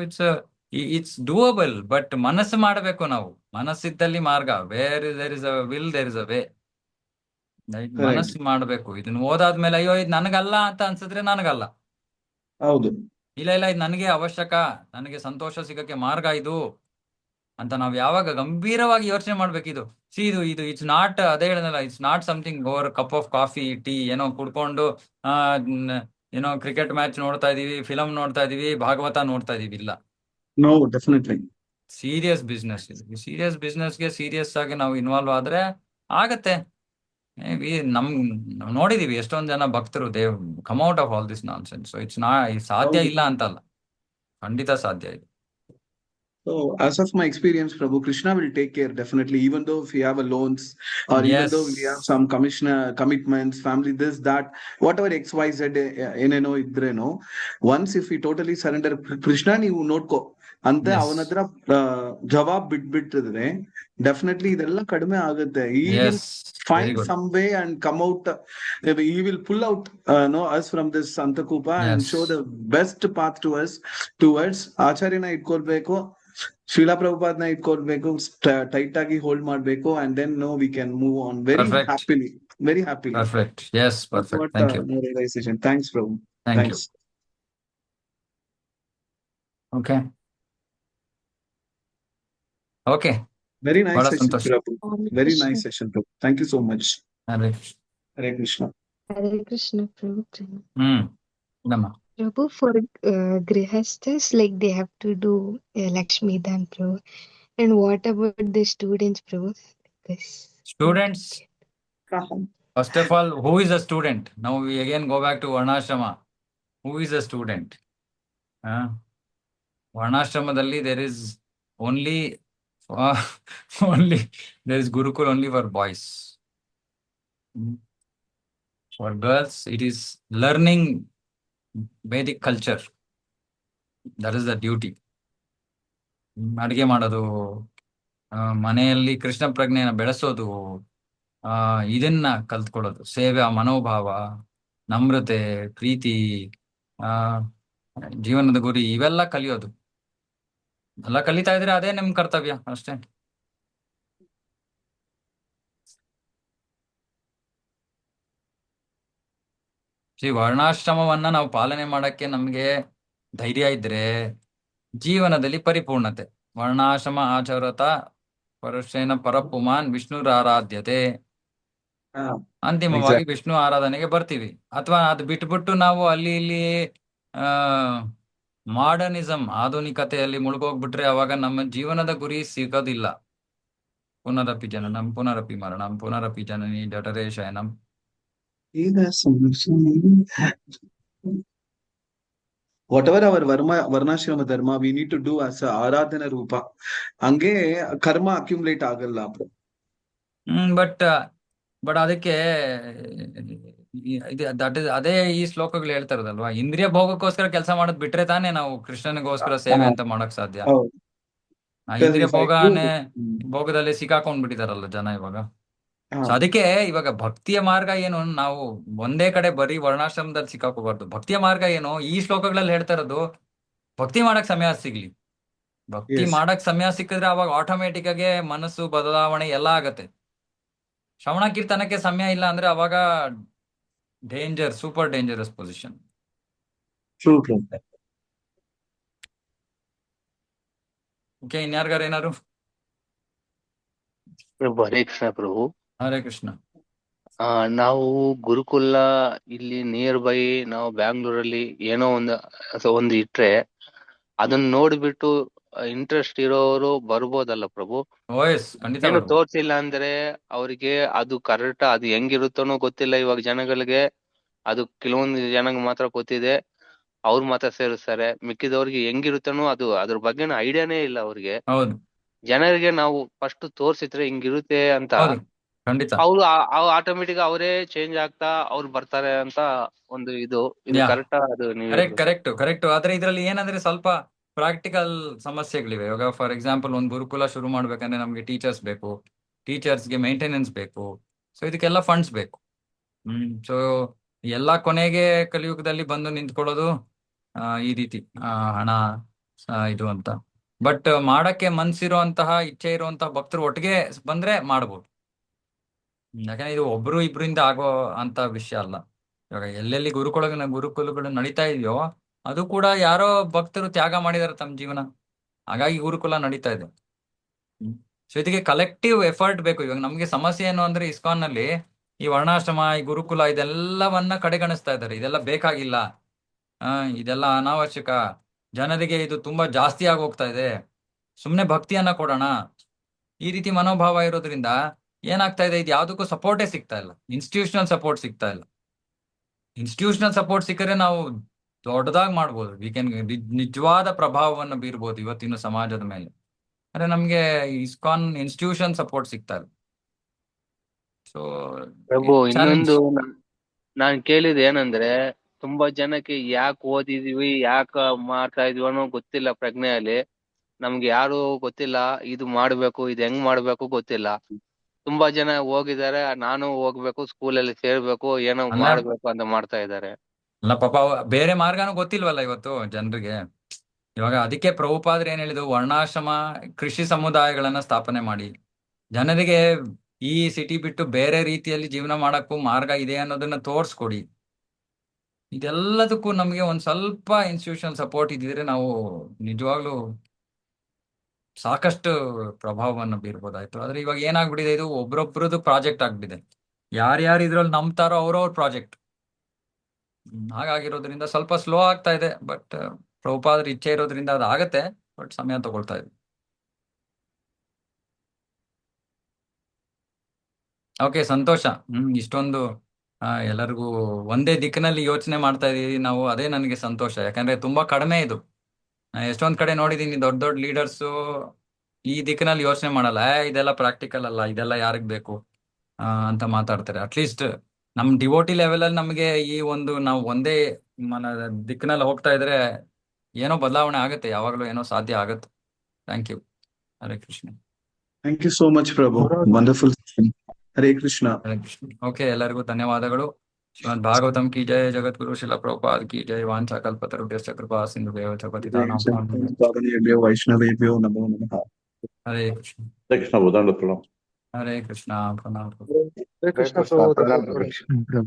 it's doable. But ಮನಸ್ಸು ಮಾಡಬೇಕು ನಾವು. ಮನಸ್ಸಿದ್ದಲ್ಲಿ ಮಾರ್ಗ. Where there is a will there is a way, right? Correct. ಮನಸ್ಸು ಮಾಡಬೇಕು. ಇದನ್ನ ಓದಾದ್ಮೇಲೆ ಅಯ್ಯೋ ಇದು ನನಗಲ್ಲ ಅಂತ ಅನ್ಸಿದ್ರೆ ನನಗಲ್ಲ. ಹೌದು. ಇಲ್ಲ ಇಲ್ಲ, ಇದು ನನಗೆ ಅವಶ್ಯಕ, ನನಗೆ ಸಂತೋಷ ಸಿಗಕ್ಕೆ ಮಾರ್ಗ ಇದು ಅಂತ ನಾವು ಯಾವಾಗ ಗಂಭೀರವಾಗಿ ಯೋಚನೆ ಮಾಡ್ಬೇಕಿದು. ಇದು ಇಟ್ಸ್ ನಾಟ್, ಅದೇ ಹೇಳಿದ್ನಲ್ಲ, it's not something over cup of coffee tea ಏನೋ ಕುಡ್ಕೊಂಡು ಏನೋ ಕ್ರಿಕೆಟ್ ಮ್ಯಾಚ್ ನೋಡ್ತಾ ಇದೀವಿ, ಫಿಲಮ್ ನೋಡ್ತಾ ಇದೀವಿ, ಭಾಗವತ ನೋಡ್ತಾ ಇದೀವಿ. ಇಲ್ಲ, No, definitely. ಸೀರಿಯಸ್ ಬಿಸ್ನೆಸ್ ಇದು. ಸೀರಿಯಸ್ ಬಿಸ್ನೆಸ್ಗೆ ಸೀರಿಯಸ್ ಆಗಿ ನಾವು ಇನ್ವಾಲ್ವ್ ಆದ್ರೆ ಆಗತ್ತೆ. ನಾವ್ ನೋಡಿದೀವಿ ಎಷ್ಟೊಂದ್ ಜನ ಭಕ್ತರು they come out of all this non sense. So ಸಾಧ್ಯ ಹೌದು. ಇಲ್ಲ ಅಂತಲ್ಲ, ಖಂಡಿತ ಸಾಧ್ಯ ಇದೆ. So, as of my experience, Prabhu, Krishna will take care definitely, even though if we have a loans or even Yes. though we have some commitments, family, this, that, whatever XYZ ಏನೇನೋ ಇದ್ರೇನೋ, once if we totally surrender Krishna, ನೀವು ನೋಡ್ಕೋ ಅಂತ Yes. ಅವನ ಹತ್ರ ಜವಾಬ್ ಬಿಟ್ಬಿಟ್ಟಿದ್ರೆ ಡೆಫಿನೆಟ್ಲಿ ಇದೆಲ್ಲ ಕಡಿಮೆ ಆಗುತ್ತೆ. He will Yes, very find good. some way and come out. He will pull out no us from this Antakupa and Yes. show the best path to us towards ಆಚಾರ್ಯನ ಇಟ್ಕೊಳ್ಬೇಕು, ಶ್ರೀಲಾ ಪ್ರಭುಪಾದ್ನ ಇಟ್ಕೊಳ್ಬೇಕು, ಟೈಟ್ ಆಗಿ ಹೋಲ್ಡ್ ಮಾಡ್ಬೇಕು, and then no we can move on very Perfect. happily, very happily. Perfect. Yes, That's perfect. what Thank you. no realization. Thanks, Prabhu. Thank Thanks. you. Okay. Okay. Very nice ಬಹಳ session, ಸಂತೋಷ. Prabhu. Very nice session, Prabhu. Thank you so much. Hare Hare Krishna. Hare Krishna, Prabhu. ನಮ್ಮ Prabhu, for grihasthas, like they have to do Lakshmi Dan, Prabhu. And what about the students, Prabhu? Because students, first of all, who is a student? ನಾವು we again go back to Varnashrama. Who is a student? ವರ್ಣಾಶ್ರಮದಲ್ಲಿ there is only there is Gurukul only for boys. For girls it is learning Vedic culture. That is the duty. ಅಡಿಗೆ ಮಾಡೋದು, ಮನೆಯಲ್ಲಿ ಕೃಷ್ಣ ಪ್ರಜ್ಞೆನ ಬೆಳೆಸೋದು, ಇದನ್ನ ಕಲ್ತ್ಕೊಳ್ಳೋದು, ಸೇವೆ, ಮನೋಭಾವ, ನಮ್ರತೆ, ಪ್ರೀತಿ, ಜೀವನದ ಗುರಿ, ಇವೆಲ್ಲ ಕಲಿಯೋದು. ಎಲ್ಲ ಕಲಿತಾ ಇದ್ರೆ ಅದೇ ನಿಮ್ ಕರ್ತವ್ಯ ಅಷ್ಟೇ. ವರ್ಣಾಶ್ರಮವನ್ನ ನಾವು ಪಾಲನೆ ಮಾಡಕ್ಕೆ ನಮ್ಗೆ ಧೈರ್ಯ ಇದ್ರೆ ಜೀವನದಲ್ಲಿ ಪರಿಪೂರ್ಣತೆ. ವರ್ಣಾಶ್ರಮ ಆಚರತ ಪರಶೇನ ಪರಪುಮಾನ್ ವಿಷ್ಣುರಾರಾಧ್ಯತೆ. ಹಾ ಅಂತಿಮವಾಗಿ ಎಕ್ಸಾಕ್ಟ್. ವಿಷ್ಣು ಆರಾಧನೆಗೆ ಬರ್ತೀವಿ. ಅಥವಾ ಅದು ಬಿಟ್ಬಿಟ್ಟು ನಾವು ಅಲ್ಲಿ ಇಲ್ಲಿ ಆ ಮಾಡರ್ನಿಸಮ್ ಆಧುನಿಕತೆಯಲ್ಲಿ ಮುಳುಗೋಗ್ಬಿಟ್ರೆ ಅವಾಗ ನಮ್ಮ ಜೀವನದ ಗುರಿ ಸಿಗೋದಿಲ್ಲ. ಪುನರಪಿ ಜನನಂ ಪುನರಪಿ ಮರಣಂ ಪುನರಪಿ ಜನನಿ ಜಠರೇ ಶಯನಂ. whatever our ವರ್ಣಾಶ್ರಮ ಧರ್ಮ we need to do as a ಆರಾಧನಾ ರೂಪ. ಹಂಗೆ ಕರ್ಮ ಅಕ್ಯುಮುಲೇಟ್ ಆಗಲ್ಲ ಬ್ರೋ. ಬಟ್ ಅದಕ್ಕೆ ಅದೇ ಈ ಶ್ಲೋಕಗಳು ಹೇಳ್ತಾ ಇರೋದಲ್ವಾ, ಇಂದ್ರಿಯ ಭೋಗಕ್ಕೋಸ್ಕರ ಕೆಲಸ ಮಾಡೋದ್ ಬಿಟ್ರೆ ತಾನೇ ನಾವು ಕೃಷ್ಣನಿಗೋಸ್ಕರ ಸೇವೆ ಅಂತ ಮಾಡಕ್ ಸಾಧ್ಯ. ಹೌದು. ಆ Because ಇಂದ್ರಿಯ if I do- ಭೋಗನೇ ಭೋಗದಲ್ಲಿ ಸಿಕ್ಕಾಕೊಂಡ್ ಬಿಟ್ಟಿದಾರಲ್ಲ ಜನ ಇವಾಗ. ಹಾ, ಸೊ ಅದಕ್ಕೆ ಇವಾಗ ಭಕ್ತಿಯ ಮಾರ್ಗ ಏನು, ನಾವು ಒಂದೇ ಕಡೆ ಬರೀ ವರ್ಣಾಶ್ರಮದಲ್ಲಿ ಸಿಕ್ಕಾಕೋಬಾರ್ದು. ಭಕ್ತಿಯ ಮಾರ್ಗ ಏನು, ಈ ಶ್ಲೋಕಗಳಲ್ಲಿ ಹೇಳ್ತಾ ಇರೋದು ಭಕ್ತಿ ಮಾಡಕ್ ಸಮಯ ಸಿಗ್ಲಿ. ಭಕ್ತಿ yes. ಮಾಡಕ್ ಸಮಯ ಸಿಕ್ಕಿದ್ರೆ ಅವಾಗ ಆಟೋಮೆಟಿಕ್ ಆಗಿ ಮನಸ್ಸು ಬದಲಾವಣೆ ಎಲ್ಲ ಆಗತ್ತೆ. ಶ್ರವಣ ಕೀರ್ತನಕ್ಕೆ ಸಮಯ ಇಲ್ಲ ಅಂದ್ರೆ ಅವಾಗ danger, super dangerous position. True, true. Okay, ಇನ್ಯಾರ್ಗಾರ ಏನಾರು? ಪ್ರಭು ಹರೇ ಕೃಷ್ಣ ಪ್ರಭು. ಹರೇ ಕೃಷ್ಣ. ನಾವು ಗುರುಕುಲ ಇಲ್ಲಿ ನಿಯರ್ ಬೈ ನಾವು ಬ್ಯಾಂಗ್ಳೂರಲ್ಲಿ ಏನೋ ಒಂದು ಇಟ್ರೆ ಅದನ್ನ ನೋಡ್ಬಿಟ್ಟು ಇಂಟ್ರೆಸ್ಟ್ ಇರೋರು ಬರ್ಬೋದಲ್ಲ ಪ್ರಭು. ಓಎಸ್, ಖಂಡಿತ ಏನು ಬರ್ಬೋದು. ತೋರ್ಸಿಲ್ಲ ಅಂದ್ರೆ ಅವ್ರಿಗೆ ಅದು ಕರೆಕ್ಟ್ ಅದು ಹೆಂಗಿರುತ್ತೋನೋ ಗೊತ್ತಿಲ್ಲ. ಇವಾಗ ಜನಗಳಿಗೆ ಅದು ಕೆಲವೊಂದು ಜನಕ್ಕೆ ಮಾತ್ರ ಗೊತ್ತಿದೆ, ಅವ್ರು ಮಾತ್ರ ಸೇರಿಸ್ತಾರೆ. ಮಿಕ್ಕಿದವ್ರಿಗೆ ಹೆಂಗಿರುತ್ತನೋ ಅದು ಅದ್ರ ಬಗ್ಗೆನೂ ಐಡಿಯಾನೇ ಇಲ್ಲ ಅವ್ರಿಗೆ. ಹೌದು ಜನರಿಗೆ ನಾವು ಫಸ್ಟ್ ತೋರ್ಸಿದ್ರೆ ಹಿಂಗಿರುತ್ತೆ ಅಂತ ಹೌದು, ಖಂಡಿತ. ಅವ್ರು ಆಟೋಮೆಟಿಕ್ ಅವರೇ ಚೇಂಜ್ ಆಗ್ತಾ ಅವ್ರು ಬರ್ತಾರೆ ಅಂತ ಒಂದು ಇದು ಯಾ, ಕರೆಕ್ಟ್. ಅದು ನೀವು ಕರೆಕ್ಟ್. ಆದ್ರೆ ಇದ್ರಲ್ಲಿ ಏನಂದ್ರೆ ಸ್ವಲ್ಪ ಪ್ರಾಕ್ಟಿಕಲ್ ಸಮಸ್ಯೆಗಳಿವೆ. ಇವಾಗ ಫಾರ್ ಎಕ್ಸಾಂಪಲ್ ಒಂದು ಗುರುಕುಲ ಶುರು ಮಾಡ್ಬೇಕಂದ್ರೆ ನಮ್ಗೆ ಟೀಚರ್ಸ್ ಬೇಕು, ಟೀಚರ್ಸ್ಗೆ ಮೇಂಟೆನೆನ್ಸ್ ಬೇಕು, ಸೊ ಇದಕ್ಕೆಲ್ಲ ಫಂಡ್ಸ್ ಬೇಕು. ಸೊ ಎಲ್ಲ ಕೊನೆಗೆ ಕಲಿಯುಗದಲ್ಲಿ ಬಂದು ನಿಂತ್ಕೊಳ್ಳೋದು ಈ ರೀತಿ ಹಣ ಇದು ಅಂತ. ಬಟ್ ಮಾಡಕ್ಕೆ ಮನ್ಸಿರುವಂತಹ ಇಚ್ಛೆ ಇರುವಂತಹ ಭಕ್ತರು ಒಟ್ಟಿಗೆ ಬಂದ್ರೆ ಮಾಡ್ಬೋದು. ಯಾಕಂದ್ರೆ ಇದು ಒಬ್ರು ಇಬ್ರಿಂದ ಆಗೋ ಅಂತ ವಿಷಯ ಅಲ್ಲ. ಇವಾಗ ಎಲ್ಲೆಲ್ಲಿ ಗುರುಕುಲಗಳು ನಡೀತಾ ಇದೆಯೋ ಅದು ಕೂಡ ಯಾರೋ ಭಕ್ತರು ತ್ಯಾಗ ಮಾಡಿದಾರೆ ತಮ್ಮ ಜೀವನ, ಹಾಗಾಗಿ ಗುರುಕುಲ ನಡೀತಾ ಇದೆ. ಸೊ ಇದಕ್ಕೆ ಕಲೆಕ್ಟಿವ್ ಎಫರ್ಟ್ ಬೇಕು. ಇವಾಗ ನಮ್ಗೆ ಸಮಸ್ಯೆ ಏನು ಅಂದ್ರೆ ಇಸ್ಕಾನ್ ನಲ್ಲಿ ಈ ವರ್ಣಾಶ್ರಮ, ಈ ಗುರುಕುಲ ಇದೆಲ್ಲವನ್ನ ಕಡೆಗಣಿಸ್ತಾ ಇದ್ದಾರೆ. ಇದೆಲ್ಲ ಬೇಕಾಗಿಲ್ಲ, ಇದೆಲ್ಲ ಅನಾವಶ್ಯಕ, ಜನರಿಗೆ ಇದು ತುಂಬಾ ಜಾಸ್ತಿ ಆಗಿ ಹೋಗ್ತಾ ಇದೆ, ಸುಮ್ನೆ ಭಕ್ತಿಯನ್ನ ಕೊಡೋಣ, ಈ ರೀತಿ ಮನೋಭಾವ ಇರೋದ್ರಿಂದ ಏನಾಗ್ತಾ ಇದೆ, ಇದು ಯಾವ್ದಕ್ಕೂ ಸಪೋರ್ಟೇ ಸಿಗ್ತಾ ಇಲ್ಲ. ಇನ್ಸ್ಟಿಟ್ಯೂಷನಲ್ ಸಪೋರ್ಟ್ ಸಿಗ್ತಾ ಇಲ್ಲ. ಇನ್ಸ್ಟಿಟ್ಯೂಷನಲ್ ಸಪೋರ್ಟ್ ಸಿಕ್ಕರೆ ನಾವು ದೊಡ್ಡದಾಗಿ ಮಾಡ್ಬೋದು. ನಿಜವಾದ ಪ್ರಭಾವವನ್ನು ಬೀರ್ಬೋದು ಇವತ್ತಿನ ಸಮಾಜದ ಮೇಲೆ. ಅಂದ್ರೆ ನಮ್ಗೆ ಇಸ್ಕಾನ್ ಇನ್ಸ್ಟಿಟ್ಯೂಷನ್ ಸಪೋರ್ಟ್ ಸಿಗ್ತಾ ಇಲ್ಲ. ಸೊ ಪ್ರಭು ಇನ್ನೊಂದು ನಾನ್ ಕೇಳಿದ ಏನಂದ್ರೆ, ತುಂಬಾ ಜನಕ್ಕೆ ಯಾಕೆ ಓದಿದೀವಿ ಯಾಕೆ ಮಾಡ್ತಾ ಇದೀವಿ ಅನ್ನೋ ಗೊತ್ತಿಲ್ಲ. ಪ್ರಜ್ಞೆಯಲ್ಲಿ ನಮ್ಗೆ ಯಾರು ಗೊತ್ತಿಲ್ಲ, ಇದು ಮಾಡ್ಬೇಕು, ಇದು ಹೆಂಗ್ ಮಾಡ್ಬೇಕು ಗೊತ್ತಿಲ್ಲ. ತುಂಬಾ ಜನ ಹೋಗಿದ್ದಾರೆ, ನಾನು ಹೋಗ್ಬೇಕು, ಸ್ಕೂಲಲ್ಲಿ ಸೇರ್ಬೇಕು, ಏನೋ ಮಾಡ್ಬೇಕು ಅಂತ ಮಾಡ್ತಾ ಇದ್ದಾರೆ. ಅಲ್ಲ ಪಾಪ, ಬೇರೆ ಮಾರ್ಗನೂ ಗೊತ್ತಿಲ್ವಲ್ಲ ಇವತ್ತು ಜನರಿಗೆ. ಇವಾಗ ಅದಕ್ಕೆ ಪ್ರಭುಪಾದ್ರು ಏನ್ ಹೇಳಿದ್ರು, ವರ್ಣಾಶ್ರಮ ಕೃಷಿ ಸಮುದಾಯಗಳನ್ನ ಸ್ಥಾಪನೆ ಮಾಡಿ ಜನರಿಗೆ ಈ ಸಿಟಿ ಬಿಟ್ಟು ಬೇರೆ ರೀತಿಯಲ್ಲಿ ಜೀವನ ಮಾಡಕ್ಕೂ ಮಾರ್ಗ ಇದೆ ಅನ್ನೋದನ್ನ ತೋರ್ಸ್ಕೊಡಿ. ಇದೆಲ್ಲದಕ್ಕೂ ನಮ್ಗೆ ಒಂದ್ ಸ್ವಲ್ಪ ಇನ್ಸ್ಟಿಟ್ಯೂಷನ್ ಸಪೋರ್ಟ್ ಇದ್ದಿದ್ರೆ ನಾವು ನಿಜವಾಗ್ಲೂ ಸಾಕಷ್ಟು ಪ್ರಭಾವವನ್ನು ಬೀರ್ಬೋದಾಯ್ತು. ಆದ್ರೆ ಇವಾಗ ಏನಾಗ್ಬಿಟ್ಟಿದೆ, ಇದು ಒಬ್ರೊಬ್ರದ್ದು ಪ್ರಾಜೆಕ್ಟ್ ಆಗ್ಬಿಟ್ಟಿದೆ. ಯಾರ್ಯಾರು ಇದ್ರಲ್ಲಿ ನಂಬ್ತಾರೋ ಅವ್ರವ್ರ ಪ್ರಾಜೆಕ್ಟ್. ಹಾಗಾಗಿರೋದ್ರಿಂದ ಸ್ವಲ್ಪ ಸ್ಲೋ ಆಗ್ತಾ ಇದೆ. ಬಟ್ ಪ್ರಭುಪಾದ್ರ ಇಚ್ಛೆ ಇರೋದ್ರಿಂದ ಅದು ಆಗತ್ತೆ, ಬಟ್ ಸಮಯ ತಗೊಳ್ತಾ ಇದೆ. ಓಕೆ, ಸಂತೋಷ. ಇಷ್ಟೊಂದು ಎಲ್ಲರಿಗೂ ಒಂದೇ ದಿಕ್ಕಿನಲ್ಲಿ ಯೋಚನೆ ಮಾಡ್ತಾ ಇದೀವಿ ನಾವು, ಅದೇ ನನಗೆ ಸಂತೋಷ. ಯಾಕಂದ್ರೆ ತುಂಬಾ ಕಡಿಮೆ ಇದು. ಎಷ್ಟೊಂದ್ ಕಡೆ ನೋಡಿದೀನಿ, ದೊಡ್ಡ ದೊಡ್ಡ ಲೀಡರ್ಸು ಈ ದಿಕ್ಕಿನಲ್ಲಿ ಯೋಚನೆ ಮಾಡಲ್ಲ. ಇದೆಲ್ಲ ಪ್ರಾಕ್ಟಿಕಲ್ ಅಲ್ಲ, ಇದೆಲ್ಲ ಯಾರಿಗ್ ಬೇಕು ಅಂತ ಮಾತಾಡ್ತಾರೆ. ಅಟ್ಲೀಸ್ಟ್ ನಮ್ ಡಿವೋಟಿ ಲೆವೆಲ್ ಅಲ್ಲಿ ನಮಗೆ ಈ ಒಂದು ನಾವು ಒಂದೇ ದಿಕ್ಕಿನಲ್ಲಿ ಹೋಗ್ತಾ ಇದ್ರೆ ಏನೋ ಬದಲಾವಣೆ ಆಗುತ್ತೆ, ಯಾವಾಗಲೂ ಏನೋ ಸಾಧ್ಯ ಆಗುತ್ತೆ. Thank you. Hare Krishna. Thank you so much Prabhu, wonderful. Hare Krishna. Hare Krishna. Okay, ಎಲ್ಲರಿಗೂ ಧನ್ಯವಾದಗಳು. ಶ್ರೀಮದ್ ಭಾಗವತಂ ಕಿ ಜಯ, ಜಗದ್ಗುರು ಶಿಲ ಪ್ರಭುಪಾದ್ ಕಿ ಜಯ. ವಾಂಛಾ ಕಲ್ಪತರುಭ್ಯಶ್ಚ ಕೃಪಾ ಸಿಂಧುಭ್ಯೋ ಚ ಪತಿತಾನಾಂ ಪಾವನೇಭ್ಯೋ ವೈಷ್ಣವೇಭ್ಯೋ ನಮೋ ನಮಃ. ಹರೇ ಕೃಷ್ಣ. ಕೃಷ್ಣ ಹರೇ ಕೃಷ್ಣ. ಪ್ರಣಾಮ. ಹರೇ ಕೃಷ್ಣ ಪ್ರಭು.